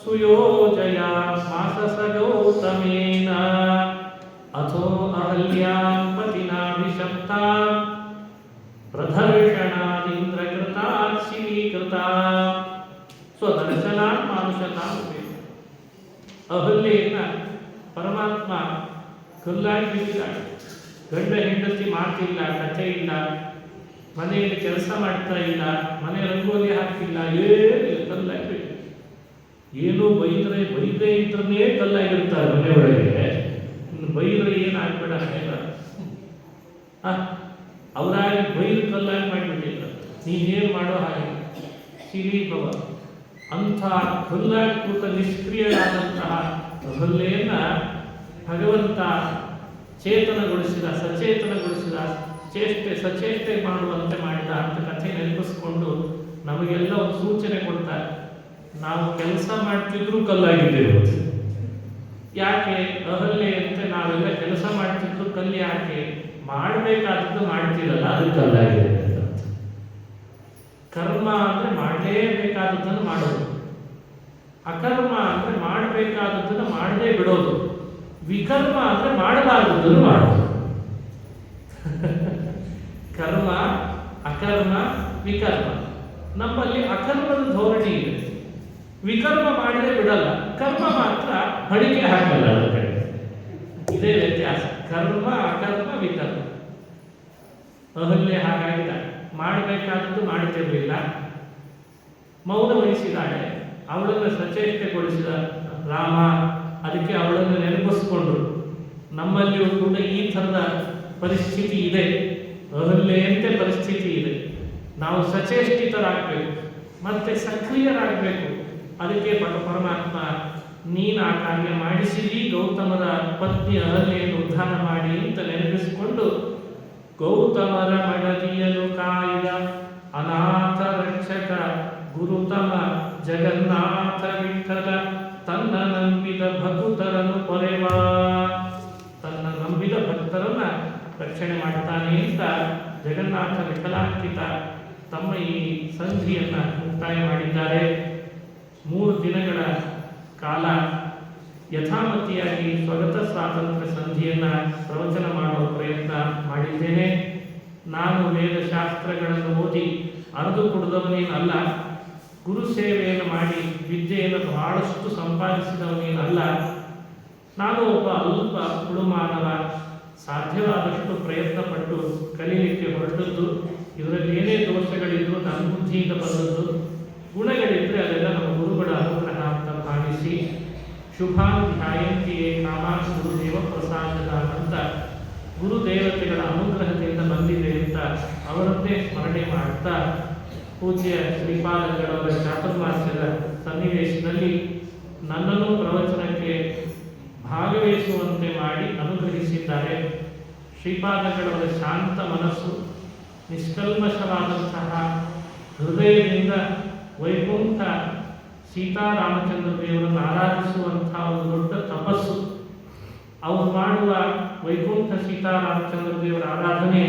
ಸುಯೋಜಯ ಮಾಸಸ ಗೌತಮೇನ ಅಥೋ ಅಹಲ್ಯಾಂ ಪತಿನಾಭಿಷಪ್ತ ಪ್ರದರ್ಶನಾದಿಂದ್ರಕೃತ ಶಿವೀಕೃತ. ಸ್ವದರ್ಶನ ಮಾನುಷತಾಮುಪೇತ. ಅಹಲ್ಯೆಯನ್ನ ಪರಮಾತ್ಮ ಕಲ್ಲಾಗಿ ಬಿಟ್ಟಿದ್ದಾಳೆ. ಗಂಡ ಹೆಂಡತಿ ಮಾತಿಲ್ಲ, ಕಥೆ ಇಲ್ಲ, ಮನೆಯಲ್ಲಿ ಕೆಲಸ ಮಾಡ್ತಾ ಇಲ್ಲ, ಮನೆ ರಂಗೋಲಿ ಹಾಕಿಲ್ಲ, ಏನಿಲ್ಲ, ಕಲ್ಲಾಗಿ. ಏನು ಬೈದೇ ಇದ್ರನ್ನೇ ಕಲ್ಲಾಗಿರ್ತಾರೆ ಮನೆಯೊಳಗೆ. ಬೈದ್ರೆ ಏನಾಗ್ಬೇಡ ಹೇಳ, ಅವರಾಗಿ ಬೈದು ಕಲ್ಲಾಗಿ ಮಾಡಿಬಿಟ್ಟಿದ್ರು. ನೀನೇನು ಮಾಡೋ ಹಾಗೆ ಶಿಲೀಭವ ಅಂಥ ಕಲ್ಲಾಗಿ ಕೂತ ನಿಷ್ಕ್ರಿಯರಾದಂತಹ ಹಲ್ಲೆಯನ್ನ ಭಗವಂತ ಚೇತನಗೊಳಿಸಿದ, ಸಚೇತನಗೊಳಿಸಿದ, ಸಚೇಷ್ಟೆ ಮಾಡುವಂತೆ ಮಾಡಿದ ಅಂತ ಕಥೆ ನೆನಪಿಸ್ಕೊಂಡು ನಮಗೆಲ್ಲ ಒಂದು ಸೂಚನೆ ಕೊಡ್ತಾರೆ. ನಾವು ಕೆಲಸ ಮಾಡ್ತಿದ್ರು ಕಲ್ಲಾಗಿದ್ದೇವೆ. ಯಾಕೆ ಅಹಲ್ಯೆಯಂತೆ ನಾವೆಲ್ಲ ಕೆಲಸ ಮಾಡ್ತಿದ್ರು ಕಲ್ಲು ಯಾಕೆ? ಮಾಡಬೇಕಾದದ್ದು ಮಾಡ್ತಿರಲ್ಲ, ಅದು ಕಲ್ಲಾಗಿದೆ. ಕರ್ಮ ಅಂದ್ರೆ ಮಾಡಲೇಬೇಕಾದದ್ದನ್ನು ಮಾಡೋದು, ಅಕರ್ಮ ಅಂದ್ರೆ ಮಾಡಬೇಕಾದದ್ದನ್ನು ಮಾಡದೇ ಬಿಡೋದು, ವಿಕರ್ಮ ಅಂದ್ರೆ ಮಾಡಬಾರದನ್ನು ಮಾಡೋದು. ಕರ್ಮ ಅಕರ್ಮ ವಿಕರ್ಮ. ನಮ್ಮಲ್ಲಿ ಅಕರ್ಮದ ಧೋರಣೆ ಇದೆ. ವಿಕರ್ಮ ಮಾಡಿದ್ರೆ ಬಿಡಲ್ಲ, ಕರ್ಮ ಮಾತ್ರ ಹಣಿಕೆ ಹಾಕಲ್ಲ ಅದರ ಕಡೆ. ಇದೇ ವ್ಯತ್ಯಾಸ, ಕರ್ಮ ಅಕರ್ಮ ವಿಕರ್ಮ. ಅಹಲ್ಯೆ ಹಾಗಾಗಿಲ್ಲ, ಮಾಡಬೇಕಾದದ್ದು ಮಾಡುತ್ತಿರಲಿಲ್ಲ, ಮೌನ ವಹಿಸಿದಾಳೆ. ಅವಳನ್ನು ಸಚೇಷ್ಟಗೊಳಿಸಿದ ರಾಮ, ಅದಕ್ಕೆ ಅವಳನ್ನು ನೆನಪಿಸ್ಕೊಂಡ್ರು. ನಮ್ಮಲ್ಲಿಯೂ ಕೂಡ ಈ ಥರದ ಪರಿಸ್ಥಿತಿ ಇದೆ, ಅಹಲ್ಯೆಯಂತೆ ಪರಿಸ್ಥಿತಿ ಇದೆ. ನಾವು ಸಚೇಷ್ಟಿತರಾಗಬೇಕು, ಮತ್ತೆ ಸಕ್ರಿಯರಾಗಬೇಕು. ಅದಕ್ಕೆ ಪರಮಾತ್ಮ ನೀನು ಆ ಕಾರ್ಯ ಮಾಡಿಸಿದಿ, ಗೌತಮರ ಪತ್ನಿ ಅಹಲ್ಯೆಯನ್ನು ಉದ್ಧಾರ ಮಾಡಿ ಅಂತ ನೆನಪಿಸಿಕೊಂಡು ಗೌತಮರ ಮಡದಿಯಲು ಕಾಯ್ದ ಅನಾಥ ರಕ್ಷಕ ಗುರುತಮ ಜಗನ್ನಾಥ ವಿಠಲ ತನ್ನ ನಂಬಿದ ಭಕ್ತರನ್ನು ಪೊರೆವ. ತನ್ನ ನಂಬಿದ ಭಕ್ತರನ್ನ ರಕ್ಷಣೆ ಮಾಡ್ತಾನೆ ಅಂತ ಜಗನ್ನಾಥ ವಿಠಲಾಂಕಿತ ತಮ್ಮ ಈ ಸಂಧಿಯನ್ನ ಮುಕ್ತಾಯ ಮಾಡಿದ್ದಾರೆ. 3 ದಿನಗಳ ಕಾಲ ಯಥಾಮತಿಯಾಗಿ ಸ್ವಗತ ಸ್ವಾತಂತ್ರ್ಯ ಸಂಧಿಯನ್ನ ಪ್ರವಚನ ಮಾಡುವ ಪ್ರಯತ್ನ ಮಾಡಿದ್ದೇನೆ. ನಾನು ವೇದಶಾಸ್ತ್ರಗಳನ್ನು ಓದಿ ಅರ್ದು ಕುಡಿದವನೇನಲ್ಲ, ಗುರು ಸೇವೆಯನ್ನು ಮಾಡಿ ವಿದ್ಯೆಯನ್ನು ಬಹಳಷ್ಟು ಸಂಪಾದಿಸಿದವನೇನಲ್ಲ. ನಾನು ಒಬ್ಬ ಅಲ್ಪ ಹುಳುಮಾನವ, ಸಾಧ್ಯವಾದಷ್ಟು ಪ್ರಯತ್ನಪಟ್ಟು ಕಲೀಲಿಕ್ಕೆ ಹೊರಟದ್ದು. ಇದರಲ್ಲಿ ಏನೇ ದೋಷಗಳಿದ್ರು ನನ್ನ ಬುದ್ಧಿಯಿಂದ ಬಂದದ್ದು, ಗುಣಗಳಿದ್ದರೆ ಅದೆಲ್ಲ ನಮ್ಮ ಗುರುಗಳ ಅನುಗ್ರಹ ಅಂತ ಭಾವಿಸಿ ಶುಭಾಧ್ಯಾಯಂತಿಯೇ ಕಾಮಾಕ್ಷ ಗುರುದೇವ ಪ್ರಸಾದದ ಅಂತ ಗುರುದೇವತೆಗಳ ಅನುಗ್ರಹದಿಂದ ಬಂದಿದೆ ಅಂತ ಅವರನ್ನೇ ಸ್ಮರಣೆ ಮಾಡ್ತಾ, ಪೂಜ್ಯ ಶ್ರೀಪಾದಗಳವರ ಚಾತುರ್ಮಾಸ್ಯದ ಸನ್ನಿವೇಶದಲ್ಲಿ ನನ್ನನ್ನು ಪ್ರವಚನಕ್ಕೆ ಭಾಗವಹಿಸುವಂತೆ ಮಾಡಿ ಅನುಗ್ರಹಿಸಿದ್ದಾರೆ. ಶ್ರೀಪಾದಗಳವರ ಶಾಂತ ಮನಸ್ಸು, ನಿಷ್ಕಲ್ಮಶವಾದಂತಹ ಹೃದಯದಿಂದ ವೈಕುಂಠ ಸೀತಾರಾಮಚಂದ್ರ ದೇವರನ್ನು ಆರಾಧಿಸುವಂತಹ ಒಂದು ದೊಡ್ಡ ತಪಸ್ಸು. ಅವರು ಮಾಡುವ ವೈಕುಂಠ ಸೀತಾರಾಮಚಂದ್ರ ದೇವರ ಆರಾಧನೆ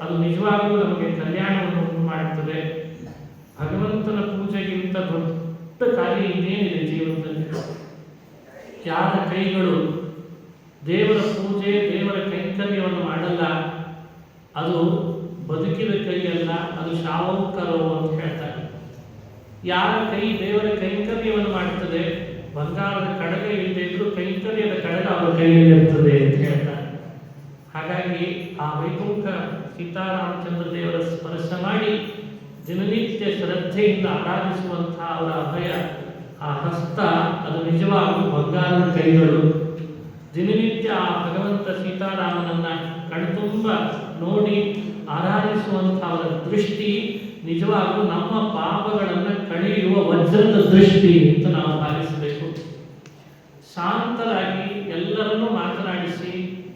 ಅದು ನಿಜವಾಗಲೂ ನಮಗೆ ಕಲ್ಯಾಣವನ್ನು ಉಂಟು ಮಾಡುತ್ತದೆ. ಭಗವಂತನ ಪೂಜೆಗಿಂತ ದೊಡ್ಡ ಕಾರ್ಯ ಇನ್ನೇನಿದೆ ಜೀವನದಲ್ಲಿ? ಯಾರ ಕೈಗಳು ದೇವರ ಪೂಜೆ ದೇವರ ಕೈಂಕರ್ಯವನ್ನು ಮಾಡಲ್ಲ, ಅದು ಬದುಕಿದ ಕೈಯಲ್ಲ, ಅದು ಶಾವಕರು ಅಂತ ಹೇಳ್ತಾರೆ. ಯಾರ ಕೈ ದೇವರ ಕೈಂಕರ್ಯವನ್ನು ಮಾಡುತ್ತದೆ, ಬಂಗಾರದ ಕಡಗ ಇಲ್ಲದೆ ಇದ್ರೂ ಕೈಂಕರ್ಯದ ಕಡಗ ಅವರ ಕೈಯಲ್ಲಿ ಇರ್ತದೆ ಅಂತ ಹೇಳ್ತಾರೆ. ಹಾಗಾಗಿ ಆ ವೈಕುಂಠ ಸೀತಾರಾಮಚಂದ್ರ ದೇವರ ಸ್ಪರ್ಶ ಮಾಡಿ ದಿನನಿತ್ಯ ಶ್ರದ್ಧೆಯಿಂದ ಆರಾಧಿಸುವಂತಹ ಅವರ ಅಭಯ, ಆ ಹಸ್ತ, ಅದು ನಿಜವಾಗಲೂ ಬಂಗಾರದ ಕೈಗಳು. ದಿನನಿತ್ಯ ಆ ಭಗವಂತ ಸೀತಾರಾಮನನ್ನ ಕಣ್ತುಂಬ ನೋಡಿ ಆರಾಧಿಸುವಂತಹ ಅವರ ದೃಷ್ಟಿ ನಿಜವಾಗಲೂ ನಮ್ಮ ಪಾಪಗಳನ್ನು ಕಳೆಯುವ ವಜ್ರದ ದೃಷ್ಟಿ ಅಂತ ನಾವು ಭಾವಿಸಬೇಕು. ಶಾಂತರಾಗಿ ಎಲ್ಲರನ್ನೂ ಮಾತನಾಡಿಸಿ,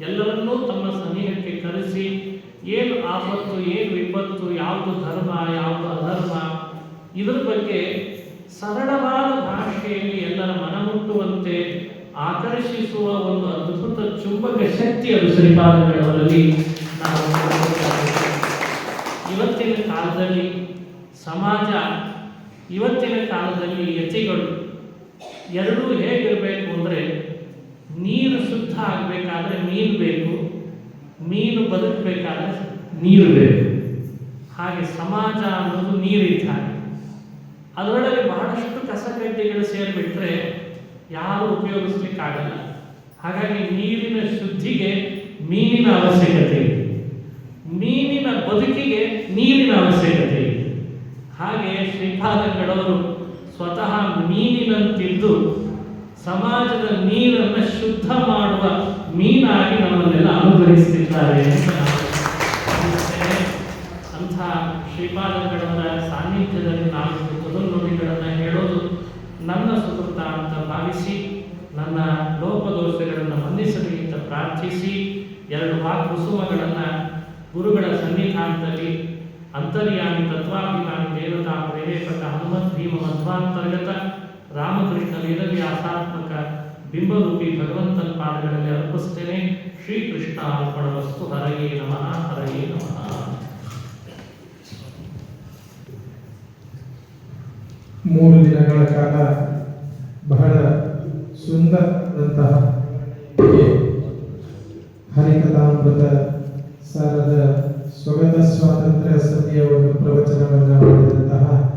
ಎಲ್ಲರನ್ನೂ ತಮ್ಮ ಸನಿಹಕ್ಕೆ ಕರೆಸಿ, ಏನು ಆಪತ್ತು, ಏನು ವಿಪತ್ತು, ಯಾವುದು ಧರ್ಮ, ಯಾವುದು ಅಧರ್ಮ, ಇದರ ಬಗ್ಗೆ ಸರಳವಾದ ಭಾಷೆಯಲ್ಲಿ ಎಲ್ಲರ ಮನಮುಟ್ಟುವಂತೆ ಆಕರ್ಷಿಸುವ ಒಂದು ಅದ್ಭುತ ಚುಂಬಕ ಶಕ್ತಿ ಅದು ಶ್ರೀಪಾದಗಳವರಲ್ಲಿ ನಾವು ಇವತ್ತಿನ ಕಾಲದಲ್ಲಿ ಸಮಾಜ, ಇವತ್ತಿನ ಕಾಲದಲ್ಲಿ ಯತಿಗಳು ಎರಡೂ ಹೇಗಿರಬೇಕು ಅಂದರೆ, ನೀರು ಶುದ್ಧ ಆಗಬೇಕಾದ್ರೆ ಮೀನು ಬೇಕು, ಮೀನು ಬದುಕಬೇಕಾದ್ರೆ ನೀರು ಬೇಕು. ಹಾಗೆ ಸಮಾಜ ಅನ್ನೋದು ನೀರಿದ್ದ ಅದರೊಳಗೆ ಬಹಳಷ್ಟು ಕಸಕಡ್ಡಿಗಳು ಸೇರಿಬಿಟ್ರೆ ಯಾರು ಉಪಯೋಗಿಸ್ಲಿಕ್ಕಾಗಲ್ಲ. ಹಾಗಾಗಿ ನೀರಿನ ಶುದ್ಧಿಗೆ ಮೀನಿನ ಅವಶ್ಯಕತೆ ಇದೆ, ಮೀನಿನ ಬದುಕಿಗೆ ನೀರಿನ ಅವಶ್ಯಕತೆ ಇದೆ. ಹಾಗೆ ಶ್ರೀಪಾದಗಳವರು ಸ್ವತಃ ಮೀನಿನಂತಿದ್ದು ಸಮಾಜದ ನೀರನ್ನು ಶುದ್ಧ ಮಾಡುವ ಮೀನಾಗಿ ನಮ್ಮನ್ನೆಲ್ಲ ಅನುಗ್ರಹಿಸುತ್ತಿದ್ದಾರೆ ಅಂತ ನಾನು ಭಾವಿಸ್ತೇನೆ. ಅಂಥ ಶ್ರೀಪಾದಗಳವರ ಸಾನ್ನಿಧ್ಯದಲ್ಲಿ ನಾನು ನುಡಿಗಳನ್ನು ಹೇಳೋದು ನನ್ನ ಸುಕೃತ ಅಂತ ಭಾವಿಸಿ, ನನ್ನ ಲೋಪದೋಷಗಳನ್ನು ಮನ್ನಿಸಲಿ ಅಂತ ಪ್ರಾರ್ಥಿಸಿ, 2 ವಾಕ್ಕುಸುಮಗಳನ್ನು ಗುರುಗಳ ಸನ್ನಿಧಾನದಲ್ಲಿ ಅಂತರ್ಯಾಮಿ ತತ್ವಾಭಿಮಾನಿ ದೇವತಾ ಪ್ರೇರೇಪಕ ಹನುಮತ್ ಭೀಮ ಮಧ್ವಾಂತರ್ಗತ ರಾಮಕೃಷ್ಣ ವೇದವ್ಯಾಸಾತ್ಮಕ ಬಿಂಬರೂಪಿ ಭಗವಂತನ ಪಾದಗಳಲ್ಲಿ ಅರ್ಪಿಸ್ತೇನೆ. ಶ್ರೀಕೃಷ್ಣ ಅರ್ಪಣಮಸ್ತು. ಹರಯೇ ನಮಃ, ಹರಯೇ ನಮಃ. ಮೂರು ದಿನಗಳ ಕಾಲ ಬಹಳ ಸುಂದರದಂತಹ ಹರಿಕಥಾಮೃತ ಸಾರದ ಸ್ವಗತ ಸ್ವಾತಂತ್ರ್ಯ ಸಭೆಯ ಒಂದು ಪ್ರವಚನವನ್ನು ಮಾಡಿದಂತಹ